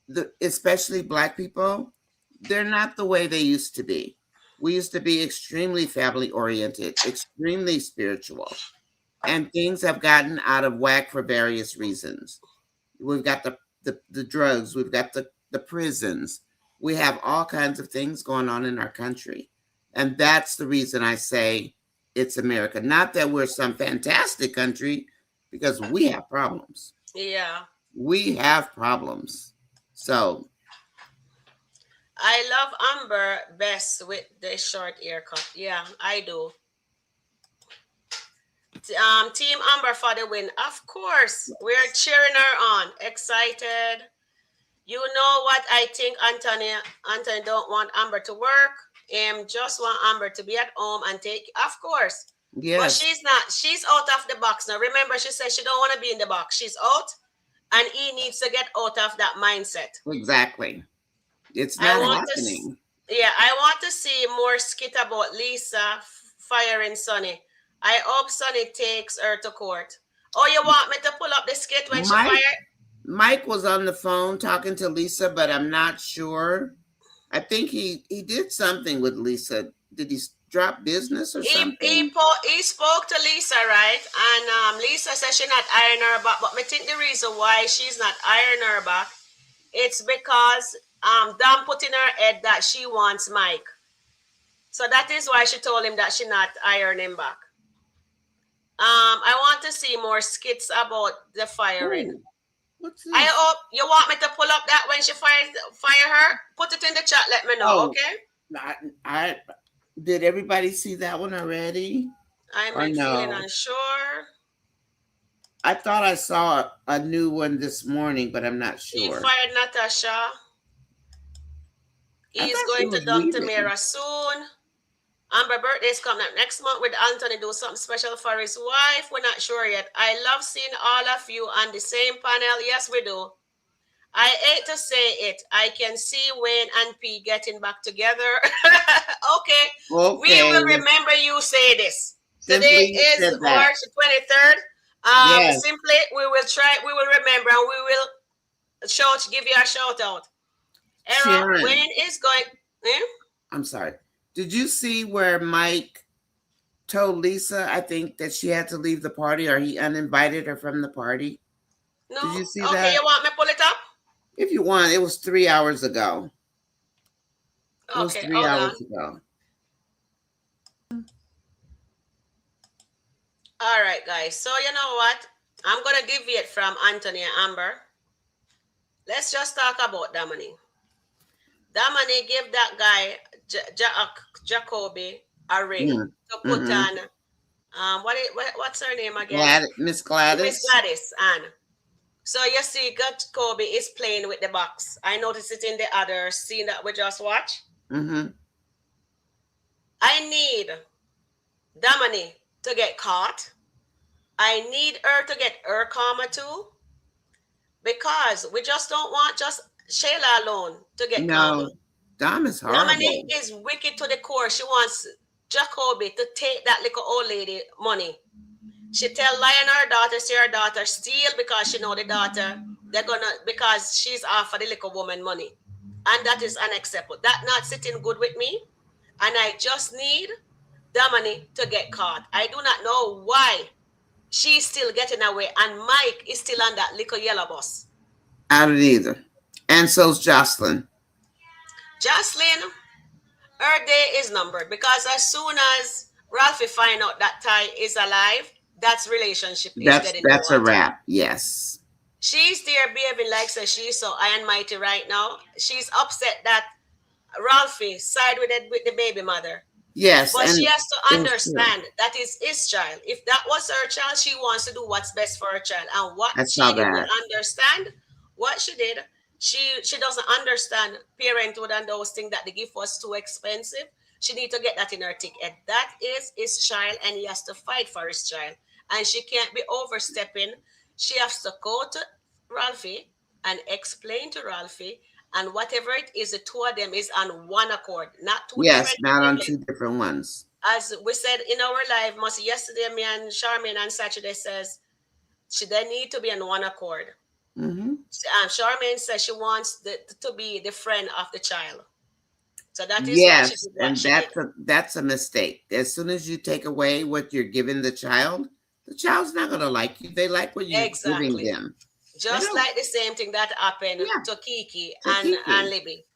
the especially black people. They're not the way they used to be. We used to be extremely family oriented, extremely spiritual, and things have gotten out of whack for various reasons. We've got the drugs, we've got the prisons, we have all kinds of things going on in our country, and that's the reason I say it's America. Not that we're some fantastic country, because we have problems. yeah. We have problems. So I love Amber best with the short haircut. Yeah, I do. Team Amber for the win. Of course, we're cheering her on. Excited. You know what I think, Anthony? Anthony don't want Amber to work. Just want Amber to be at home and take. Of course, but yes, she's not. She's out of the box now. Remember, she said she don't want to be in the box. She's out, and he needs to get out of that mindset. exactly. It's I not want to, happening. yeah, I want to see more skit about Lisa firing Sonny. I hope Sonny takes her to court. Oh, you want me to pull up the skit when she Mike fired? Mike was on the phone talking to Lisa, but I'm not sure. I think he did something with Lisa. Did he drop business or something? He spoke to Lisa, right? And Lisa said she not iron her back. But I think the reason why she's not iron her back, it's because Dan put in her head that she wants Mike. So that is why she told him that she not iron him back. I want to see more skits about the firing. Oh, what's I this? hope you want me to pull up that when she fire her. Put it in the chat. Let me know, Oh, okay? I did everybody see that one already? I'm Or feeling no? unsure. I thought I saw a new one this morning, but I'm not He sure. fired Natasha. I He's thought she going to was dump leaving. Tamira soon. Amber birthday's coming up next month. With Anthony do something special for his wife? We're not sure yet. I love seeing all of you on the same panel. Yes, we do. I hate to say it. I can see Wayne and P getting back together. Okay. We Okay, will remember you say this. Today simply is said that. March 23rd. Yes, Simply, we will remember, and we will give you a shout out. Era, Sharon. Wayne is going. Eh? I'm sorry. Did you see where Mike told Lisa, I think, that she had to leave the party, or he uninvited her from the party? Did No? you see Okay, you that? want me to pull it up? If you want, it was 3 hours ago. It was Okay, three hold on. hours ago. All right, guys. So you know what? I'm gonna deviate from Anthony and Amber. Let's just talk about Damani. Damani gave that guy Jacoby a ring Mm, to put mm-hmm. on. What's her name again? Miss Miss Gladys. Gladys Ann. So you see, Jacoby is playing with the box. I noticed it in the other scene that we just watched. Mm-hmm. I need Damani to get caught. I need her to get her karma too, because we just don't want just Shayla alone to get karma. No, Dom is Dominique horrible. is wicked to the core. She wants Jacoby to take that little old lady money. She tell Lion her daughter, see her daughter steal because she know the daughter. They're gonna because she's offer the little woman money, and that is unacceptable. That not sitting good with me, and I just need Dominique to get caught. I do not know why she's still getting away, and Mike is still on that little yellow bus. I don't either. And so's Jocelyn. Jocelyn, her day is numbered because as soon as Ralphie find out that Ty is alive, that relationship is dead in the That's a water. wrap. Yes. She's there behaving like so she's so iron mighty right now. She's upset that Ralphie side with the baby mother. Yes, But she and has to it was true. understand that is his child. If that was her child, she wants to do what's best for her child. And what I she saw did not that. understand, what she did, she doesn't understand parenthood and those things that the gift was too expensive. She need to get that in her ticket. That is his child, and he has to fight for his child. And she can't be overstepping. She has to go to Ralphie and explain to Ralphie, and whatever it is, the two of them is on one accord, not two Yes, different not on opinions. two different ones. As we said in our live, must yesterday, me and Charmaine on Saturday says she they need to be on one accord. Hmm. Charmaine says she wants to be the friend of the child. So that is what she Yes, did. What and she did. that's a mistake. As soon as you take away what you're giving the child's not gonna like you. They like what you're giving Exactly. them. They Just don't. like the same thing that happened Yeah, to Kiki to and Kiki. Libby.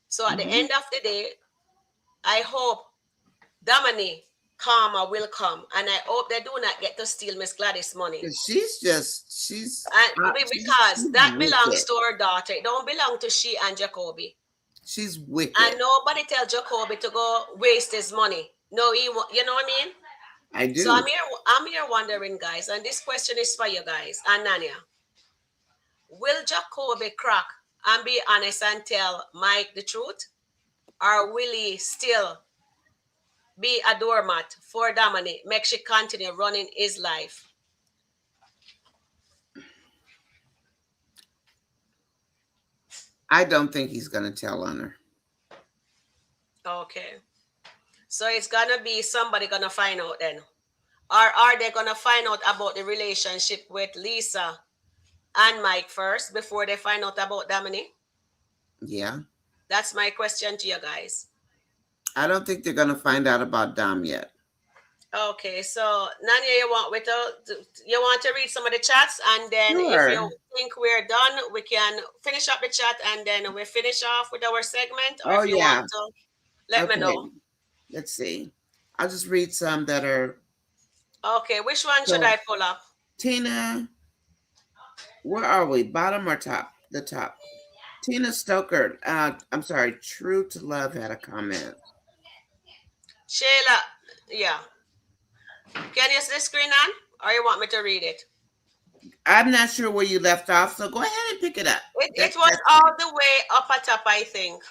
So at the Hmm. end of the day, I hope Dominique karma will come, and I hope they do not get to steal Miss Gladys' money. And because She's that belongs wicked. to her daughter, it don't belong to she and Jacoby. She's And wicked. nobody tell Jacoby to go waste his money. No, you know what I mean? I So do. I'm here wondering, guys, and this question is for you guys and Nanya. Will Jacoby crack and be honest and tell Mike the truth? Or will he still be a doormat for Dominic, make she continue running his life? I don't think he's gonna tell on her. Okay. So it's gonna be somebody gonna find out then. Or are they gonna find out about the relationship with Lisa and Mike first before they find out about Dominic? Yeah. That's my question to you guys. I don't think they're gonna find out about Dom yet. Okay, so Nanya, you want to read some of the chats, and then if you Sure. think we're done, we can finish up the chat, and then we finish off with our segment. Or Oh if you want yeah. to, let me Okay. know. Let's see. I'll just read some that are Okay, which one should so I pull up? Tina, where are we? Bottom or top? The top. Tina Stoker. I'm sorry, True to Love had a comment. Shayla, yeah. Can you see the screen on, or you want me to read it? I'm not sure where you left off, so go ahead and pick it up. It was all the way up at top, I think.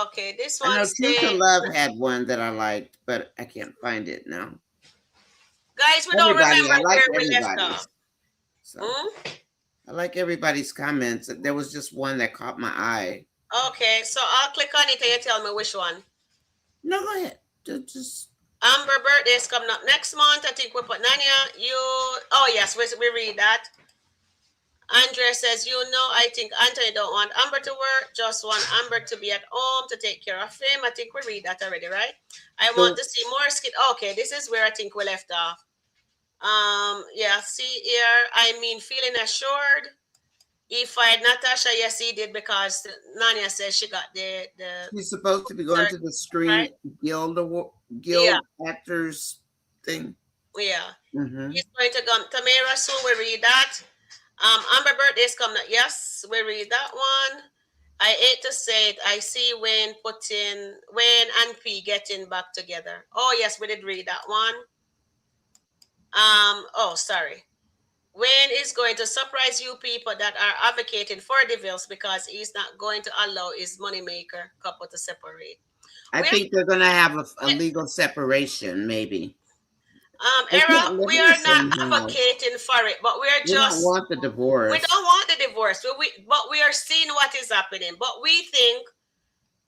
Okay, this I one know True to say, Love had one that I liked, but I can't find it now. guys, we don't Everybody, remember I like where we left off. everybody's. So Hmm? I like everybody's comments. There was just one that caught my eye. Okay, so I'll click on it and you tell me which one. No, go ahead. Just Amber birthday is coming up next month. I think we put Nanya. Oh yes, we read that. Andrea says, I think Anthony don't want Amber to work, just want Amber to be at home to take care of him. I think we read that already, right? I want to see more skit. Okay, this is where I think we left off. Yeah, see here, feeling assured. He fired Natasha, yes, he did, because Nanya says she got the she's supposed to be going to the Screen right? Guild Actors thing. Yeah. Mm-hmm. He's going to come. Tamira, soon we read that. Amber birthday's coming up. Yes, we read that one. I hate to say it. I see Wayne and P getting back together. Oh yes, we did read that one. Oh sorry. Wayne is going to surprise you people that are advocating for divorce because he's not going to allow his moneymaker couple to separate. I think they're going to have a legal separation, maybe. They can't Errol, live we in the are not same house. advocating for it, but we are We don't just, want the we divorce. don't want the divorce, but we are seeing what is happening. But we think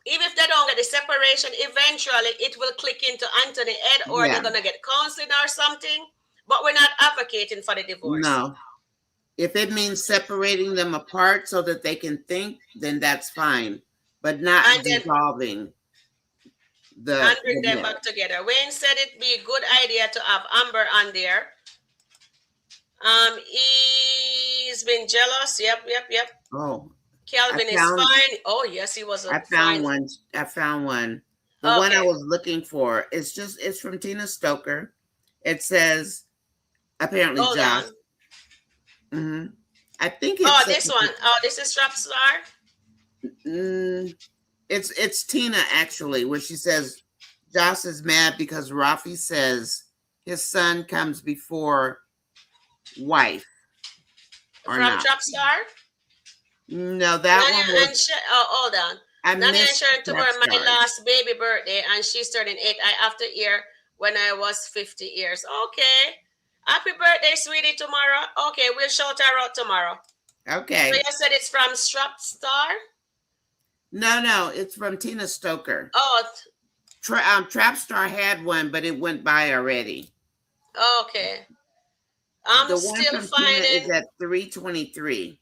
even if they don't get the separation, eventually it will click into Anthony head, or they're Yeah. gonna get counseling or something. But we're not advocating for the divorce. No. If it means separating them apart so that they can think, then that's fine. But not And then dissolving and the bring them marriage. back together. Wayne said it'd be a good idea to have Amber on there. He's been jealous. Yep, yep, yep. Oh, I Calvin is found fine. Oh yes, he was a I found fine. one. I found one. The one I Okay, was looking for. It's from Tina Stoker. It says apparently hold Josh. on. Hmm. I think Oh, it's this one. Oh, this is Trap Star. mm, it's Tina actually, where she says Josh is mad because Rafi says his son comes before wife or From not. Trap Star. No, that Nanya one was and oh, hold on. I Nanya and missed Sharon Trap tomorrow my Stars. last baby birthday, and she's turning 8. I after year when I was 50 years. Okay. Happy birthday, sweetie, tomorrow. Okay, we'll shout her out tomorrow. So you Okay. said it's from Strap Star? No, it's from Tina Stoker. Oh, Trap Star had one, but it went by already. okay. The I'm one still from Tina is finding at 323.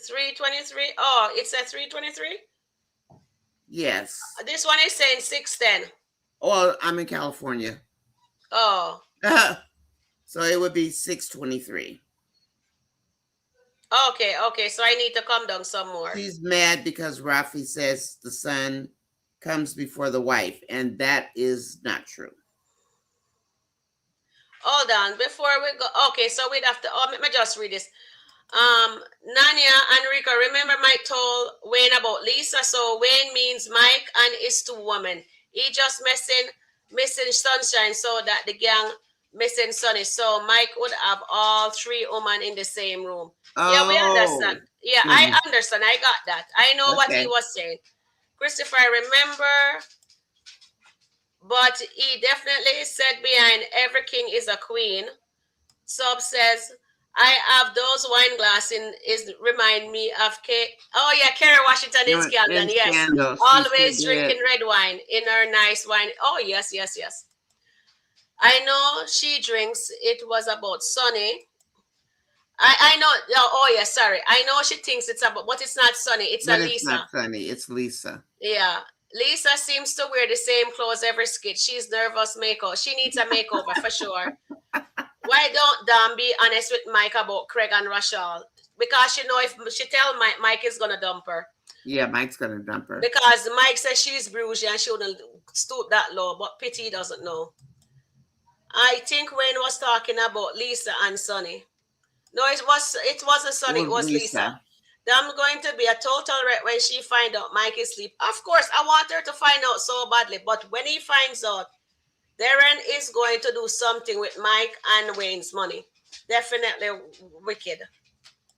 323. Oh, it's at 323. Yes. This one is saying 610. Well, I'm in California. Oh, So it would be 623. okay, okay. So I need to come down some more. She's mad because Rafi says the son comes before the wife, and that is not true. Hold on, before we go. Okay, so we'd have to. Oh, let me just read this. Nanya and Rico, remember Mike told Wayne about Lisa. So Wayne means Mike and his two women. He just missing Sunshine so that the gang missing Sunny. So Mike would have all three women in the same room. Yeah, we understand. Oh, Yeah, I goodness. understand. I got that. I know what he Okay. was saying. Christopher, I remember, but he definitely said behind every king is a queen. Sub says, I have those wine glass in is remind me of Kate. Oh yeah, Kerry Washington in No, Scandal. and Yes. Scandal. She sure Always did. drinking red wine in her nice wine. Oh yes, yes, yes. I know she drinks. It was about Sunny. I know. Oh yeah, sorry. I know she thinks it's about, but it's not Sunny. It's a But it's Lisa. not Sunny. It's Lisa. Yeah. Lisa seems to wear the same clothes every skit. She's nervous makeover. She needs a makeover for sure. Why don't Dam be honest with Mike about Craig and Rachel? Because she know if she tell Mike, Mike is gonna dump her. Yeah, Mike's gonna dump her. Because Mike says she's bougie and she wouldn't stoop that low, but Pity doesn't know. I think Wayne was talking about Lisa and Sonny. No, it wasn't It Sonny, it was was Lisa. Lisa. I'm going to be a total wreck when she find out Mike is asleep. Of course, I want her to find out so badly, but when he finds out, Darren is going to do something with Mike and Wayne's money. Definitely wicked.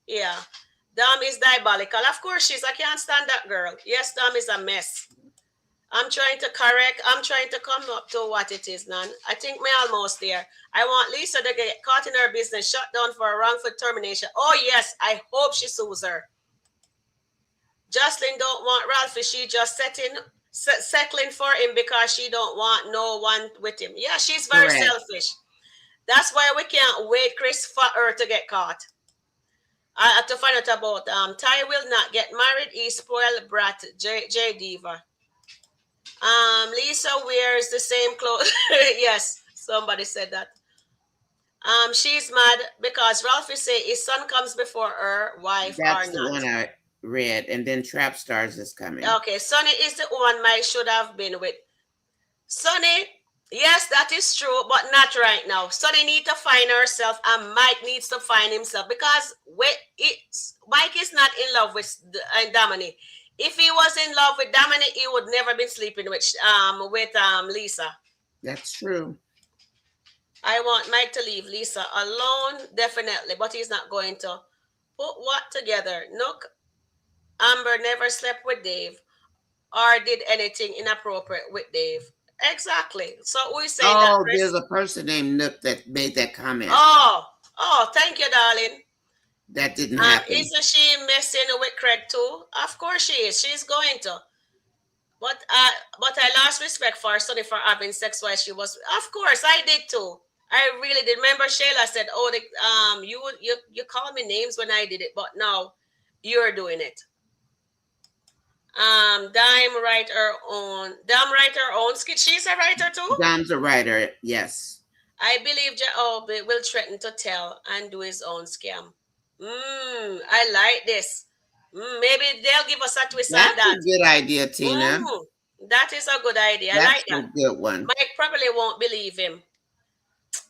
Yeah. Dom is diabolical. Of course she is. I can't stand that girl. Yes, Dom is a mess. I'm trying to correct. I'm trying to come up to what it is, Nan. I think we're almost there. I want Lisa to get caught in her business, shut down for a wrongful termination. Oh, yes. I hope she sues her. Jocelyn don't want Ralphie. She just settling for him because she don't want no one with him. Yeah, she's very Correct. selfish. That's why we can't wait, Chris, for her to get caught. I have to find out about Ty will not get married. He spoiled brat J Diva. Lisa wears the same clothes. Yes, somebody said that. She's mad because Ralphie say his son comes before her wife or That's the not. one I read, and then Trap Stars is coming. Okay, Sonny is the one Mike should have been with. Sonny, yes, that is true, but not right now. Sonny need to find herself, and Mike needs to find himself because Mike is not in love with Dominic. If he was in love with Dominic, he would never been sleeping with Lisa. That's true. I want Mike to leave Lisa alone, definitely, but he's not going to. Put what together? Nook, Amber never slept with Dave or did anything inappropriate with Dave. Exactly. So we're saying that. Oh, there's a person named Nook that made that comment. Oh, oh, thank you, darling. That didn't happen. Isn't she messing with Craig too? Of course she is. She's going to. But I lost respect for Sonny for having sex while she was. Of course, I did too. I really did. Remember, Shayla said, "Oh, you call me names when I did it, but now you're doing it." Dime write her own skit. She's a writer too. Dom's a writer. Yes. I believe Job will threaten to tell and do his own scam. I like this. Maybe they'll give us a twist on That's a that. good idea, Tina. That is a good idea. I That's like a that. good one. Mike probably won't believe him.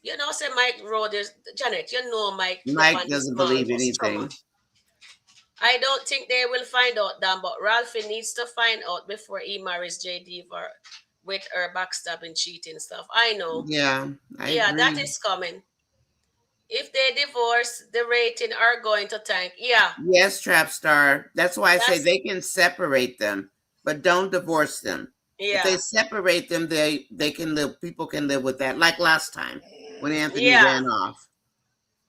You know, say Mike Road is Janet. You know, Mike look Mike on the doesn't small believe anything. stomach. I don't think they will find out, Dan, but Ralphie needs to find out before he marries JD for with her backstabbing, cheating stuff. I know. Yeah, I Yeah, that agree. is coming. If they divorce, the rating are going to tank. Yeah, Yes, Trap Star. That's why I say that's they can separate them, but don't divorce them. If they yeah, separate them, they can live. People can live with that. Like last time when Anthony yeah, ran off.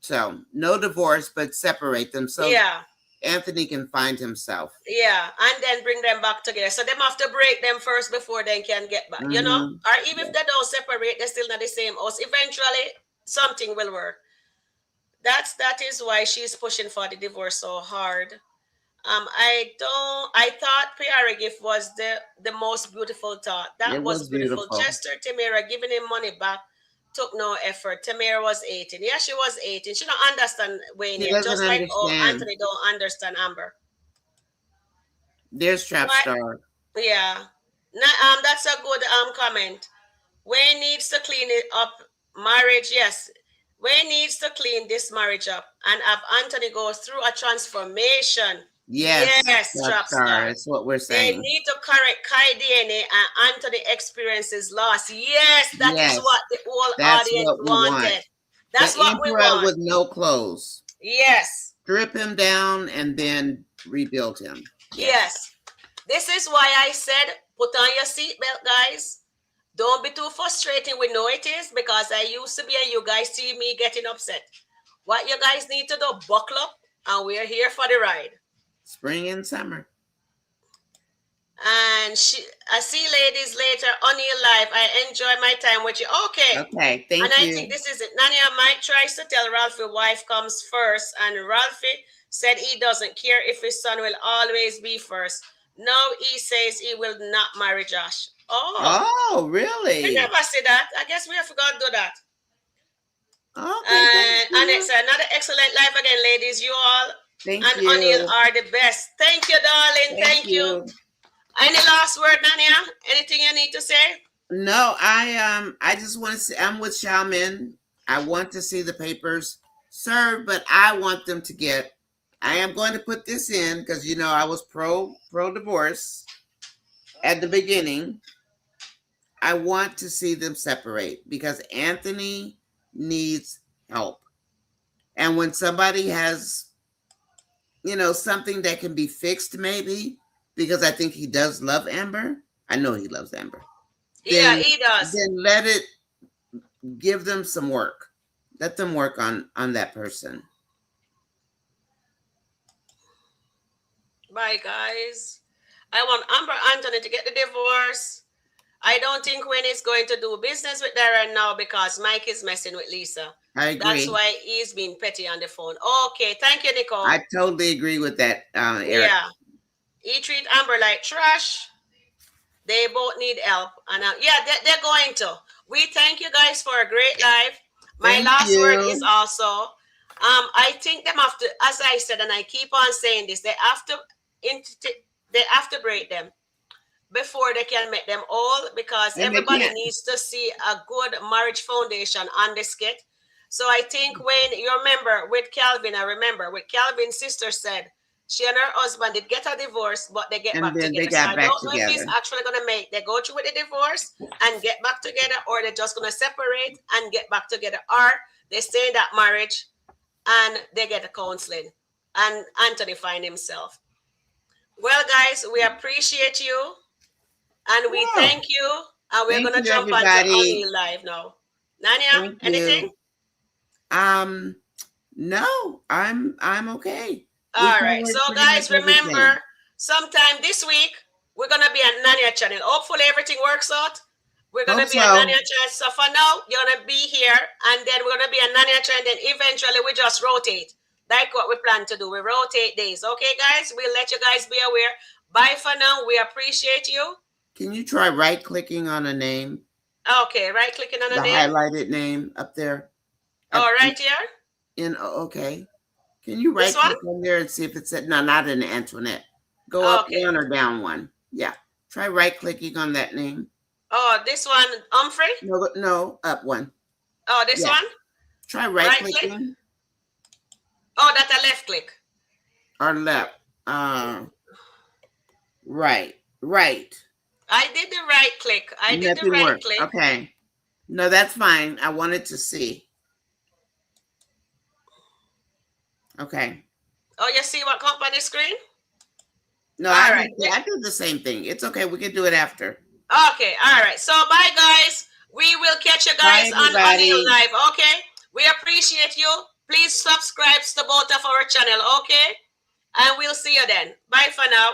So no divorce, but separate them so yeah, Anthony can find himself. yeah, and then bring them back together. So them have to break them first before they can get back. You know, Mm-hmm. or even if they don't separate, they're still not the same house. Eventually, something will work. That is why she's pushing for the divorce so hard. I don't. I thought PR gift was the most beautiful thought. That It was was beautiful. beautiful. Chester Tamira giving him money back took no effort. Tamira was 18. Yeah, she was 18. She don't understand Wayne She yet, doesn't just like oh understand. Anthony don't understand Amber. There's Trap What? Star. Yeah. That's a good comment. Wayne needs to clean it up. Marriage, yes. Wayne needs to clean this marriage up and have Anthony go through a transformation. Yes, Yes, Trap trap Star. star. That's what we're They saying. need to correct Kai DNA and Anthony experiences loss. Yes, that is Yes, what the whole that's audience what we want. wanted. The That's what we emperor want. with no clothes. Yes, Strip him down and then rebuild him. Yes. yes. This is why I said put on your seatbelt, guys. Don't be too frustrating. We know it is because I used to be, and you guys see me getting upset. What you guys need to do, buckle up, and we're here for the ride. Spring and summer. And I see ladies later on your live. I enjoy my time with you. Okay. Okay, And thank I think you. this is it. Nania Mike tries to tell Ralphie wife comes first, and Ralphie said he doesn't care if his son will always be first. Now he says he will not marry Josh. Oh, Oh, we really? never said that. I guess we have forgot to do that. Okay, And thank it's you. another excellent live again, ladies. You all Thank and O'Neill you. are the best. Thank you, darling. Thank Thank you. you. Any last word, Nania? Anything you need to say? No, I just want to see. I'm with Shaman. I want to see the papers served, but I want them to get. I am going to put this in because I was pro divorce at the beginning. I want to see them separate because Anthony needs help. And when somebody has, something that can be fixed, maybe, because I think he does love Amber. I know he loves Amber. Yeah, Then, he does. then let it give them some work. Let them work on that person. Bye, guys. I want Amber Anthony to get the divorce. I don't think Wayne is going to do business with Darren now because Mike is messing with Lisa. I That's agree. why he's being petty on the phone. Okay, thank you, I Nicole. totally agree with that, Eric. Yeah, he treat Amber like trash. They both need help, and yeah, they're going to. We thank you guys for a great live. My Thank last word is you. also, I think them have to, as I said, and I keep on saying this, they have to break them before they can make them all because And they everybody can't. needs to see a good marriage foundation on the skit. So I think when you remember with Calvin, I remember with Calvin's sister said she and her husband did get a divorce, but they get And back then they together. So got I back don't know if he's together. actually gonna make they go through with the divorce and get back together, or they're just gonna separate and get back together, or they stay in that marriage and they get a counseling and Anthony find himself. Well, guys, we appreciate you and we Whoa. thank you. And we're Thank gonna you, jump onto everybody. O'Neill Live now. Nanya, Thank anything? you. No, I'm okay. We All right. So covered pretty much guys, everything. remember, sometime this week we're gonna be on Nanya channel. Hopefully everything works out. We're gonna Hope be on so. Nanya channel. So for now, you're gonna be here, and then we're gonna be on Nanya channel. Then eventually we just rotate, like what we plan to do. We rotate days. Okay, guys. We'll let you guys be aware. Bye for now. We appreciate you. Can you try right clicking on a name? Okay, right clicking on The a name. highlighted name up there. Oh, right here. Okay. Can you This right click one? on there and see if it said no, not an Antoinette. Go up Okay. one or down one. Yeah. Try right clicking on that name. Oh, this one, Humphrey? No, up one. Oh, this Yeah. one? Try right clicking. Click? Oh, that's a left click. Or left. Right. I did the right click. Nothing worked. Okay. No, that's fine. I wanted to see. Okay. Oh, you see what come on the screen? No, I do the same thing. It's okay. We can do it after. Okay. All right. So, bye, guys. We will catch you guys on O'Neill Live. Okay. We appreciate you. Please subscribe to both of our channel. Okay. And we'll see you then. Bye for now.